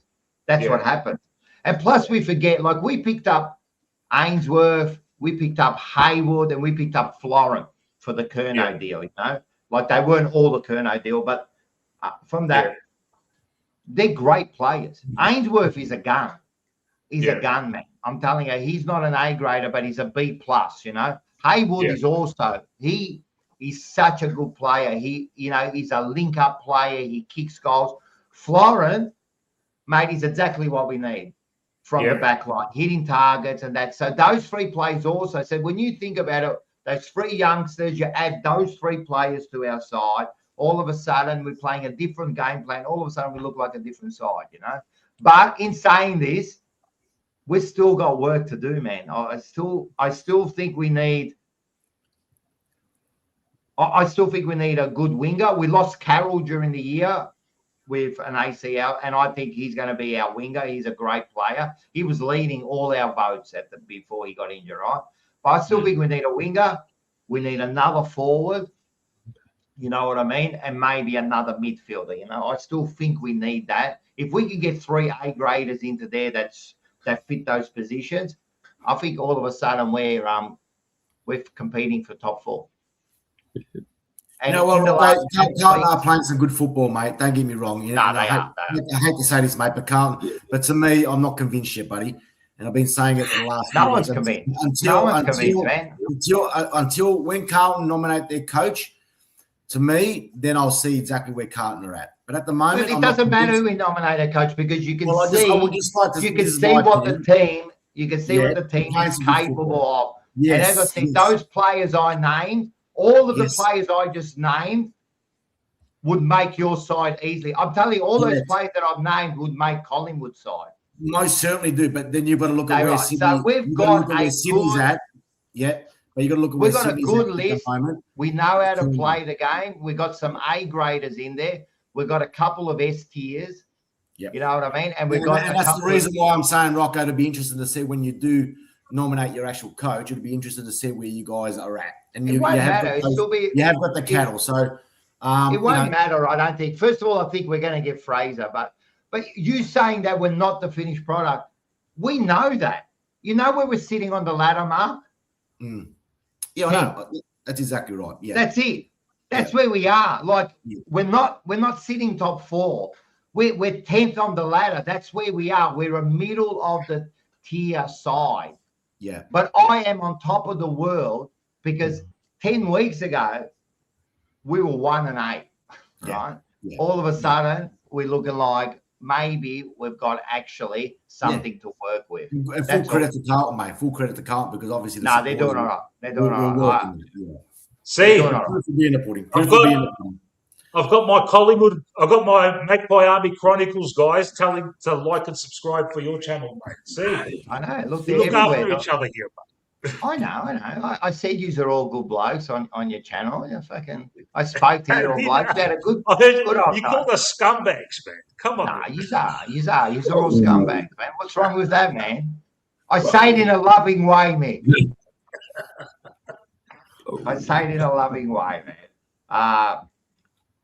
That's what happened. And plus we forget, like we picked up Ainsworth, we picked up Haywood, and we picked up Florent for the Curnow deal, you know. Like they weren't all the Curnow deal, but from that, they're great players. Ainsworth is a gun. He's a gun, man. I'm telling you, he's not an A grader, but he's a B plus, you know. Haywood is also, he's such a good player. He, you know, he's a link up player. He kicks goals. Florent, mate, is exactly what we need from the back line, hitting targets and that. So those 3 players also said, when you think about it, those 3 youngsters, you add those 3 players to our side, all of a sudden we're playing a different game plan. All of a sudden we look like a different side, you know. But in saying this, we've still got work to do, man. I still think we need a good winger. We lost Carroll during the year with an ACL, and I think he's going to be our winger. He's a great player. He was leading all our votes before he got injured, right? But I still think we need a winger. We need another forward. You know what I mean? And maybe another midfielder. You know, I still think we need that. If we can get 3 A graders into there that fit those positions, I think all of a sudden we're competing for top 4. And you know, well, Carlton are playing some good football, mate. Don't get me wrong. You know, I hate to say this, mate, but Carlton. But to me, I'm not convinced yet, buddy. And I've been saying it for the last. No one's convinced. Until when Carlton nominate their coach, to me, then I'll see exactly where Carlton are at. But at the moment, it doesn't matter who we nominate a coach because you can see what the team is capable of. Yes, and as I said, those players I named, all of the players I just named would make your side easily. I'm telling you, all those players that I've named would make Collingwood's side. Most certainly do, but then you've got to look at where Sydney. So we've got a Sydney's at. Yeah. But you got to look at we've got a good list. We know how to play the game. We've got some A graders in there. We've got a couple of S tiers. Yep. You know what I mean? And that's the reason why I'm saying, Rocco, to be interested to see when you do nominate your actual coach, it'll be interesting to see where you guys are at. And you have got the cattle. So it won't matter, I don't think. First of all, I think we're going to get Fraser, but you saying that we're not the finished product, we know that. You know where we're sitting on the ladder, Mark? Yeah, I know. That's exactly right. Yeah, that's it. That's where we are. Like we're not sitting top 4. We're 10th on the ladder. That's where we are. We're a middle of the tier side. Yeah. But I am on top of the world because 10 weeks ago we were 1 and 8. Right? Yeah. All of a sudden we're looking like maybe we've got actually something to work with. Full credit to Carlton, mate. Full credit to Carlton because obviously they're doing all right. They're doing all right. See, I've got my Collingwood, I've got my Magpie Army Chronicles guys telling to like and subscribe for your channel, mate. See, I know. We look after each other here, I know. I said you are all good blokes on your channel. I spoke to you all blokes. You had a good I heard old you time. called us scumbags, man. Come on. Nah, you are all scumbags, man. What's wrong with that, man? I say it in a loving way, Mick. I say it in a loving way, man.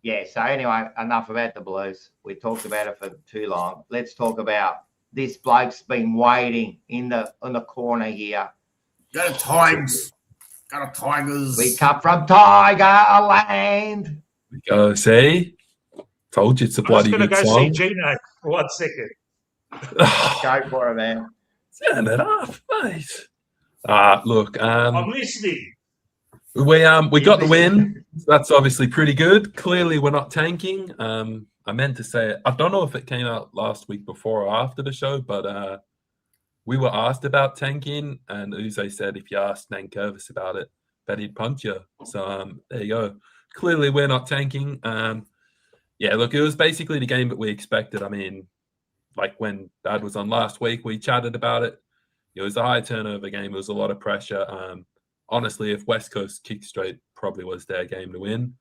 Yeah, so anyway, enough about the Blues. We talked about it for too long. Let's talk about this bloke's been waiting in the corner here. Go to Tigers. Go to Tigers. We come from Tiger Land. Go see. Told you it's a I'm just bloody going to good go song. see Gino for 1 second. Go for it, man. Turn it off, mate. Look, I'm listening. we got the win. That's obviously pretty good. Clearly, we're not tanking. I meant to say it. I don't know if it came out last week before or after the show, but we were asked about tanking, and Uze said if you asked Nankervis about it, bet he'd punch you. So there you go. Clearly, we're not tanking. Yeah, look, it was basically the game that we expected. I mean, like when Dad was on last week, we chatted about it. It was a high turnover game. It was a lot of pressure. Honestly, if West Coast kicked straight, probably was their game to win.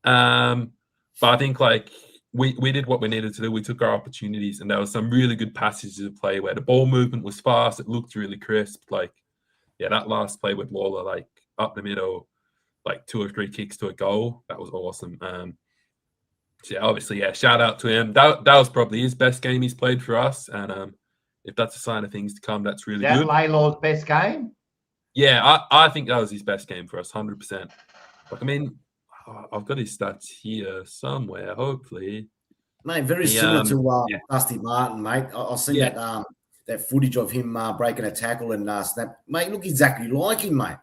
But I think like we did what we needed to do. We took our opportunities, and there was some really good passages of play where the ball movement was fast. It looked really crisp. Like, yeah, that last play with Lawler, like up the middle, like 2 or 3 kicks to a goal. That was awesome. So yeah, obviously, yeah, shout out to him. That was probably his best game he's played for us. And if that's a sign of things to come, that's really good. Is that Laylaw's best game? Yeah, I think that was his best game for us, 100%. Like, I mean, I've got his stats here somewhere, hopefully. Mate, very similar to Dusty Martin, mate. I've seen that footage of him breaking a tackle and snap. Mate, look exactly like him, mate.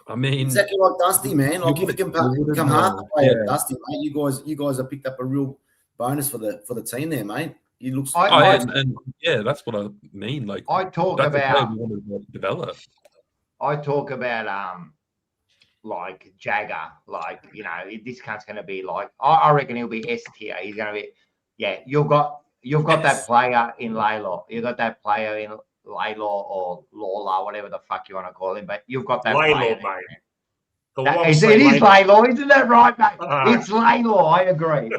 I mean, exactly like Dusty, man. Like if you can come hard to play with Dusty, mate, you guys have picked up a real bonus for the team there, mate. He looks. And yeah, that's what I mean. Like I talk about we want to develop. I talk about like Jagger, like this cunt's going to be like I reckon he'll be S tier. He's going to be You've got that player in Laylaw. You've got that player in Laylaw or Lawler, whatever the fuck you want to call him, but you've got that Laylaw, player. mate. It is Laylaw, isn't that right, mate? It's Laylaw. I agree.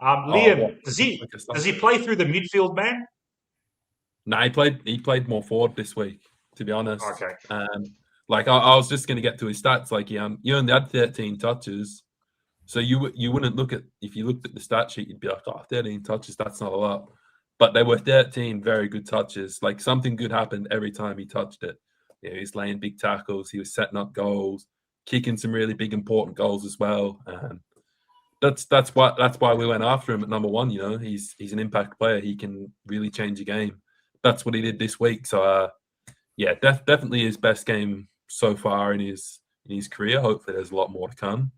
Liam, does he play through the midfield, man? No, he played more forward this week, to be honest. Okay. Like I was just going to get to his stats. Like he only had 13 touches, so you wouldn't look at, if you looked at the stat sheet, you'd be like, 13 touches, that's not a lot. But they were 13 very good touches. Like something good happened every time he touched it. Yeah, he was laying big tackles. He was setting up goals, kicking some really big important goals as well. That's why we went after him at number 1. He's an impact player. He can really change a game. That's what he did this week. So yeah, definitely his best game so far in his career. Hopefully, there's a lot more to come.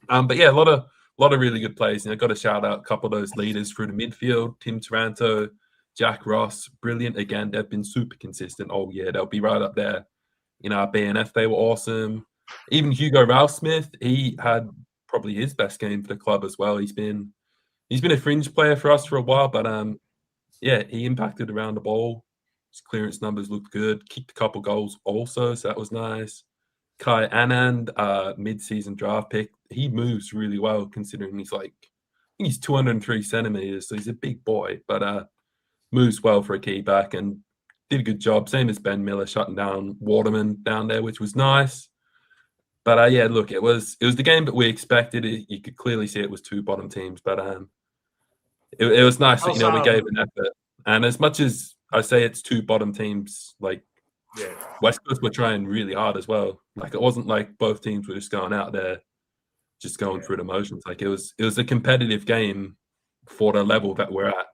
But yeah, a lot of really good plays. Got to shout out a couple of those leaders through the midfield. Tim Taranto, Jack Ross, brilliant again. They've been super consistent all year. They'll be right up there. Our BNF, they were awesome. Even Hugo Ralph-Smith, he had probably his best game for the club as well. He's been a fringe player for us for a while, but yeah, he impacted around the ball. His clearance numbers looked good. Kicked a couple goals also, so that was nice. Kai Anand, mid-season draft pick. He moves really well considering he's 203 centimeters, so he's a big boy, but moves well for a key back and did a good job. Same as Ben Miller shutting down Waterman down there, which was nice. But yeah, look, it was the game that we expected. You could clearly see it was 2 bottom teams, but it was nice that we gave an effort. And as much as I say it's 2 bottom teams, like West Coast were trying really hard as well. Like it wasn't like both teams were just going out there, just going through the motions. Like it was a competitive game for the level that we're at.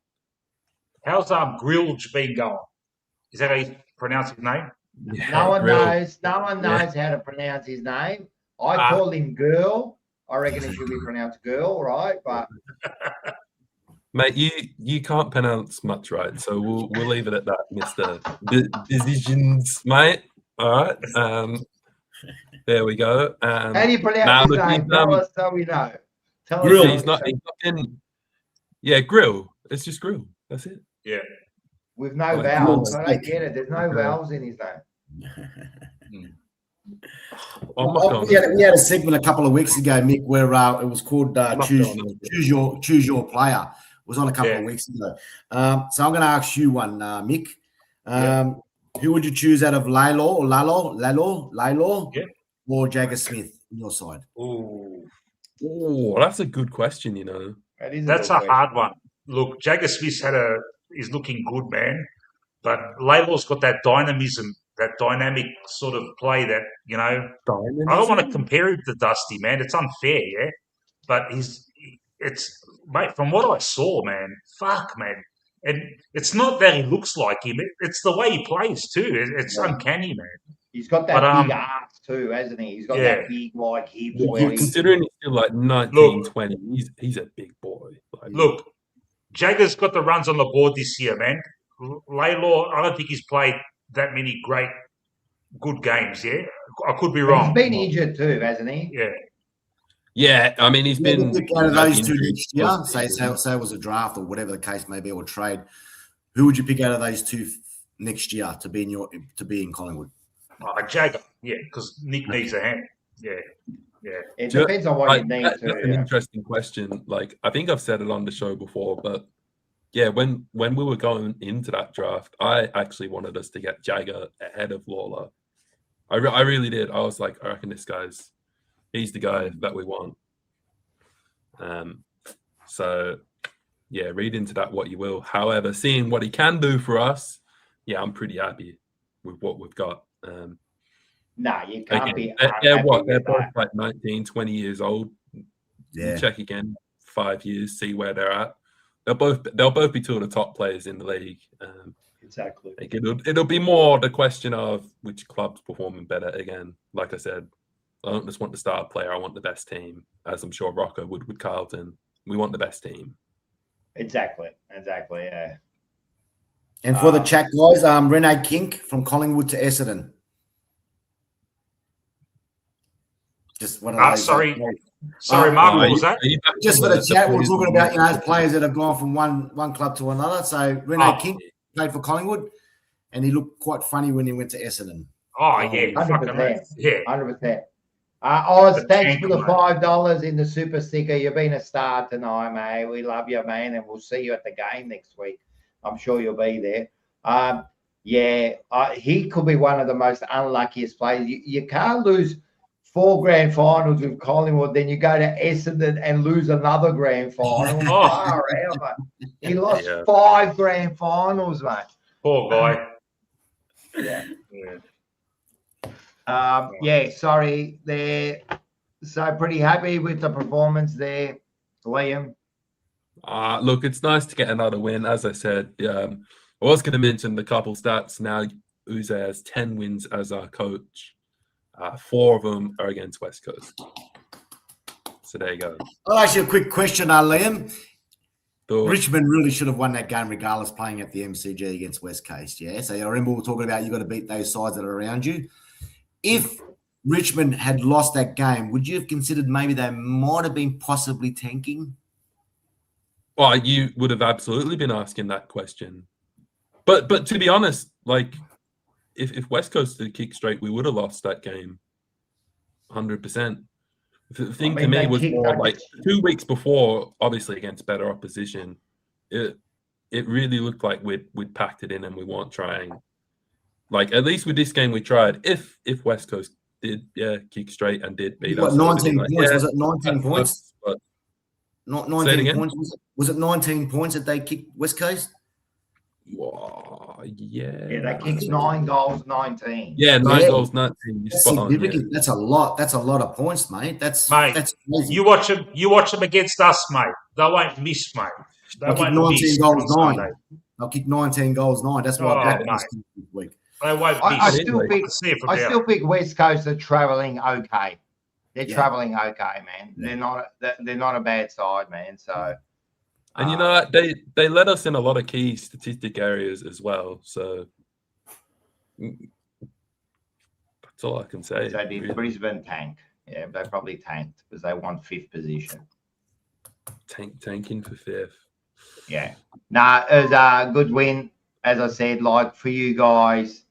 How's Grilge been going? Is that how you pronounce his name? Yeah, no one knows how to pronounce his name. I call him Girl. I reckon it should be pronounced Girl, right? But mate, you can't pronounce much right, so we'll leave it at that, Mr. Decisions, mate. All right. There we go. How do you pronounce his name? Tell us so we know. Grill. He's not in. Yeah, Grill. It's just Grill. That's it. Yeah. With no vowels. I don't get it. There's no vowels in his name. I'm not going We had a segment a couple of weeks ago, Mick, where it was called choose your player. It was on a couple of weeks ago. So I'm going to ask you one, Mick. Who would you choose out of Lalo or Jagger Smith on your side? Ooh, that's a good question. You know, that's a hard one. Look, Jagger Smith's is looking good, man. But Layla's got that dynamism, that dynamic sort of play that, you know, I don't want to compare him to Dusty, man. It's unfair, yeah? But mate, from what I saw, man, fuck, man. And it's not that he looks like him. It's the way he plays, too. It's uncanny, man. He's got that big ass, too, hasn't he? He's got that big, like, hips. Considering he's still like 19, 20, he's a big boy. Like, look, Jagger's got the runs on the board this year, man. Laylaw, I don't think he's played that many good games, yeah? I could be wrong. He's been injured too, hasn't he? Yeah. Yeah, I mean, he's been... Out of those two next year, say it was a draft or whatever the case may be, or trade, who would you pick out of those two next year to be in Collingwood? Jagger, yeah, because Nick needs a hand. Yeah. It depends on what he needs. That's an interesting question. Like, I think I've said it on the show before, but yeah, when we were going into that draft, I actually wanted us to get Jagger ahead of Lawler. I really did. I was like, I reckon he's the guy that we want. So yeah, read into that what you will. However, seeing what he can do for us, yeah, I'm pretty happy with what we've got. No, you can't be. They're both like 19, 20 years old. Yeah. Check again, 5 years, see where they're at. They'll both be two of the top players in the league. Exactly. Like it'll be more the question of which club's performing better again. Like I said, I don't just want the star player. I want the best team, as I'm sure Rocco would with Carlton. We want the best team. Exactly. Yeah. And for the chat, guys, Renee Kink from Collingwood to Essendon. Just one of those. Sorry, Mark, what was that? Just for the chat, we're talking about players that have gone from one club to another. So Renee Kink played for Collingwood, and he looked quite funny when he went to Essendon. Oh yeah, 100%. Yeah, 100%. Oz, thanks for the $5 in the super sticker. You've been a star tonight, mate. We love you, man, and we'll see you at the game next week. I'm sure you'll be there. He could be one of the most unluckiest players. You can't lose 4 grand finals with Collingwood, then you go to Essendon and lose another grand final. Far out, mate. He lost 5 grand finals, mate. Poor guy. Sorry. They're so pretty happy with the performance there, Liam. Look, it's nice to get another win. As I said, I was going to mention the couple stats. Now, Uze has 10 wins as our coach. 4 of them are against West Coast. So there you go. I'll ask you a quick question, Liam. Richmond really should have won that game regardless playing at the MCG against West Coast, yeah? So I remember we were talking about you got to beat those sides that are around you. If Richmond had lost that game, would you have considered maybe they might have been possibly tanking? Well, you would have absolutely been asking that question. But to be honest, like, if West Coast had kicked straight, we would have lost that game 100%. The thing to me was more like 2 weeks before, obviously against better opposition, it really looked like we'd packed it in and we weren't trying. Like, at least with this game, we tried. If West Coast did, kick straight and did beat us. 19 points. Was it 19 points? Not 19 points. Was it 19 points that they kicked West Coast? Wow, yeah, they kicked 9 goals, 19. Yeah, 9 goals, 19. That's significant. That's a lot. That's a lot of points, mate. That's crazy. You watch them against us, mate. They won't miss, mate. They'll kick 19 goals, 9. They'll kick 19 goals, 9. That's why I backed this week. They won't miss. I still think West Coast are travelling okay. They're travelling okay, man. Yeah. They're not a bad side, man. So. And you know, they let us in a lot of key statistic areas as well. So that's all I can say. So did Brisbane tank? Yeah, they probably tanked because they won 5th position. Tanking for 5th. Yeah. It was a good win. As I said, like for you guys,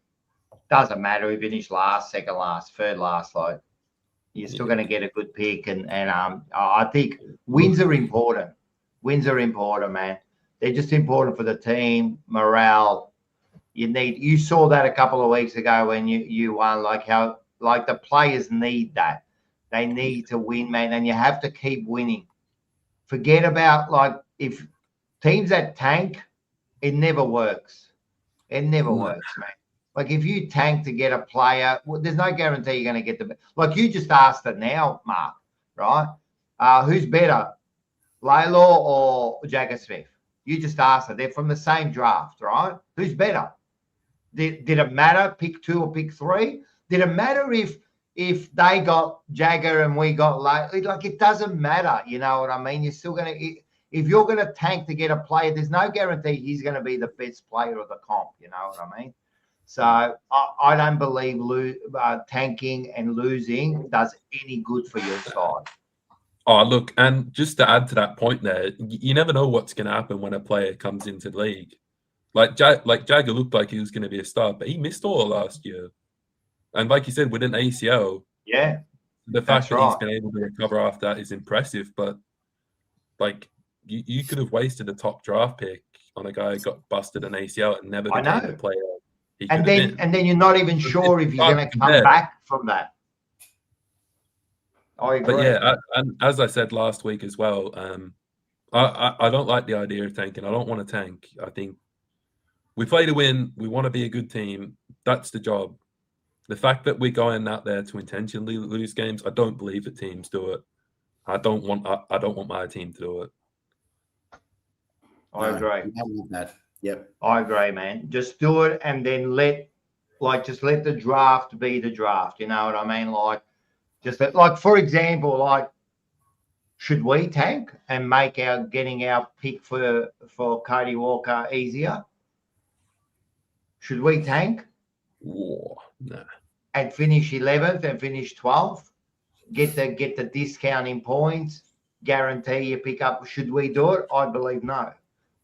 doesn't matter if you finish last, second last, third last. Like you're still going to get a good pick, and I think wins are important. Wins are important, man. They're just important for the team morale. You saw that a couple of weeks ago when you won, like how the players need that. They need to win, man, and you have to keep winning. Forget about like if teams that tank, it never works. It never works, man. Like if you tank to get a player, well, there's no guarantee you're going to get the. Like you just asked it now, Mark, right? Who's better, Laylaw or Jagger Smith? You just asked it. They're from the same draft, right? Who's better? Did it matter? Pick 2 or pick 3? Did it matter if they got Jagger and we got Laylaw? Like it doesn't matter. You know what I mean? You're still going to. If you're going to tank to get a player, there's no guarantee he's going to be the best player of the comp. You know what I mean? So I don't believe tanking and losing does any good for your side. Oh, look, and just to add to that point there, you never know what's going to happen when a player comes into the league. Like Jagger looked like he was going to be a star, but he missed all last year. And like you said, with an ACL, yeah, the fact that he's been able to recover after that is impressive. But like you could have wasted a top draft pick on a guy who got busted an ACL and never became the player. And then you're not even sure if he's going to come back from that. I agree. But yeah, and as I said last week as well, I don't like the idea of tanking. I don't want to tank. I think we play to win. We want to be a good team. That's the job. The fact that we're going out there to intentionally lose games, I don't believe that teams do it. I don't want my team to do it. I agree. I want that. Yep. I agree, man. Just do it and then let the draft be the draft. You know what I mean? Like, for example, like, should we tank and make getting our pick for Cody Walker easier? Should we tank? No. And finish 11th and finish 12th? Get the discount in points, guarantee you pick up. Should we do it? I believe no.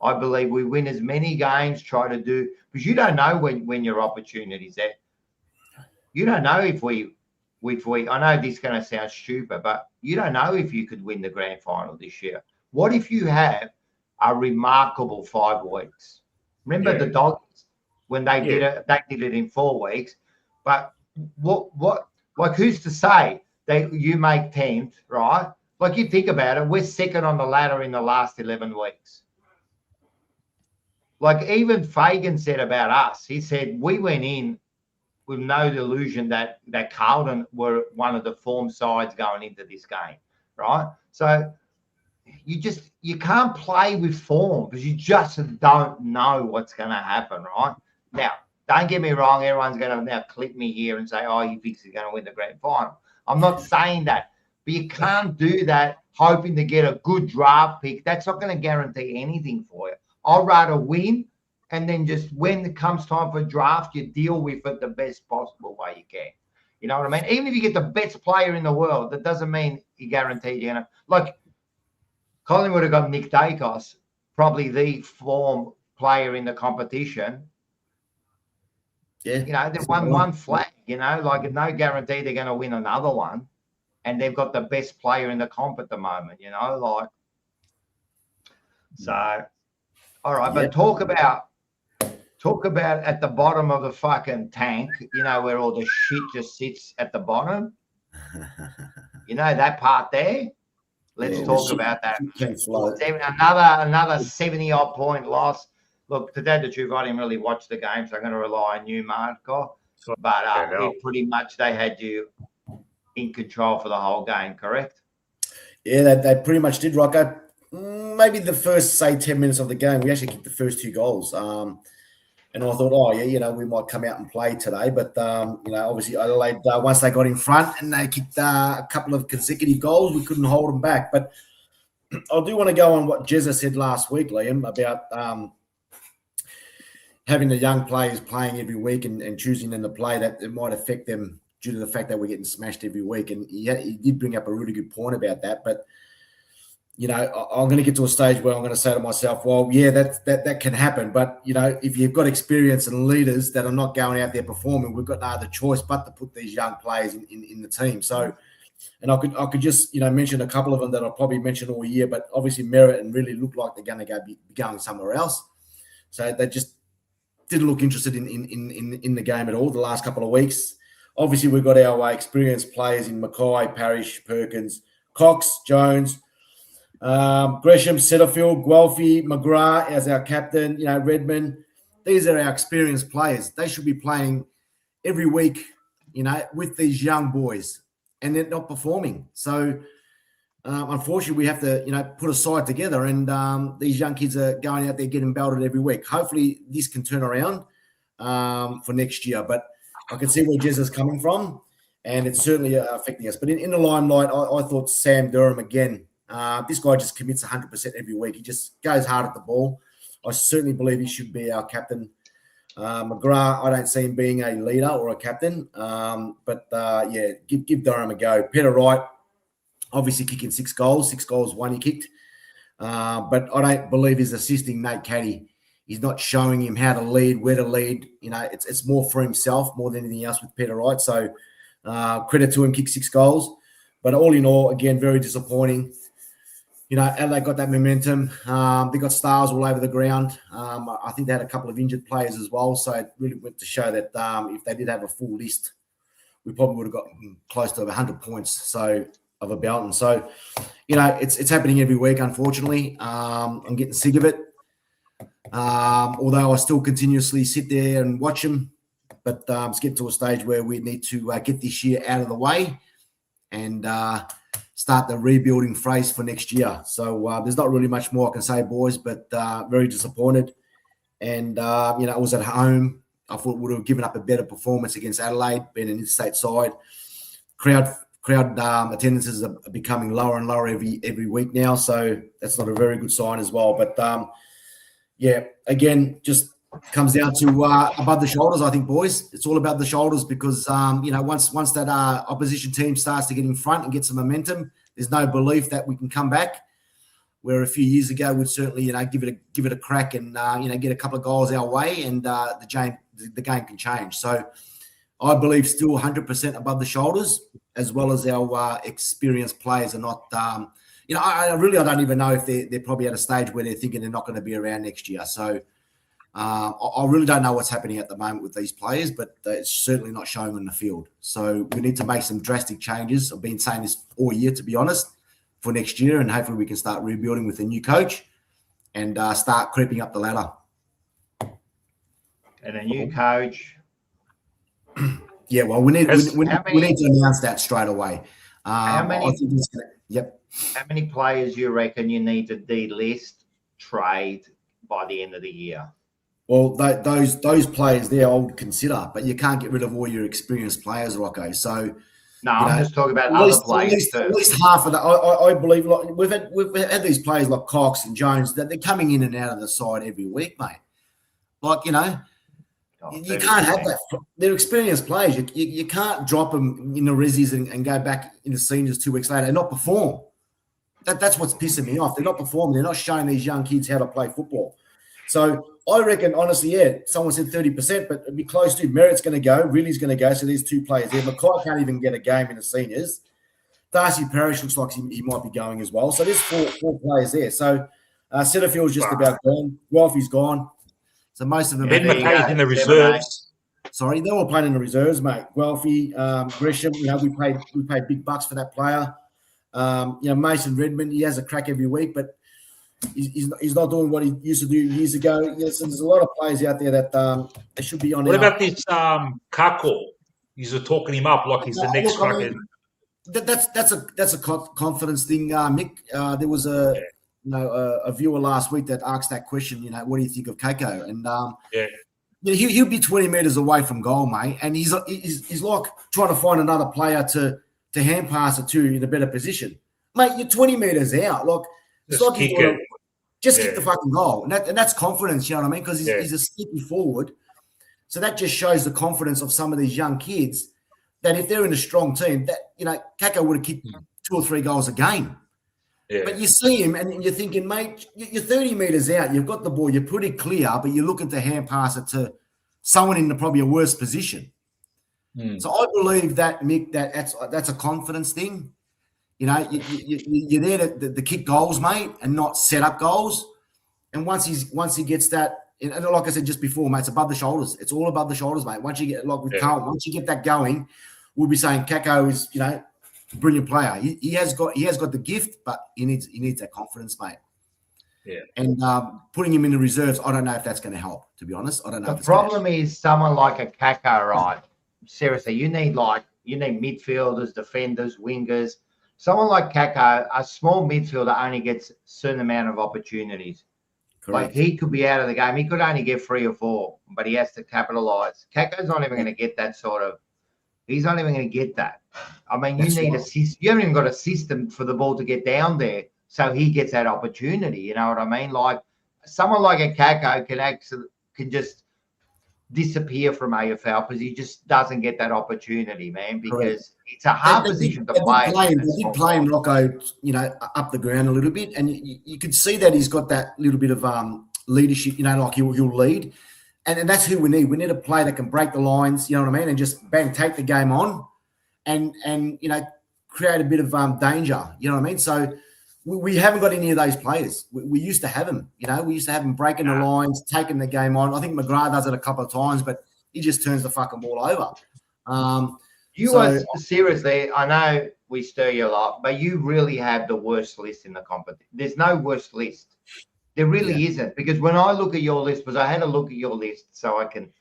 I believe we win as many games, try to do, because you don't know when your opportunity's there. You don't know if we, I know this is going to sound stupid, but you don't know if you could win the grand final this year. What if you have a remarkable 5 weeks? Remember the Dogs when they did it in 4 weeks. But what like who's to say that you make 10th, right? Like you think about it, we're second on the ladder in the last 11 weeks. Like even Fagan said about us, he said we went in with no delusion that Carlton were one of the form sides going into this game, right? So you can't play with form because you just don't know what's going to happen, right? Now, don't get me wrong, everyone's going to now clip me here and say, oh, he thinks he's going to win the grand final. I'm not saying that, but you can't do that hoping to get a good draft pick. That's not going to guarantee anything for you. I'd rather win, and then just when it comes time for draft, you deal with it the best possible way you can. You know what I mean? Even if you get the best player in the world, that doesn't mean you guarantee you're going to. Like, Collingwood have got Nick Dacos, probably the form player in the competition. Yeah. You know, they've won one flag, you know, like no guarantee they're going to win another one. And they've got the best player in the comp at the moment, you know, like. So, all right, but talk about at the bottom of the fucking tank, you know, where all the shit just sits at the bottom. You know, that part there? Let's talk about that. Another 70-odd point loss. Look, to tell the truth, I didn't really watch the game, so I'm going to rely on you, Marco. But it pretty much they had you in control for the whole game, correct? Yeah, they pretty much did, Rocco. Maybe the first, say, 10 minutes of the game, we actually kicked the first 2 goals. And I thought, oh, yeah, you know, we might come out and play today. But, you know, obviously Adelaide, once they got in front and they kicked a couple of consecutive goals, we couldn't hold them back. But I do want to go on what Jezza said last week, Liam, about having the young players playing every week and choosing them to play, that it might affect them due to the fact that we're getting smashed every week. And he did bring up a really good point about that. But I'm going to get to a stage where I'm going to say to myself, well, yeah, that can happen. But, if you've got experience and leaders that are not going out there performing, we've got no other choice but to put these young players in the team. So, and I could just, mention a couple of them that I'll probably mention all year, but obviously Merritt and really look like they're going to be going somewhere else. So they just didn't look interested in the game at all the last couple of weeks. Obviously, we've got our experienced players in Mackay, Parrish, Perkins, Cox, Jones, Gresham, Setterfield, Guelphy, McGrath as our captain, Redmond. These are our experienced players. They should be playing every week, with these young boys, and they're not performing. So, unfortunately, we have to, put a side together, and these young kids are going out there getting belted every week. Hopefully, this can turn around for next year. But I can see where Jez is coming from, and it's certainly affecting us. But in the limelight, I thought Sam Durham again. This guy just commits 100% every week. He just goes hard at the ball. I certainly believe he should be our captain. McGrath, I don't see him being a leader or a captain. Give Durham a go. Peter Wright, obviously kicking 6 goals, 1 he kicked. But I don't believe he's assisting Nate Caddy. He's not showing him how to lead, where to lead. It's more for himself more than anything else with Peter Wright. So credit to him, kicked 6 goals. But all in all, again, very disappointing. Adelaide got that momentum. They got stars all over the ground. I think they had a couple of injured players as well. So it really went to show that if they did have a full list, we probably would have got close to 100 points of a belt. And so, it's happening every week, unfortunately. I'm getting sick of it. Although I still continuously sit there and watch them. But it's getting to a stage where we need to get this year out of the way and start the rebuilding phase for next year. So there's not really much more I can say, boys, but very disappointed. And, I was at home. I thought we would have given up a better performance against Adelaide, being an interstate side. Crowd attendances are becoming lower and lower every week now, so that's not a very good sign as well. But, again, just comes down to above the shoulders, I think, boys. It's all about the shoulders because, once that opposition team starts to get in front and get some momentum, there's no belief that we can come back. Where a few years ago we'd certainly, give it a crack and, get a couple of goals our way and the game can change. So I believe still 100% above the shoulders, as well as our experienced players are not. I don't even know if they're probably at a stage where they're thinking they're not going to be around next year. So. I really don't know what's happening at the moment with these players, but it's certainly not showing on the field. So we need to make some drastic changes. I've been saying this all year, to be honest, for next year, and hopefully we can start rebuilding with a new coach and start creeping up the ladder. And a new coach. Yeah, well, we need to announce that straight away. How many players you reckon you need to delist, trade by the end of the year? Well, those players there I would consider, but you can't get rid of all your experienced players, Rocco. So no, I'm just talking about other players. At least half of that. I believe we've had these players like Cox and Jones that they're coming in and out of the side every week, mate. You can't have that. They're experienced players. You can't drop them in the resis and go back in the seniors 2 weeks later and not perform. That's what's pissing me off. They're not performing. They're not showing these young kids how to play football. So I reckon, honestly, someone said 30%, but it'd be close to. Merritt's going to go. Ridley's going to go. So there's 2 players there. Mackay can't even get a game in the seniors. Darcy Parrish looks like he might be going as well. So there's four players there. So Setterfield's just about gone. Guelphy's gone. So most of them Ben McKay's in the reserves. Sorry, they're all playing in the reserves, mate. Guelphy, Gresham, we paid big bucks for that player. Mason Redmond, he has a crack every week, but he's not doing what he used to do years ago. Yes, and there's a lot of players out there that they should be on. What about this Kako? He's talking him up like he's the next fucking. That's a confidence thing, Mick. There was a viewer last week that asked that question. What do you think of Kako? And he'll be 20 meters away from goal, mate, and he's like trying to find another player to hand pass it to in a better position. Mate, you're 20 meters out. Look, it's like kick the fucking goal. And that's confidence, you know what I mean? Because he's a sneaky forward. So that just shows the confidence of some of these young kids that if they're in a strong team, that, Kako would have kicked 2 or 3 goals a game. Yeah. But you see him and you're thinking, mate, you're 30 metres out. You've got the ball. You're pretty clear, but you're looking to hand pass it to someone in probably a worse position. So I believe that, Mick, that's a confidence thing. You know, you're there to kick goals, mate, and not set up goals. And once he gets that, and like I said just before, mate, it's above the shoulders. It's all above the shoulders, mate. Once you get, like with Carlton, once you get that going, we'll be saying Kako is, you know, a brilliant player. He has got the gift, but he needs that confidence, mate. Yeah. And putting him in the reserves, I don't know if that's going to help. To be honest, I don't know. The problem is someone like a Kako, right? Seriously, you need midfielders, defenders, wingers. Someone like Kako, a small midfielder, only gets a certain amount of opportunities. Correct. Like he could be out of the game. He could only get 3 or 4, but he has to capitalise. Kako's not even going to get that sort of. He's not even going to get that. I mean, you need a system. You haven't even got a system for the ball to get down there, so he gets that opportunity. You know what I mean? Like someone like a Kako can just disappear from AFL because he just doesn't get that opportunity, man. Because it's a hard position to play. They did play him, Rocco, you know, up the ground a little bit, and you could see that he's got that little bit of leadership. You know, like he'll lead. And that's who we need. We need a player that can break the lines, you know what I mean, and just bang, take the game on and you know, create a bit of danger, you know what I mean? So we haven't got any of those players. We used to have them, you know. We used to have them breaking the lines, taking the game on. I think McGrath does it a couple of times, but he just turns the fucking ball over. Seriously, I know we stir you a lot, but you really have the worst list in the competition. There's no worst list. There really isn't, because when I look at your list, because I had a look at your list so I can.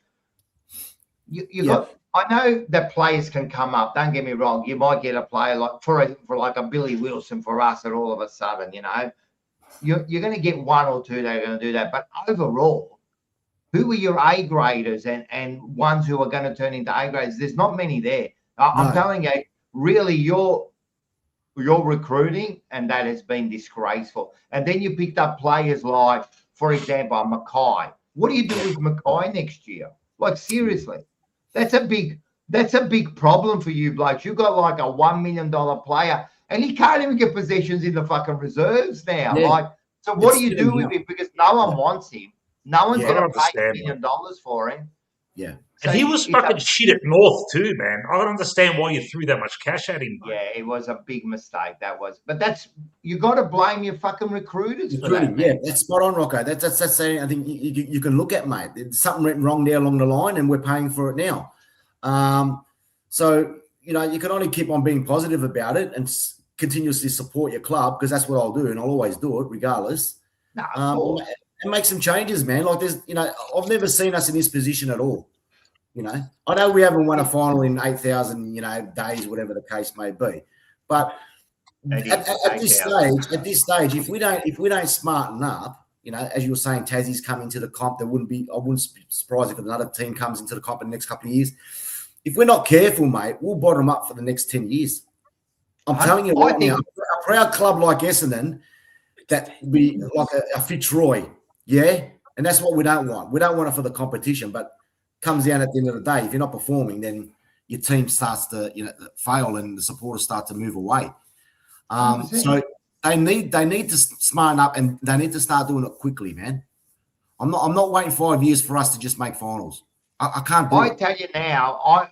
I know that players can come up. Don't get me wrong. You might get a player like for like a Billy Wilson for us, and all of a sudden, you know, you're going to get 1 or 2 that are going to do that. But overall, who are your A graders and ones who are going to turn into A graders? There's not many there. I'm telling you, really, your recruiting, and that has been disgraceful. And then you picked up players like, for example, Mackay. What do you do with Mackay next year? Like, seriously, that's a big problem for you blokes. You've got like a $1 million player, and he can't even get possessions in the fucking reserves now. Yeah. Like, so what do you do with him? Because no one wants him. No one's going to pay $1 million for him. Yeah. So and he was fucking shit at North too, man. I don't understand why you threw that much cash at him. Yeah, it was a big mistake. That was, but you got to blame your fucking recruiters for that. Yeah, that's spot on, Rocco. That's something I think you can look at, mate. There's something went wrong there along the line, and we're paying for it now. So you know, you can only keep on being positive about it and continuously support your club, because that's what I'll do, and I'll always do it regardless. No, and make some changes, man. Like there's, you know, I've never seen us in this position at all. You know, I know we haven't won a final in 8,000, you know, days, whatever the case may be. But at this stage, if we don't smarten up, you know, as you were saying, Tassie's come into the comp. I wouldn't be surprised if another team comes into the comp in the next couple of years. If we're not careful, mate, we'll bottom up for the next 10 years. I'm telling you right now, a proud club like Essendon, that would be like a Fitzroy, yeah? And that's what we don't want. We don't want it for the competition, but comes down at the end of the day, if you're not performing, then your team starts to, you know, fail, and the supporters start to move away. So they need to smarten up, and they need to start doing it quickly, man. I'm not waiting 5 years for us to just make finals. I can't do it. Tell you now,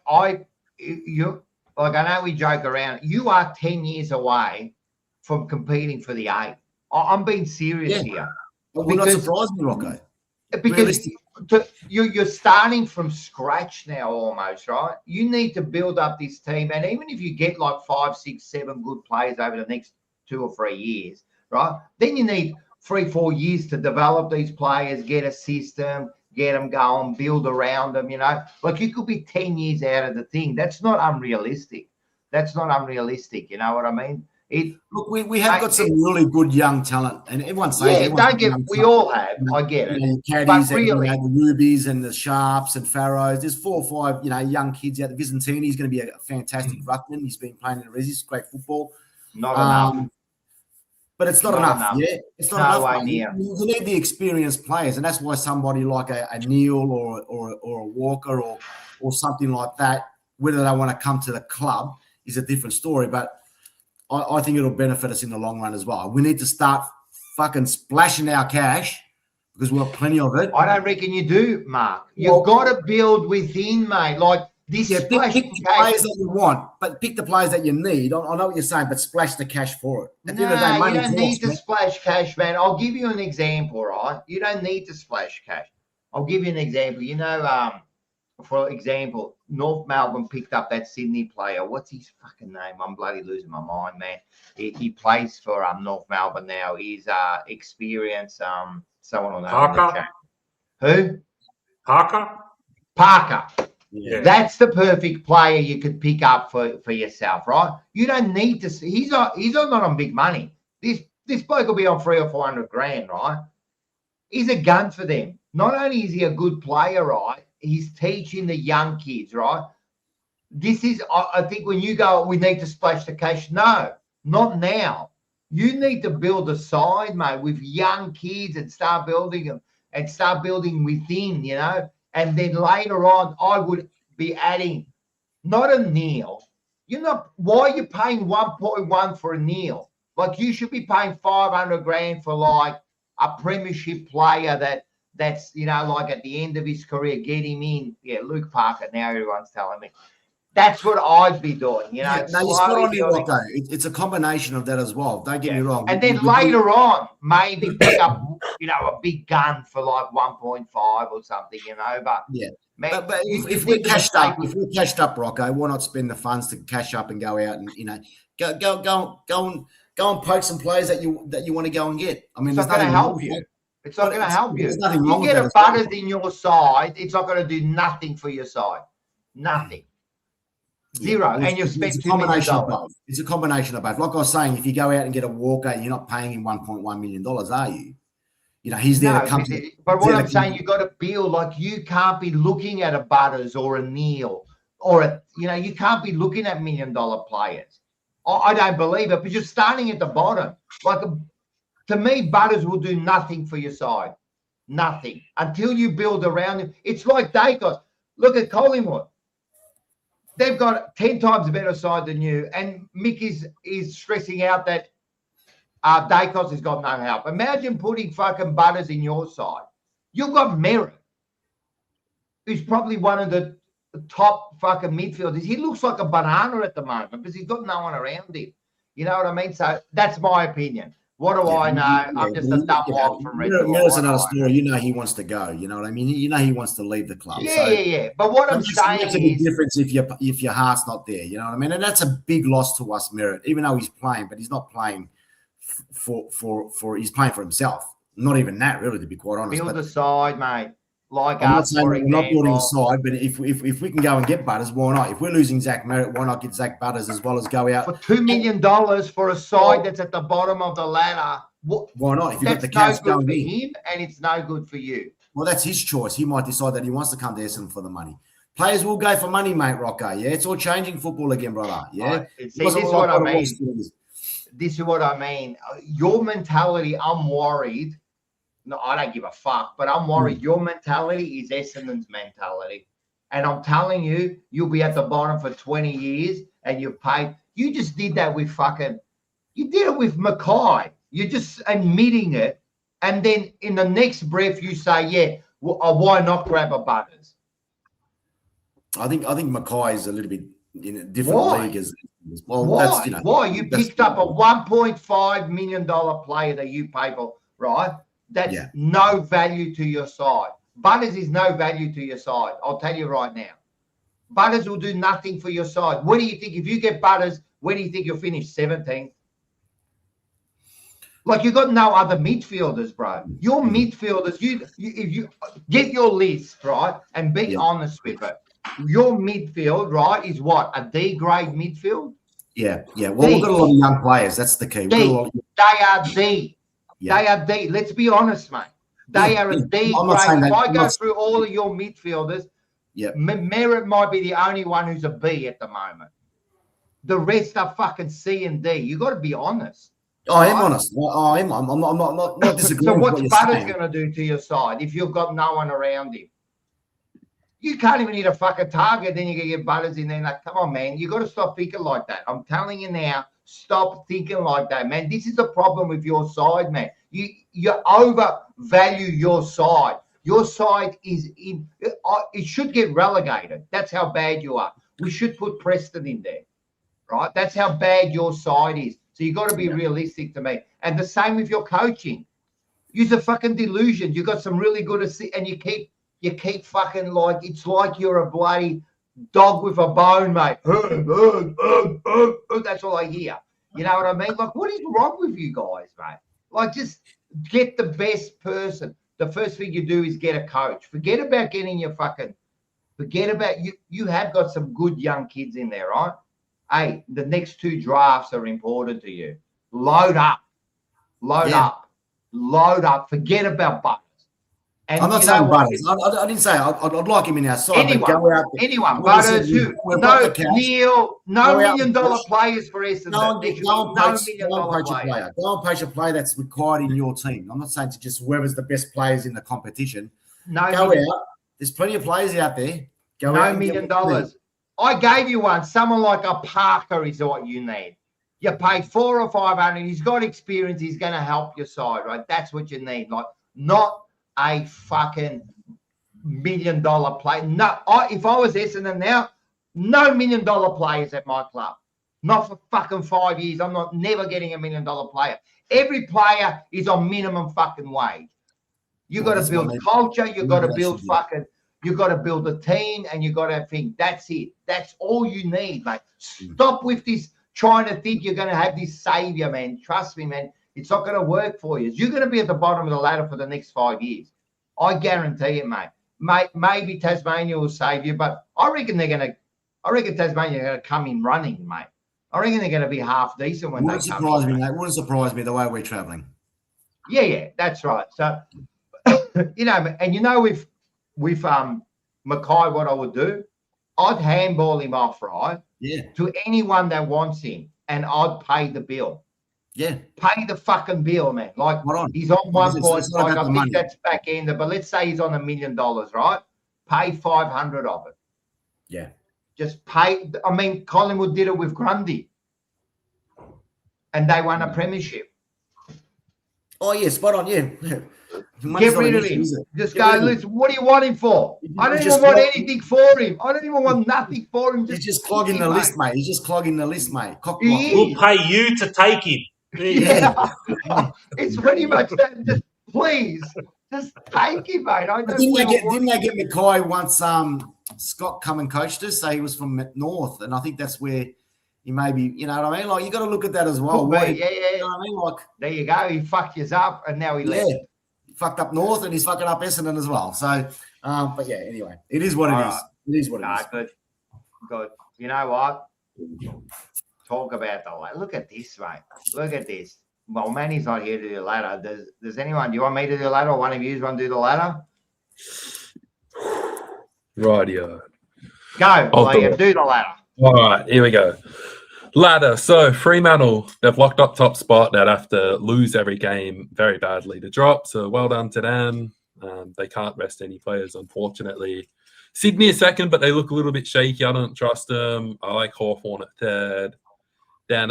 you like, I know we joke around. You are 10 years away from competing for the 8. I'm being serious here. Well, we're not surprised me, Rocco. Because you're starting from scratch now almost, right? You need to build up this team. And even if you get like 5, 6, 7 good players over the next 2 or 3 years, right? Then you need 3, 4 years to develop these players, get a system, get them going, build around them, you know. Like, you could be 10 years out of the thing. That's not unrealistic. You know what I mean? Look, we have got some really good young talent, and everyone says we all have. I get it. You know, Caddies, and, you know, the Rubies and the Sharps and Farrows. There's 4 or 5, you know, young kids out there. Visentini's going to be a fantastic ruckman. He's been playing in the Resis, great football. Not enough. But it's not enough. Yeah, it's not enough. Idea. You need the experienced players, and that's why somebody like a Neil or a Walker or something like that, whether they want to come to the club, is a different story. But I think it'll benefit us in the long run as well. We need to start fucking splashing our cash because we've got plenty of it. I don't reckon you do, Mark. You've got to build within, mate. Like this Pick splashing the cash. players that you want, but pick the players that you need. I know what you're saying, but splash the cash for it. At the end of the day, You money don't need talks, to man. splash cash, man. I'll give you an example, right? You don't need to splash cash. I'll give you an example. You know, for example, North Melbourne picked up that Sydney player. What's his fucking name? I'm bloody losing my mind, man. He plays for North Melbourne now. He's experienced. Someone will know in the chat. Who? Parker. Yeah. That's the perfect player you could pick up for yourself, right? You don't need to. He's not on big money. This bloke will be on 300 or 400 grand, right? He's a gun for them. Not only is he a good player, right? He's teaching the young kids, right? This is, I think, when you go, we need to splash the cash. No, not now. You need to build a side, mate, with young kids and start building them and start building within, you know. And then later on, I would be adding not a Neil. You're not. Why are you paying 1.1 for a Neil? Like you should be paying 500 grand for like a premiership player that's you know like at the end of his career, get him in. Yeah, Luke Parker. Now everyone's telling me. That's what I'd be doing, you know. No, you're spot on, Rocco. It's a combination of that as well. Don't get me wrong. And then later on, maybe pick up, you know, a big gun for like 1.5 or something, you know. But yeah, man, but if we're cashed up, Rocco, why not spend the funds to cash up and go out and you know go and poke some players that you want to go and get. I mean, it's not going to help you. It's not going to help you. There's nothing wrong you with get that a Butters in your side, it's not going to do nothing for your side. Nothing. Zero. And you've spent $2 million. It's a combination of both. Like I was saying, if you go out and get a Walker, you're not paying him $1.1 million, are you? You know, he's there to come. But what I'm saying, you've got to build, like you can't be looking at a Butters or a Neil or a, you know, you can't be looking at $1 million players. I don't believe it, but you're starting at the bottom. Like, to me, Butters will do nothing for your side. Nothing. Until you build around him. It's like Dacos. Look at Collingwood. They've got 10 times a better side than you, and Mick is stressing out that Dacos has got no help. Imagine putting fucking Butters in your side. You've got Merritt, who's probably one of the top fucking midfielders. He looks like a banana at the moment because he's got no one around him. You know what I mean? So that's my opinion. What do I know? I'm just a dumb wog from Red Bull. Merritt's another story. You know he wants to go. You know what I mean? You know he wants to leave the club. Yeah. But what I'm saying makes a big difference if your heart's not there. You know what I mean? And that's a big loss to us, Merritt. Even though he's playing, but he's not playing for he's playing for himself. Not even that, really, to be quite honest. Build the side, mate. Like I'm not us, saying for we're not building example. a side, but if we can go and get Butters, why not? If we're losing Zach Merritt, why not get Zach Butters as well as go out For $2 million for a side that's at the bottom of the ladder? Why not? If you've got That's the cash no good going for in. him, and it's no good for you. Well, that's his choice. He might decide that he wants to come to Essendon for the money. Players will go for money, mate, Rocco. Yeah, it's all changing football again, brother. Yeah. Right. See, this is what I mean. This is what I mean. Your mentality, I'm worried. No, I don't give a fuck, but I'm worried. Your mentality is Essendon's mentality. And I'm telling you, you'll be at the bottom for 20 years and you've paid. You just did that with you did it with Mackay. You're just admitting it. And then in the next breath, you say, yeah, well, why not grab a Butters? I think Mackay is a little bit in a different league as well. Why? That's, you know, Why? You picked up a $1.5 million player that you pay for, right? That's no value to your side. Butters is no value to your side. I'll tell you right now. Butters will do nothing for your side. What do you think? If you get Butters, where do you think you'll finish? 17th? Like, you've got no other midfielders, bro. Your midfielders, if you get your list, right, and be honest with it. Your midfield, right, is what? A D-grade midfield? Yeah. Well, we've got a lot of young players. That's the key. They are D. Yeah. They are D. Let's be honest, mate. They are a D grade. If I go through all of your midfielders, Merritt might be the only one who's a B at the moment. The rest are fucking C and D. You got to be honest. I am honest. I'm not disagreeing. So what's with Butters going to do to your side if you've got no one around him? You can't even hit a fucking target, then you can get Butters in there. Like, come on, man. You got to stop thinking like that. I'm telling you now, Stop thinking like that, man. This is the problem with your side, man. You overvalue your side. Your side it should get relegated. That's how bad you are. We should put Preston in there, right? That's how bad your side is. So you got to be realistic to me. And the same with your coaching. Use a fucking delusion. You got some really good and you keep fucking like it's like you're a bloody dog with a bone, mate. That's all I hear. You know what I mean? Like, what is wrong with you guys, mate? Like, just get the best person. The first thing you do is get a coach. Forget about getting your fucking. Forget about you. You have got some good young kids in there, right? Hey, the next 2 drafts are important to you. Load up. Load up. Forget about Butters. And I'm not saying Butters. I didn't say I'd like him in our side. Anyone. Butters, who? No, Neil, no $1 million players for Essendon. Go and poach a player that's required in your team. I'm not saying to just whoever's the best players in the competition. Go out. There's plenty of players out there. Go out. $1 million. I gave you one. Someone like a Parker is what you need. You pay 400 or 500. He's got experience. He's going to help your side, right? That's what you need. Like, not a fucking $1 million player. No, if I was Essendon now, no $1 million players at my club. Not for fucking 5 years. I'm never getting $1 million player. Every player is on minimum fucking wage. You got to build culture. You got to build fucking. You got to build a team, and you got to think that's it. That's all you need, mate. Stop with this trying to think you're going to have this savior, man. Trust me, man. It's not going to work for you. You're going to be at the bottom of the ladder for the next 5 years. I guarantee it, mate. Maybe Tasmania will save you, but I reckon Tasmania are going to come in running, mate. I reckon they're going to be half decent when Wouldn't surprise me, mate. Wouldn't surprise me the way we're travelling. Yeah, that's right. So, with Mackay, what I would do, I'd handball him off, right? Yeah. To anyone that wants him, and I'd pay the bill. Yeah. Pay the fucking bill, man. Like, he's on 1 point. Like, I think that's back ended, but let's say he's on $1 million, right? Pay 500 of it. Yeah. Just pay. I mean, Collingwood did it with Grundy, and they won a premiership. Oh yeah, spot on. Yeah. Get rid of him. Just go, listen, what do you want him for? I don't even want anything for him. I don't even want nothing for him. He's just clogging the list, mate. He's just clogging the list, mate. We'll pay you to take him. Yeah. It's pretty much that. Just please, just take him, mate. Didn't they get Mackay once? Scott come and coached us, so he was from North, and I think that's where he maybe, you know what I mean? Like, you got to look at that as well. Yeah. You know what I mean? Like, there you go. He fucked you up, and now he left. Yeah. Fucked up North, and he's fucking up Essendon as well. So, but yeah, anyway, it is what it is. It is what it is. Good. You know what? Talk about the look at this, mate. Look at this. Well, Manny's not here to do the ladder. Does anyone? Do you want me to do the ladder, or one of you want to do the ladder? Rightio. Go, Liam. Do the ladder. All right, here we go. Ladder. So Fremantle, they've locked up top spot. They'd have to lose every game very badly to drop. So well done to them. They can't rest any players, unfortunately. Sydney a second, but they look a little bit shaky. I don't trust them. I like Hawthorn at third. Then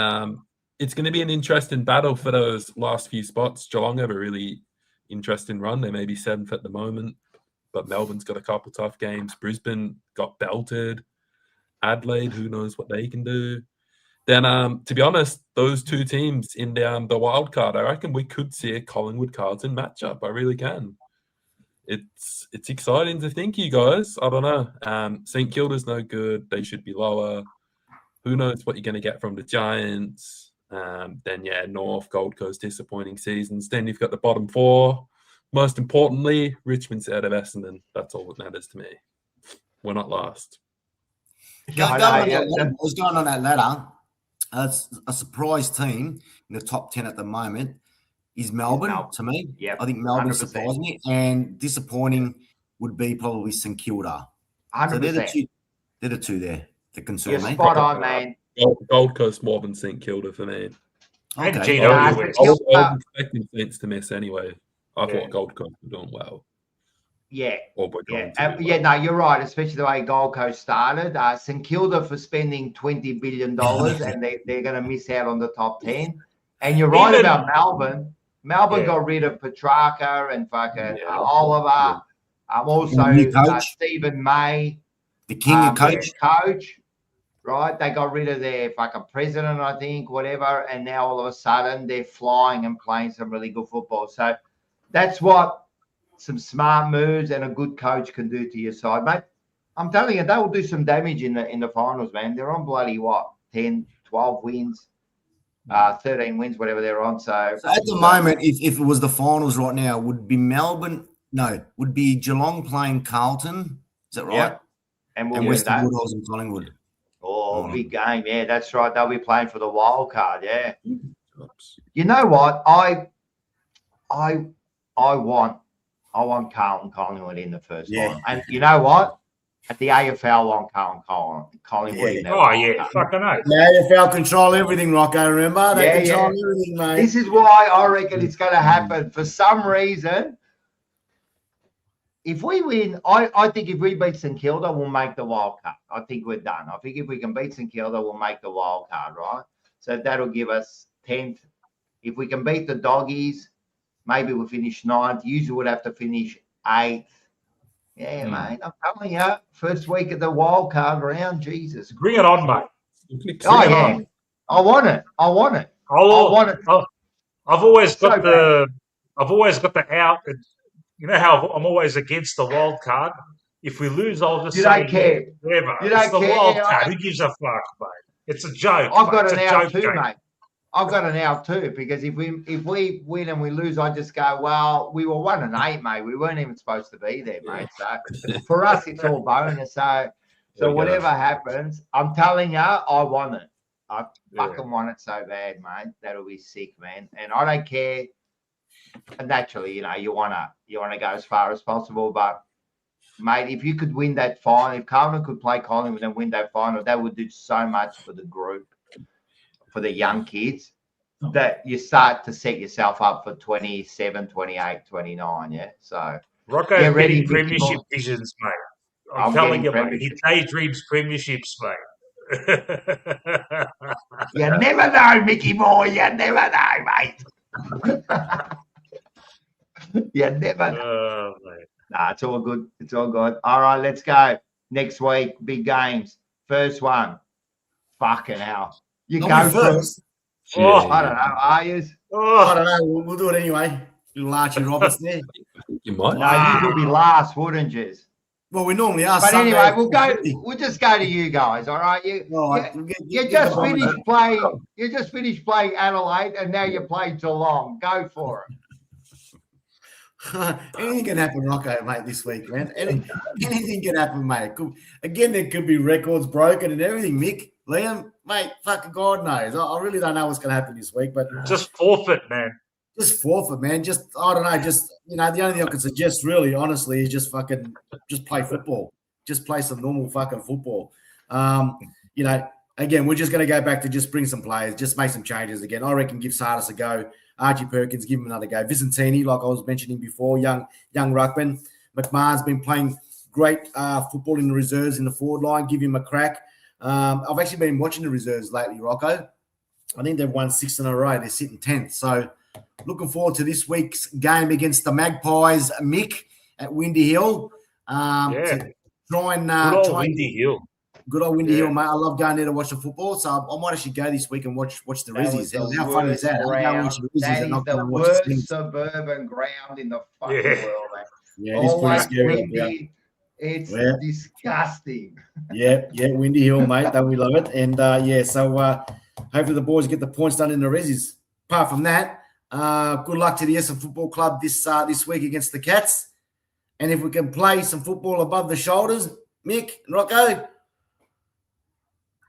it's going to be an interesting battle for those last few spots. Geelong have a really interesting run. They may be 7th at the moment, but Melbourne's got a couple tough games. Brisbane got belted. Adelaide, who knows what they can do. Then, to be honest, those two teams in the wild card, I reckon we could see a Collingwood-Carlton matchup. I really can. It's exciting to think, you guys. I don't know. St Kilda's no good. They should be lower. Who knows what you're going to get from the Giants. Then, North, Gold Coast, disappointing seasons. Then you've got the bottom 4. Most importantly, Richmond's out of Essendon. That's all that matters to me. We're not last. Going on that ladder. A surprise team in the top 10 at the moment is Melbourne, to me. Yeah, I think Melbourne surprised me, and disappointing would be probably St Kilda. 100%. So they're the two there that concern me. You're spot on, man. Gold Coast more than St Kilda for me. Okay. I was expecting Saints to miss anyway. I thought Gold Coast were doing well. Yeah. Or we're Yeah, going to. yeah, no, you're right. Especially the way Gold Coast started. St Kilda for spending $20 billion, and they're going to miss out on the top 10. And you're right Even- about Melbourne. Melbourne Yeah. got rid of Petrarca and fucking Yeah. Oliver. Also, new coach. Stephen May, The king of coach. coach. Right, they got rid of their fucking president, I think, whatever, and now all of a sudden they're flying and playing some really good football. So that's what some smart moves and a good coach can do to your side, mate. I'm telling you, they will do some damage in the finals, man. They're on bloody what, 10, 12 wins, 13 wins, whatever they're on. So at the moment, if it was the finals right now, would be would be Geelong playing Carlton. Is that right? Yep. And we'll And win Western that. Bulldogs and Collingwood. Oh, big game. Yeah, that's right. They'll be playing for the wild card. Yeah. You know what? I want Carlton Collingwood in the first final. And you know what? At the AFL, I want Collingwood in that. Oh, yeah. Fucking oath. The AFL control everything, Rocco. Remember? They control everything, mate. This is why I reckon it's going to happen. For some reason, if we win, I think if we beat St Kilda, we'll make the wild card. I think we're done. I think if we can beat St Kilda, we'll make the wild card, right? So that'll give us 10th. If we can beat the Doggies, maybe we'll finish 9th. Usually would have to finish 8th. Yeah, mate. I'm telling you, first week of the wild card round, Jesus. Bring it on, mate. Oh, yeah. I want it. I want it. I want it. I've always got So the out. You know how I'm always against the wild card. If we lose, I'll just You say don't care. whatever. You It's don't the care. wild Yeah, card. Who gives a fuck, mate? It's a joke. I've got mate. an It's a out joke too, game. mate. I've got an out too, because if we win and we lose, I just go, well, we were 1-8, mate. We weren't even supposed to be there, mate. So for us, it's all bonus. So whatever happens, I'm telling you, I want it. I fucking want it so bad, mate. That'll be sick, man. And I don't care. And naturally, you know, you wanna go as far as possible, but mate, if you could win that final, if Carlton could play Collingwood and win that final, that would do so much for the group, for the young kids, that you start to set yourself up for 27, 28, 29, yeah? So Rocco's get ready, getting Mickey premiership boy. visions, mate. I'm I'm telling getting you, mate. He daydreams premierships, mate. You never know, Mickey boy. You never know, mate. You never know. Oh, mate. Nah, it's all good. It's all good. All right, let's go. Next week, big games. First one. Fucking hell. You I'll go be first. Oh, I don't know. Are you? I oh. don't know. We'll do it anyway. Little Archie Roberts there. You might. No, you would be last, wouldn't you? Well, we normally are. But Sunday anyway, at we'll go. 4:50. We'll just go to you guys. All right. You Get just the finished moment. playing. You just finished playing Adelaide, and now you play Geelong. Go for it. Anything can happen, Rocco, mate, this week, man. Anything can happen, mate. Again, there could be records broken and everything, Mick. Liam, mate, fucking God knows. I really don't know what's going to happen this week, but Just forfeit, man. just forfeit, man. Just, I don't know. Just, you know, the only thing I can suggest, really, honestly, is just play football. Just play some normal fucking football. You know, again, we're just going to go back to just bring some players, just make some changes again. I reckon give Sardis a go. Archie Perkins, give him another go. Vicentini, like I was mentioning before, young ruckman. McMahon's been playing great football in the reserves in the forward line. Give him a crack. I've actually been watching the reserves lately, Rocco. I think they've won 6 in a row. They're sitting 10th. So looking forward to this week's game against the Magpies, Mick, at Windy Hill. To try and Good old try and- Windy Hill. Good old Windy Hill, mate. I love going there to watch the football, so I might actually go this week and watch the That was Rizzies. the How funny is that? I'm going to watch the Rizzies That and is not the going to watch the worst Slings. suburban ground in the fucking Yeah. world, man. Yeah, it is pretty Always scary. Yeah. windy. It's Yeah. disgusting. Yeah, Windy Hill, mate. Don't we love it? And so hopefully the boys get the points done in the Rizzies. Apart from that, good luck to the Essendon Football Club this week against the Cats. And if we can play some football above the shoulders, Mick and Rocco,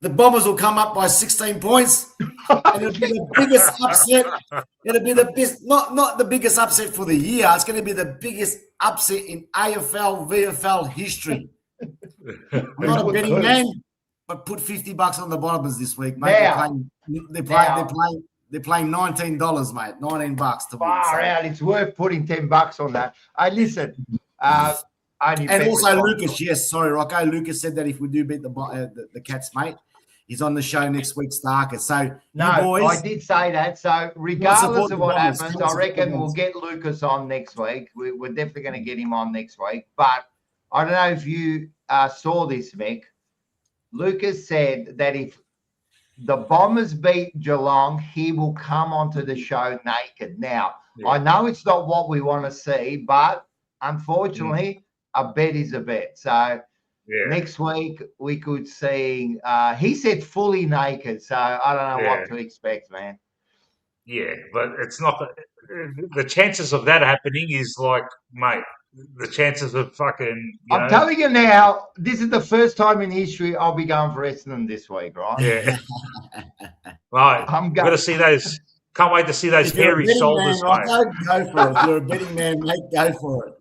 the Bombers will come up by 16 points. And it'll be the biggest upset. It'll be the best, not the biggest upset for the year. It's going to be the biggest upset in AFL, VFL history. I'm not a betting man, but put $50 on the Bombers this week, mate. Now. They're playing $19, mate. $19 to win. Far So. out. It's worth putting $10 on that. Hey, listen, only And bet also with Lucas, yes, sorry, Rocco. Lucas said that if we do beat the Cats, mate, he's on the show next week, Starker. So No, you boys, I did say that. So regardless of what happens, I reckon we'll get Lucas on next week. We're definitely going to get him on next week. But I don't know if you saw this, Mick. Lucas said that if the Bombers beat Geelong, he will come onto the show naked. Now, I know it's not what we want to see, but unfortunately, a bet is a bet. So next week we could see, he said fully naked. So I don't know what to expect, man. Yeah, but it's not the chances of that happening is like, mate, the chances of fucking. I'm telling you now, this is the first time in history I'll be going for Essendon this week, right? Yeah. Right. I'm going to see those. Can't wait to see those hairy shoulders, mate. Go for it. If you're a betting man, mate, go for it.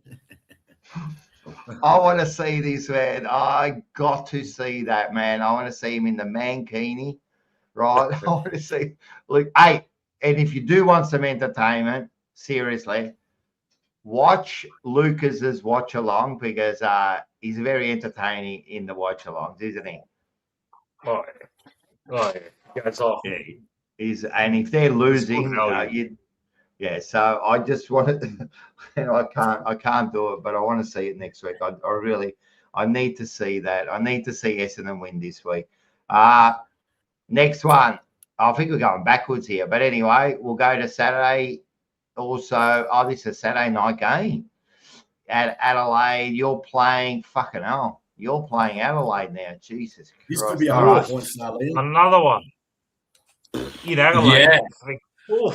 I want to see this, man. I got to see that, man. I want to see him in the mankini, right? I want to see. Look, hey, and if you do want some entertainment, seriously, watch Lucas's watch along because he's very entertaining in the watch alongs, isn't he? Oh yeah, goes off. Yeah, and if they're losing, yeah. So I just wanted, I can't do it, but I want to see it next week. I need to see that. I need to see Essendon win this week. Next one, I think we're going backwards here, but anyway, we'll go to Saturday. Also, this is a Saturday night game at Adelaide. You're playing fucking hell. You're playing Adelaide now. Jesus Christ. This could be a hard point, another one. Adelaide. Yeah.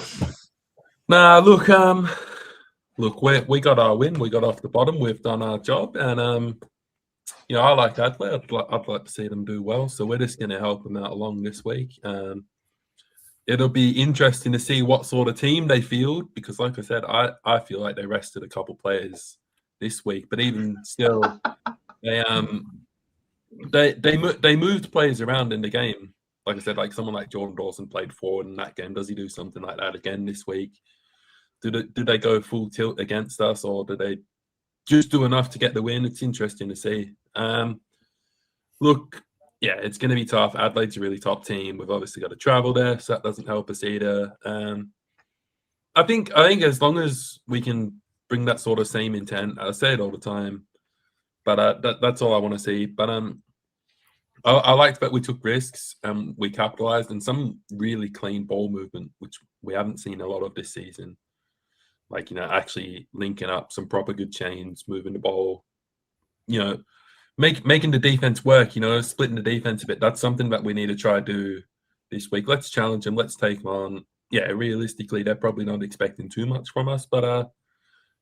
Nah, look, we got our win. We got off the bottom. We've done our job, and I like Adelaide. I'd like to see them do well. So we're just going to help them out along this week. It'll be interesting to see what sort of team they field because, like I said, I feel like they rested a couple players this week, but even still, they moved players around in the game. Like I said, like someone like Jordan Dawson played forward in that game. Does he do something like that again this week? Do they go full tilt against us, or do they just do enough to get the win? It's interesting to see. Look. Yeah, it's going to be tough. Adelaide's a really top team. We've obviously got to travel there, so that doesn't help us either. I think as long as we can bring that sort of same intent, I say it all the time, but that's all I want to see. But I liked that we took risks and we capitalized and some really clean ball movement, which we haven't seen a lot of this season. Like, actually linking up some proper good chains, moving the ball, making the defense work, splitting the defense a bit. That's something that we need to try to do this week. Let's challenge them. Let's take them on. Yeah, realistically, they're probably not expecting too much from us, but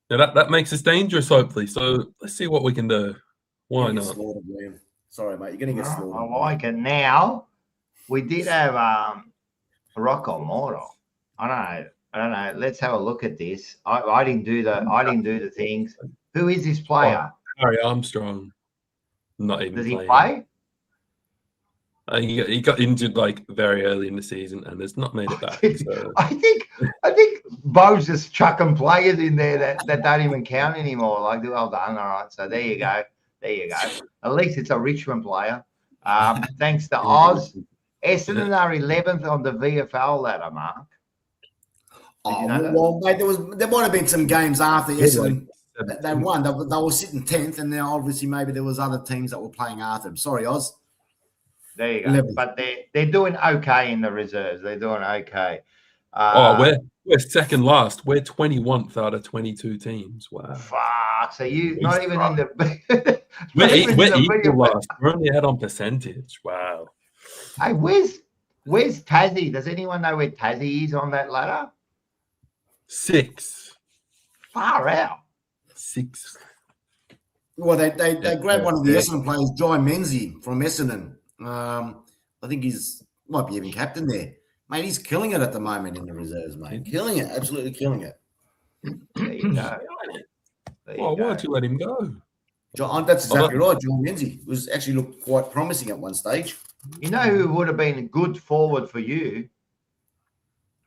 that makes us dangerous, hopefully. So let's see what we can do. Why not? Sorry, mate. You're going to get slaughtered. I like it. Now, we did have Rocco Moro. I don't know. Let's have a look at this. I didn't do the things. Who is this player? Harry Armstrong. Not even. Does he play? He got injured like very early in the season and has not made it back. So. I think Bo's just chucking players in there that don't even count anymore. Like, well done. All right. So there you go. At least it's a Richmond player. Thanks to Oz. Essendon are 11th on the VFL ladder, Mark. Well, mate, there might have been some games after Essendon. They won. They were sitting 10th, and now obviously maybe there was other teams that were playing after them. Sorry, Oz. There you go. 11th. But they're doing okay in the reserves. They're doing okay. We're second last. We're 21th out of 22 teams. Wow. Fuck. So you not even in the. we're equal last. We're only ahead on percentage. Wow. Hey, where's Tassie? Does anyone know where Tassie is on that ladder? 6. Far out. 6. Well, they grabbed one of the Essendon players, Jai Menzies from Essendon. I think might be even captain there. Mate, he's killing it at the moment in the reserves, mate. Killing it. Absolutely killing it. There you go. Why'd you let him go? That's exactly right. Jai Menzies actually looked quite promising at one stage. You know who would have been a good forward for you?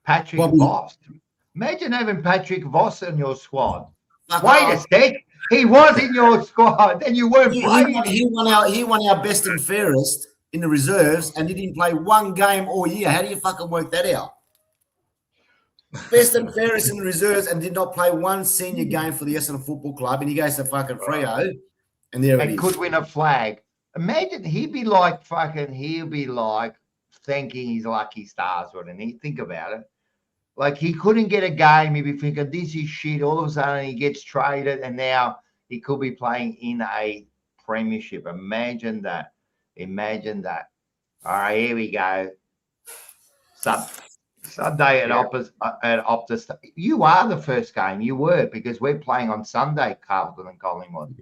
Patrick Voss. Imagine having Patrick Voss in your squad. Wait a sec. He was in your squad, then you weren't playing. He won our best and fairest in the reserves, and he didn't play one game all year. How do you fucking work that out? Best and fairest in the reserves and did not play one senior game for the Essendon Football Club, and he goes to fucking Freo, and there it is. Could win a flag. Imagine he'll be like thanking his lucky stars, wouldn't he? Think about it. Like he couldn't get a game. He'd be thinking, this is shit. All of a sudden he gets traded and now he could be playing in a premiership. Imagine that. All right, here we go. Sunday at Optus. You are the first game. You were, because we're playing on Sunday, Carlton and Collingwood.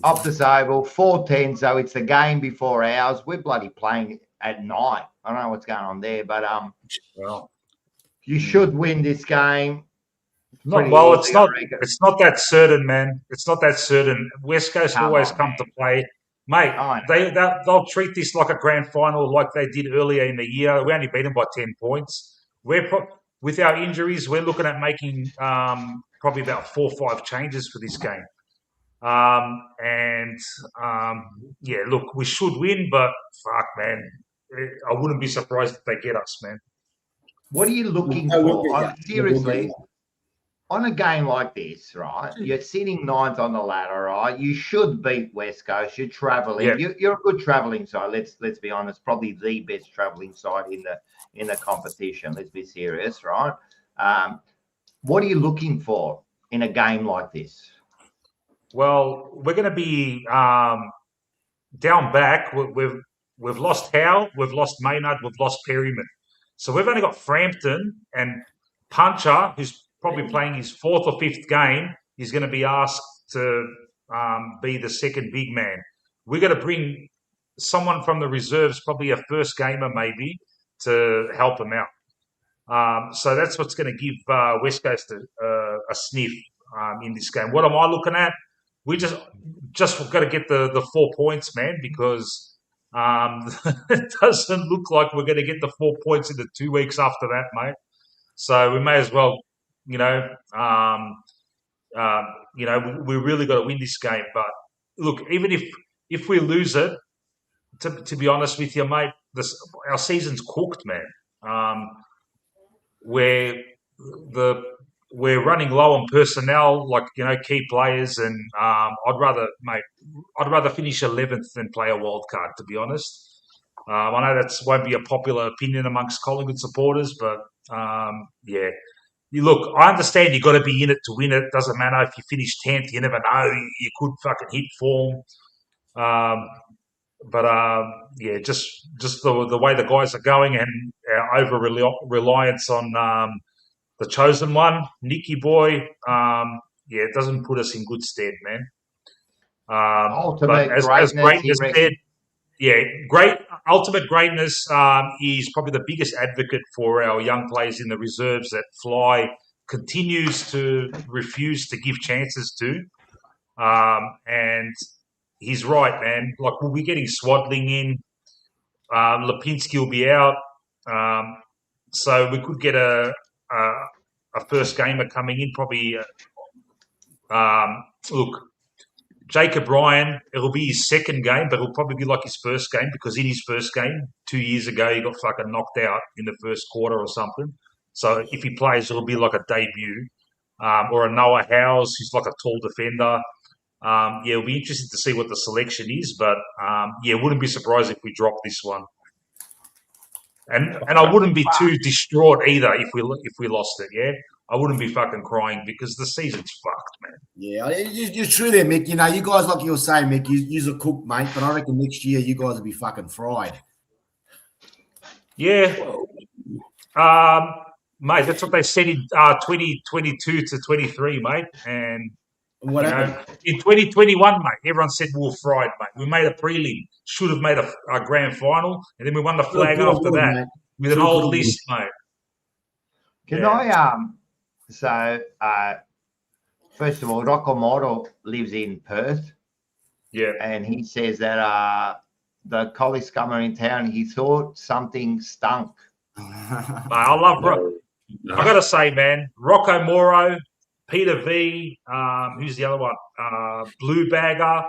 Optus Oval, 4:10, so it's the game before ours. We're bloody playing at night. I don't know what's going on there, but you should win this game. It's not that certain, man. It's not that certain. West Coast always come to play. Mate, they'll treat this like a grand final like they did earlier in the year. We only beat them by 10 points. With our injuries, we're looking at making probably about 4 or 5 changes for this game. Look, we should win, but fuck, man. I wouldn't be surprised if they get us, man. What are you looking for? Seriously, on a game like this, right? You're sitting 9th on the ladder, right? You should beat West Coast. You're traveling. Yeah. You're a good traveling side. Let's be honest. Probably the best traveling side in the competition. Let's be serious, right? What are you looking for in a game like this? Well, we're going to be down back. We've lost Howe, we've lost Maynard, we've lost Perryman. So we've only got Frampton and Puncher, who's probably playing his 4th or 5th game. He's going to be asked to be the second big man. We're going to bring someone from the reserves, probably a first gamer maybe, to help him out. So that's what's going to give West Coast a sniff in this game. What am I looking at? We just got to get the 4 points, man, because it doesn't look like we're going to get the 4 points in the 2 weeks after that, mate. So we may as well, we really got to win this game. But look, even if we lose it, to be honest with you, mate, our season's cooked, man. We're running low on personnel, like, key players, and I'd rather finish 11th than play a wild card, to be honest. I know that won't be a popular opinion amongst Collingwood supporters, but look, I understand you got to be in it to win it. Doesn't matter if you finish 10th, you never know. You could fucking hit form. Just the way the guys are going and our over reliance on the chosen one, Nicky boy, it doesn't put us in good stead, man. Ultimate greatness said, great ultimate greatness. Is probably the biggest advocate for our young players in the reserves that Fly continues to refuse to give chances to. And he's right, man. Like, we'll be getting Swadling in. Lipinski will be out. So we could get a first gamer coming in, probably. Look, Jacob Ryan, it'll be his second game, but it'll probably be like his first game, because in his first game 2 years ago, he got fucking knocked out in the first quarter or something. So if he plays, it'll be like a debut. Or a Noah Howes, who's like a tall defender. It'll be interesting to see what the selection is, but wouldn't be surprised if we drop this one. And I wouldn't be too distraught either if we lost it. Yeah, I wouldn't be fucking crying, because the season's fucked, man. Yeah, you're true there, Mick. You guys, like you were saying, Mick, you're a cook, mate. But I reckon next year you guys will be fucking fried. Yeah, mate. That's what they said in 2022 to 23, mate. And what happened in 2021, mate? Everyone said we were fried, mate. We made a prelim, should have made a grand final, and then we won the flag after that, mate, with an old list, mate. Can I So, first of all, Rocco Moro lives in Perth. Yeah. And he says that the collie scummer in town, he thought something stunk. I love Rocco. I got to say, man, Rocco Moro, Peter V. Who's the other one? Blue Bagger.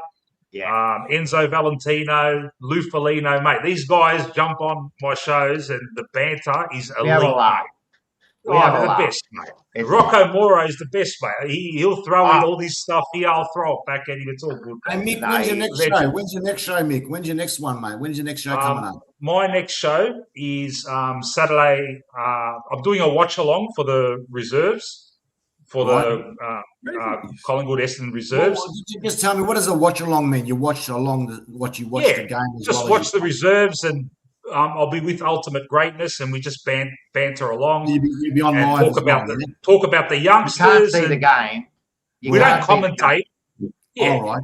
Yeah. Enzo Valentino, Lou Felino, mate. These guys jump on my shows, and the banter is We have a elite, laugh. mate. We have They're a the laugh. best, mate. It's Rocco Moro is the best, mate. He'll throw in Ah. all this stuff here. I'll throw it back at him. It's all good. Hey, mate. Mick, when's your next legend. show? When's your next show, Mick? When's your next one, mate? When's your next show coming up? My next show is Saturday. I'm doing a watch along for the reserves, for the Collingwood Essendon reserves. Well, just tell me, what does a watch along mean? You watch along what you watch the game as just well. watch the reserves, and I'll be with Ultimate Greatness, and we just banter along. You'll be on and live talk about the You youngsters. can't see the game. We don't commentate. Yeah, All right.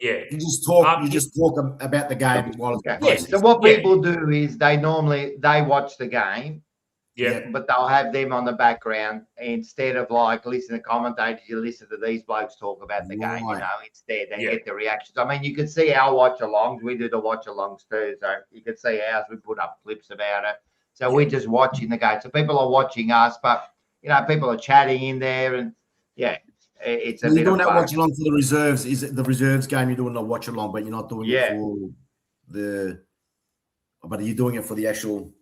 yeah. You just talk. You just talk about the game while it's Okay. Yeah. So what people do is they watch the game, Yeah. but they'll have them on the background instead of like listening to commentators. You listen to these blokes talk about the game, Right. instead they Yeah. get the reactions. I mean, you can see our watch alongs. We do the watch alongs too, so you can see ours. We put up clips about it. So we're just watching the game. So people are watching us, but people are chatting in there, and it's a You're bit doing of that fun. watch along for the reserves. Is it the reserves game? You're doing the watch along, but you're not doing it for the. But are you doing it for the actual?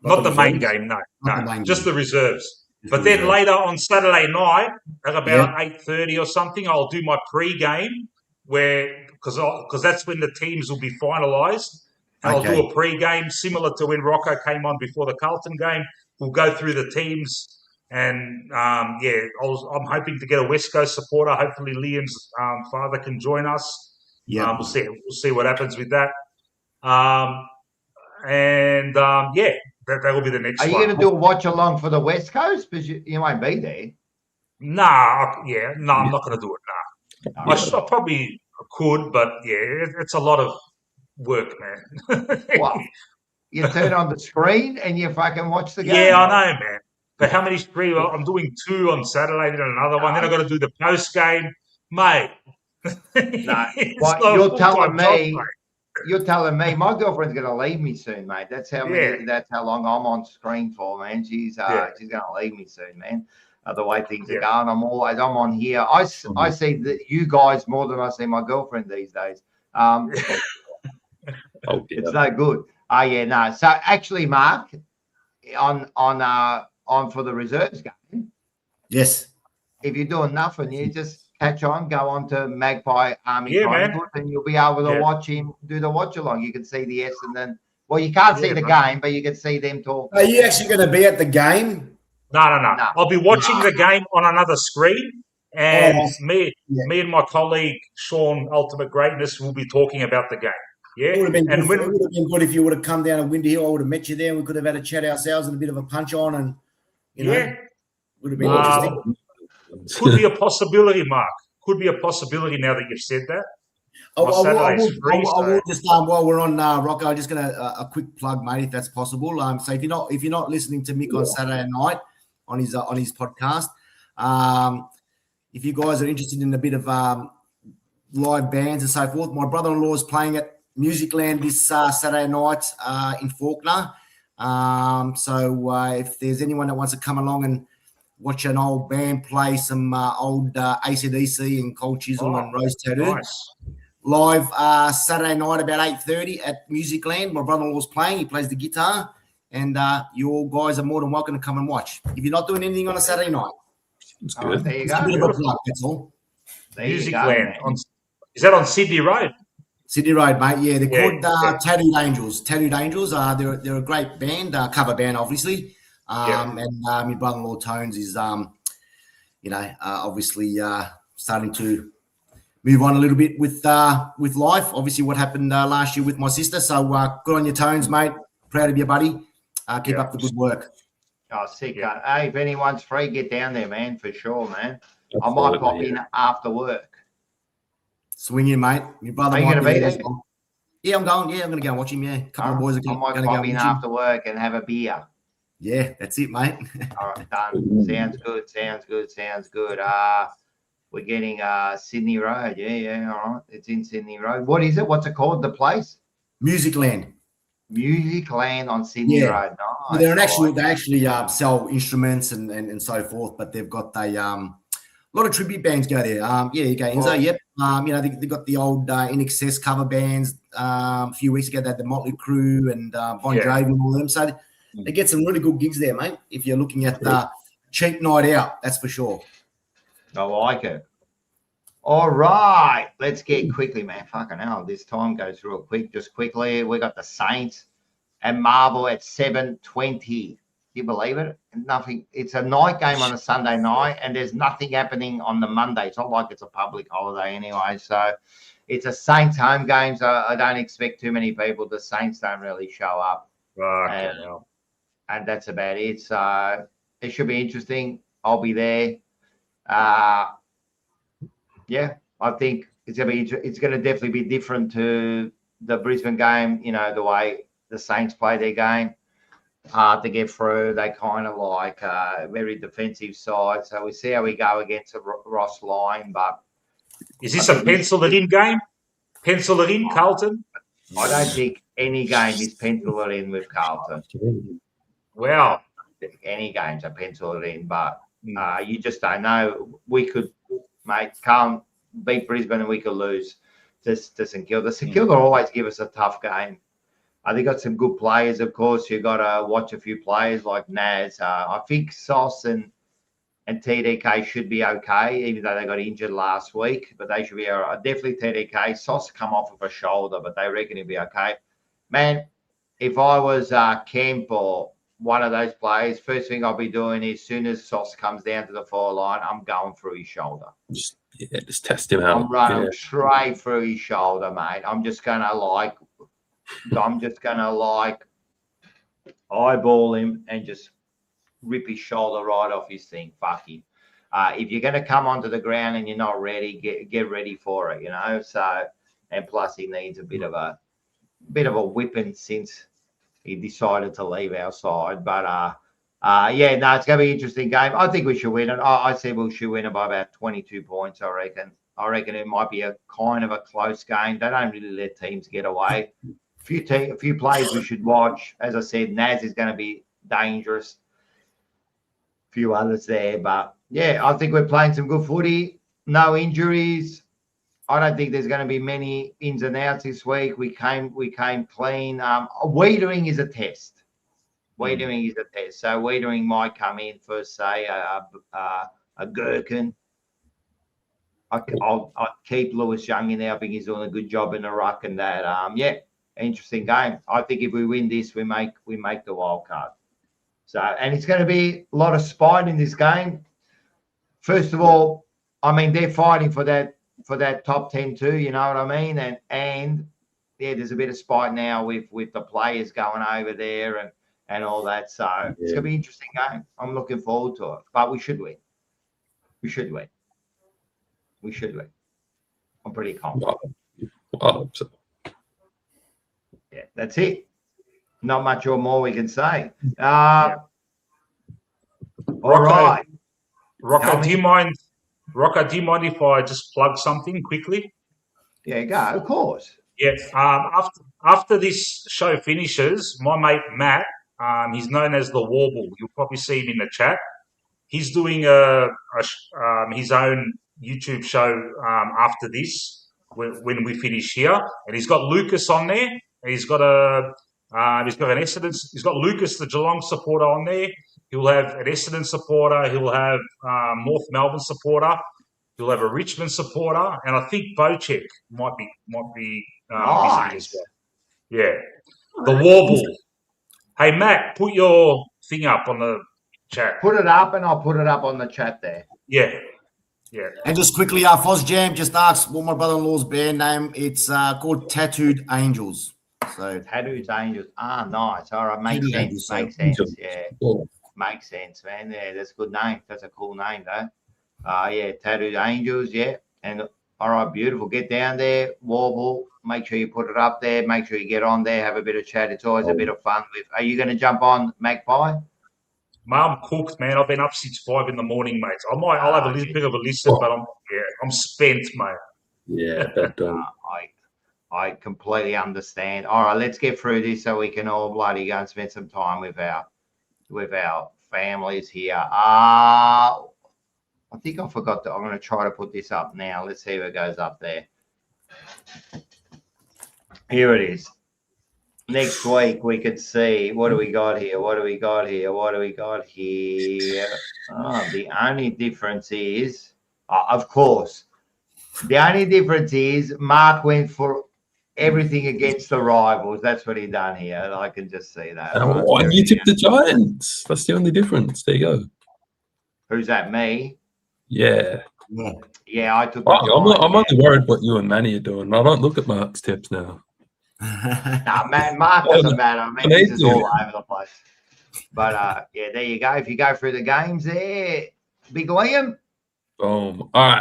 Not the main reserves? game, no, Not the main just game. the reserves. Just But the then reserves. later on Saturday night at about 8:30 or something, I'll do my pre-game because that's when the teams will be finalised, and I'll do a pre-game similar to when Rocco came on before the Carlton game. We'll go through the teams, and I'm hoping to get a West Coast supporter. Hopefully, Liam's father can join us. Yeah, we'll see what happens with that. That will be the next Are one. you going to do a watch along for the West Coast? Because you won't be there. I'm not going to do it. Nah. I probably could, but it's a lot of work, man. What? You turn on the screen and you fucking watch the game. Yeah, I know, man. But how many streams? I'm doing 2 on Saturday, then another one. Then I've got to do the post game, mate. No, you're telling me my girlfriend's going to leave me soon, mate. That's how long I'm on screen for, man. She's going to leave me soon, man. The way things are going, I'm on here. I see you guys more than I see my girlfriend these days. It's no good. Oh yeah, no. So actually, Mark, on for the reserves game. Yes. If you're doing nothing, you just catch on, go on to Magpie Army Collingwood, and you'll be able to watch him do the watch along. You can see the Essendon. Well, you can't see the game, but you can see them talk. Are you actually going to be at the game? No. I'll be watching the game on another screen, and me and my colleague Sean, Ultimate Greatness, will be talking about the game. Yeah, it would have been good if you would have come down to Windy Hill. I would have met you there, and we could have had a chat ourselves and a bit of a punch on, and would have been interesting. Could be a possibility, Mark. Could be a possibility now that you've said that. I will just while we're on Rocco, I'm just going to a quick plug, mate, if that's possible. So if you're not listening to Mick on Saturday night on his podcast, if you guys are interested in a bit of live bands and so forth, my brother-in-law is playing at Musicland this Saturday night in Faulkner. So if there's anyone that wants to come along and watch an old band play some old AC/DC and Cold Chisel and Rose Tattoo. Nice. Live Saturday night about 8:30 at Musicland. My brother-in-law's playing. He plays the guitar. And you all guys are more than welcome to come and watch. If you're not doing anything on a Saturday night. It's good. There you It's a bit go. of a plug, that's all. Musicland. Is that on Sydney Road? Sydney Road, mate. Yeah, they're called Tattooed Angels. Tattooed Angels. They're a great band, cover band, obviously. And my brother-in-law Tones is, obviously starting to move on a little bit with life. Obviously, what happened last year with my sister. So good on your Tones, mate. Proud of you, buddy. Keep up the good work. Oh, sick. Hey, if anyone's free, get down there, man, for sure, man. I might pop in after work. Swing in, mate. Your brother Are you might going to be there? well. Yeah, I'm going. Yeah, I'm going to go and watch him. Yeah, a couple of boys are I going might to go pop in watch him. after work and have a beer. Yeah, that's it, mate. All right, done. Sounds good. We're getting Sydney Road. Yeah, all right. It's in Sydney Road. What is it? What's it called? The place? Musicland. Musicland on Sydney Road. Nice. They actually sell instruments and so forth, but they've got a lot of tribute bands go there. Yeah, you go Enzo. Yep. You know, they got the old In Excess cover bands. A few weeks ago, they had the Motley Crue and Bon Jovi and all them. So they get some really good gigs there, mate. If you're looking at cheap night out, that's for sure. I like it. All right, let's get quickly, man. Fucking hell, this time goes real quick. Just quickly, we got the Saints and Marvel at 7:20. You believe it? Nothing. It's a night game on a Sunday night, and there's nothing happening on the Monday. It's not like it's a public holiday anyway. So it's a Saints home game. So I don't expect too many people. The Saints don't really show up, and that's about it. So it should be interesting. I'll be there. Yeah, I think it's gonna be. It's gonna definitely be different to the Brisbane game. You know, the way the Saints play their game. Hard to get through. They kind of like a very defensive side. So we see how we go against Ross Lyon. But is this a pencil it in game? Pencil it in, Carlton? I don't think any game is pencil it in with Carlton. Wow. Any games are pencil it in, but you just don't know. We could, mate, come beat Brisbane and we could lose to St Kilda. St Kilda always give us a tough game. They got some good players, of course. You've got to watch a few players like Naz. I think Sauce and TDK should be okay, even though they got injured last week. But they should be definitely TDK. Sauce come off of a shoulder, but they reckon he'll be okay. Man, if I was Kemp or one of those players, first thing I'll be doing is as soon as Sauce comes down to the fore line, I'm going through his shoulder. Just test him out. I'm running straight through his shoulder, mate. I'm just gonna eyeball him and just rip his shoulder right off his thing. Fuck him. If you're going to come onto the ground and you're not ready, get ready for it, you know. So, and plus he needs a bit of a whipping since he decided to leave our side. But yeah, no, it's going to be an interesting game. I think we should win it. I said we should win it by about 22 points. I reckon it might be a kind of a close game. They don't really let teams get away. A few players we should watch. As I said, Naz is going to be dangerous. A few others there, but yeah, I think we're playing some good footy. No injuries. I don't think there's going to be many ins and outs this week. We came clean. Wiedering is a test. Wiedering is a test. So Wiedering might come in for, say, a Gherkin. I'll keep Lewis Young in there. I think he's doing a good job in the ruck and that. Yeah, interesting game. I think if we win this, we make the wild card. So, and it's going to be a lot of spite in this game. First of all, I mean, they're fighting for that top 10 too, you know what I mean? And yeah, there's a bit of spite now with the players going over there and all that. So it's going to be an interesting game. I'm looking forward to it. But we should win. We should win. I'm pretty confident. I hope so. Yeah, that's it. Not much or more we can say. All right. Rocco, do you mind if I just plug something quickly? Yeah, go. Of course. Yeah. After this show finishes, my mate Matt, he's known as the Warble. You'll probably see him in the chat. He's doing his own YouTube show after this when we finish here, and he's got Lucas on there. He's got an Essendon. He's got Lucas, the Geelong supporter, on there. He'll have an Essendon supporter. He'll have North Melbourne supporter. He'll have a Richmond supporter, and I think Bocek might be nice. as well. Yeah, the Warble. Hey Matt, put your thing up on the chat. Put it up, and I'll put it up on the chat there. Yeah. And just quickly, Foz Jam just asked what my brother-in-law's band name. It's called Tattooed Angels. So Tattooed Angels. Nice. All right, makes sense. Yeah, makes sense, man. Yeah, that's a good name. That's a cool name, though. Yeah, Tattooed Angels. Yeah, and all right, beautiful. Get down there, Warble. Make sure you put it up there. Make sure you get on there. Have a bit of chat. It's always a bit of fun. Are you going to jump on Magpie? I'm cooked, man. I've been up since 5 a.m, mate. I'll have a little bit of a listen, but I'm spent, mate. Yeah, but I completely understand. All right, let's get through this so we can all bloody go and spend some time with our families here. All I think I forgot that. I'm going to try to put this up now. Let's see if it goes up there. Here it is. Next week, we could see, what do we got here? What do we got here? What do we got here? Oh, the only difference is, of course, the only difference is Mark went for everything against the rivals. That's what he done here. I can just see that. Right? And you tipped the Giants. That's the only difference. There you go. Who's that, me? Yeah. Yeah, I took the I'm only worried what you and Manny are doing. I don't look at Mark's tips now. Nah, man, Mark doesn't matter. I mean, this is all over the place. But, yeah, there you go. If you go through the games there, Big Liam. Boom. All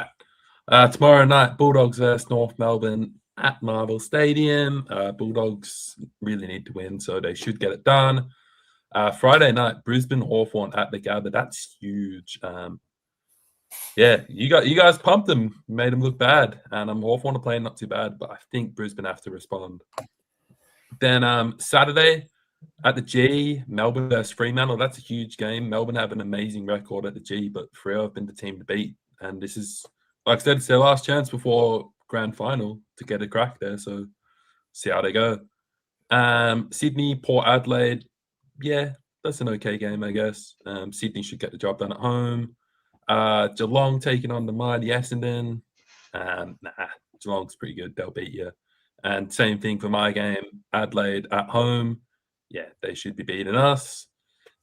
right. Tomorrow night, Bulldogs versus North Melbourne at Marvel Stadium. Bulldogs really need to win, so they should get it done. Friday night, Brisbane Hawthorn at the Gather. That's huge. Yeah, you guys pumped them, made them look bad, and Hawthorn are playing not too bad, but I think Brisbane have to respond. Then Saturday at the G, Melbourne versus Fremantle. That's a huge game. Melbourne have an amazing record at the G, but Freo have been the team to beat, and this is, like I said, it's their last chance before grand final to get a crack there. So see how they go. Sydney, Port Adelaide. Yeah, that's an okay game, I guess. Sydney should get the job done at home. Geelong taking on the mighty Essendon. Geelong's pretty good. They'll beat you. And same thing for my game. Adelaide at home. Yeah, they should be beating us.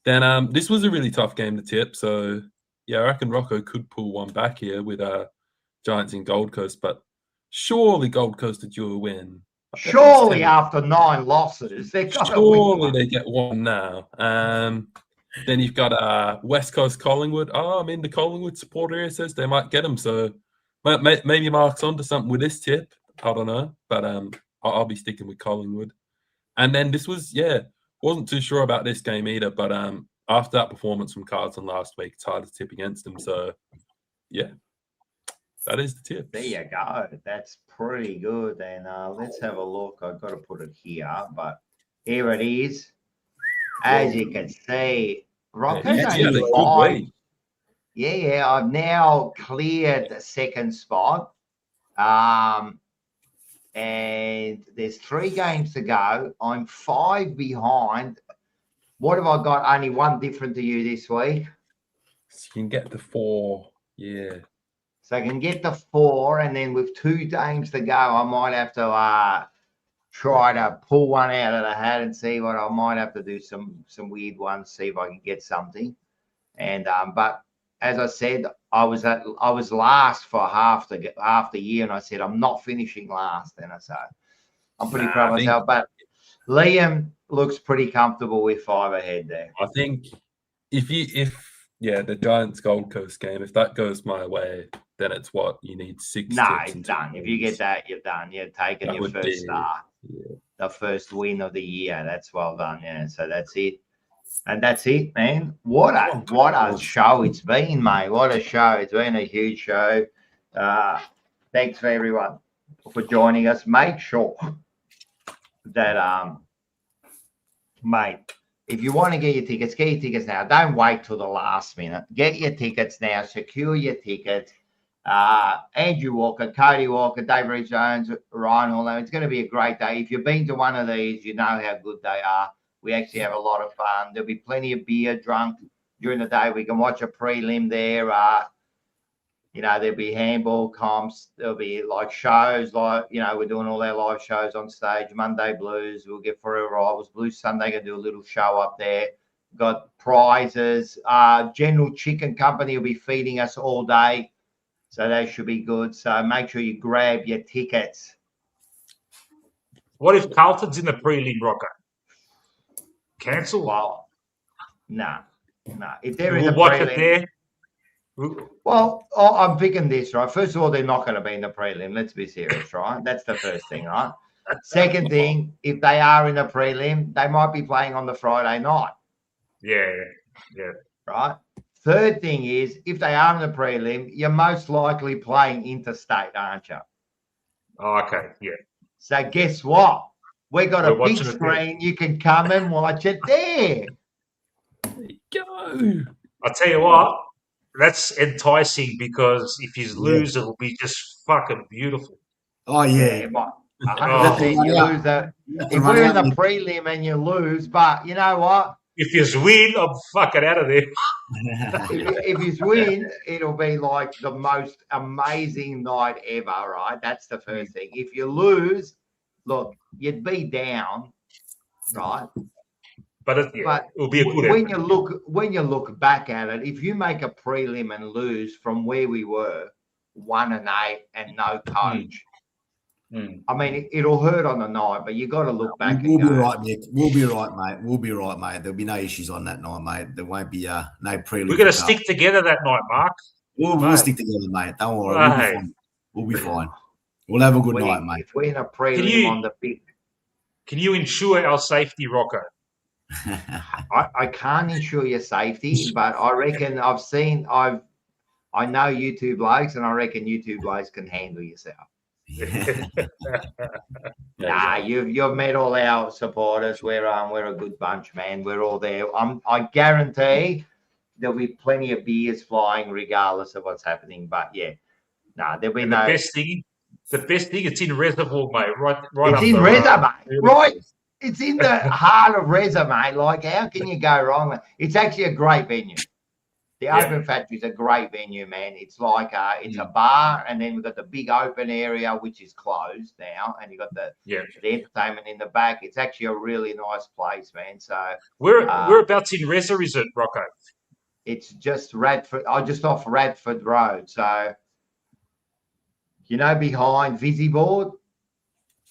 Then this was a really tough game to tip. So, yeah, I reckon Rocco could pull one back here with Giants in Gold Coast. But surely Gold Coast are due a win. Surely after 9 losses, they're going to win. Surely they get one now. Then you've got West Coast Collingwood. Oh, I mean, the Collingwood supporter here says they might get them. So maybe Mark's onto something with this tip. I don't know. But I'll be sticking with Collingwood. And then this was, wasn't too sure about this game either. But after that performance from Carlton last week, it's hard to tip against them. So, yeah, that is the tip. There you go. That's pretty good. And let's have a look. I've got to put it here. But here it is. As you can see, Rocco's only 5. Yeah, I've now cleared the second spot. And there's 3 games to go. I'm 5 behind. What have I got? Only one different to you this week. So you can get the 4. Yeah. So I can get the 4, and then with 2 games to go, I might have to try to pull one out of the hat and see what I might have to do. Some weird ones, see if I can get something. And but as I said, I was last for half the year, and I said I'm not finishing last. And I said I'm pretty proud of myself. But Liam looks pretty comfortable with 5 ahead there. I think if the Giants Gold Coast game, if that goes my way, then it's what you need 6. No, it's done. If you get that, you're done. You're taking your first start. Yeah. The first win of the year. That's well done. Yeah. So that's it. And that's it, man. What a show it's been, mate. What a show. It's been a huge show. Thanks for everyone for joining us. Make sure that mate, if you want to get your tickets now. Don't wait till the last minute. Get your tickets now. Secure your tickets. Andrew Walker, Cody Walker, Dave Rhys-Jones, Ryan Houlihan. It's going to be a great day. If you've been to one of these, you know how good they are. We actually have a lot of fun. There'll be plenty of beer drunk during the day. We can watch a prelim there. There'll be handball comps. There'll be like shows, we're doing all our live shows on stage. Monday Blues, we'll get Fourever Rivals. Blue Sunday, going to do a little show up there. Got prizes. General Chicken Company will be feeding us all day. So that should be good. So make sure you grab your tickets. What if Carlton's in the prelim, Rocco? Cancel? Well, no. If they're in the watch prelim, it there. Well, I'm thinking this, right? First of all, they're not going to be in the prelim. Let's be serious, right? That's the first thing, right? Second thing, if they are in the prelim, they might be playing on the Friday night. Yeah. Right? Third thing is, if they are in the prelim, you're most likely playing interstate, aren't you? Oh, okay, yeah. So guess what? We got a big screen. You can come and watch it there. There you go. I'll tell you what, that's enticing because if you lose, it'll be just fucking beautiful. Oh yeah. but Oh. 100% you lose that. You have to If run we're in out the and- prelim and you lose, but you know what? If you win, I'm fucking out of there. If you win, it'll be like the most amazing night ever, right? That's the first thing. If you lose, look, you'd be down, right? But But it'll be a good when you look back at it, if you make a prelim and lose from where we were, 1-8 and no coach, I mean, it'll hurt on the night, but you got to look back. We'll be right, Nick. We'll be right, mate. We'll be right, mate. There'll be no issues on that night, mate. There won't be no prelim. We're going to stick together that night, Mark. We'll stick together, mate. Don't worry. We'll be fine. We'll be fine. We'll have a good night, mate. If we're in a prelim on the big, can you ensure our safety, Rocco? I can't ensure your safety, but I reckon I know you two blokes, and I reckon you two blokes can handle yourself. Nah, you've met all our supporters. We're a good bunch, man. We're all there. I guarantee there'll be plenty of beers flying regardless of what's happening. But yeah, there'll be And no. The best thing, it's in Reservoir, mate. Right. It's in Reservoir, right? It's in the heart of Reservoir, mate. Like, how can you go wrong? It's actually a great venue. The Open Factory is a great venue, man. It's like it's a bar, and then we've got the big open area, which is closed now, and you got the entertainment in the back. It's actually a really nice place, man. So whereabouts in Reservoir is it, Rocco? It's just Radford. Just off Radford Road. So behind Visiboard.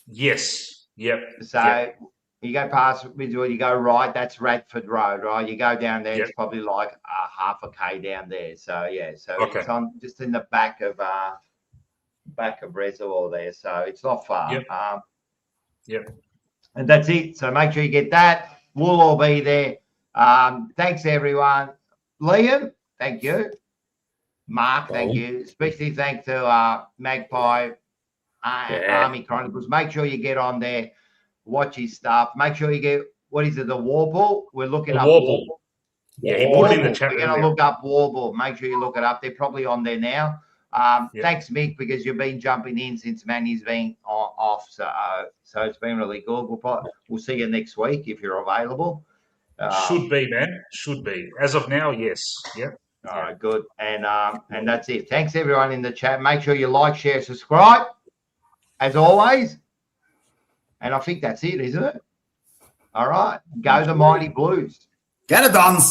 Yes. Yep. So. You go past Ridgeway, you go right, that's Radford Road, right? You go down there, it's probably like half a K down there. So it's on just in the back of Reservoir there. So it's not far. And that's it. So make sure you get that. We'll all be there. Thanks everyone. Liam, thank you. Mark, thank you. Especially thanks to Magpie Army Chronicles. Make sure you get on there. Watch his stuff. Make sure you get, what is it, the Warble? We're looking up Warble. Yeah, he put it in the chat. We're going to look up Warble. Make sure you look it up. They're probably on there now. Thanks, Mick, because you've been jumping in since Manny's been off. So it's been really good. We'll see you next week if you're available. Should be, man. Should be. As of now, yes. Yep. All right, good. And that's it. Thanks, everyone in the chat. Make sure you like, share, subscribe, as always. And I think that's it, isn't it? All right. Go the Mighty Blues. Get it done.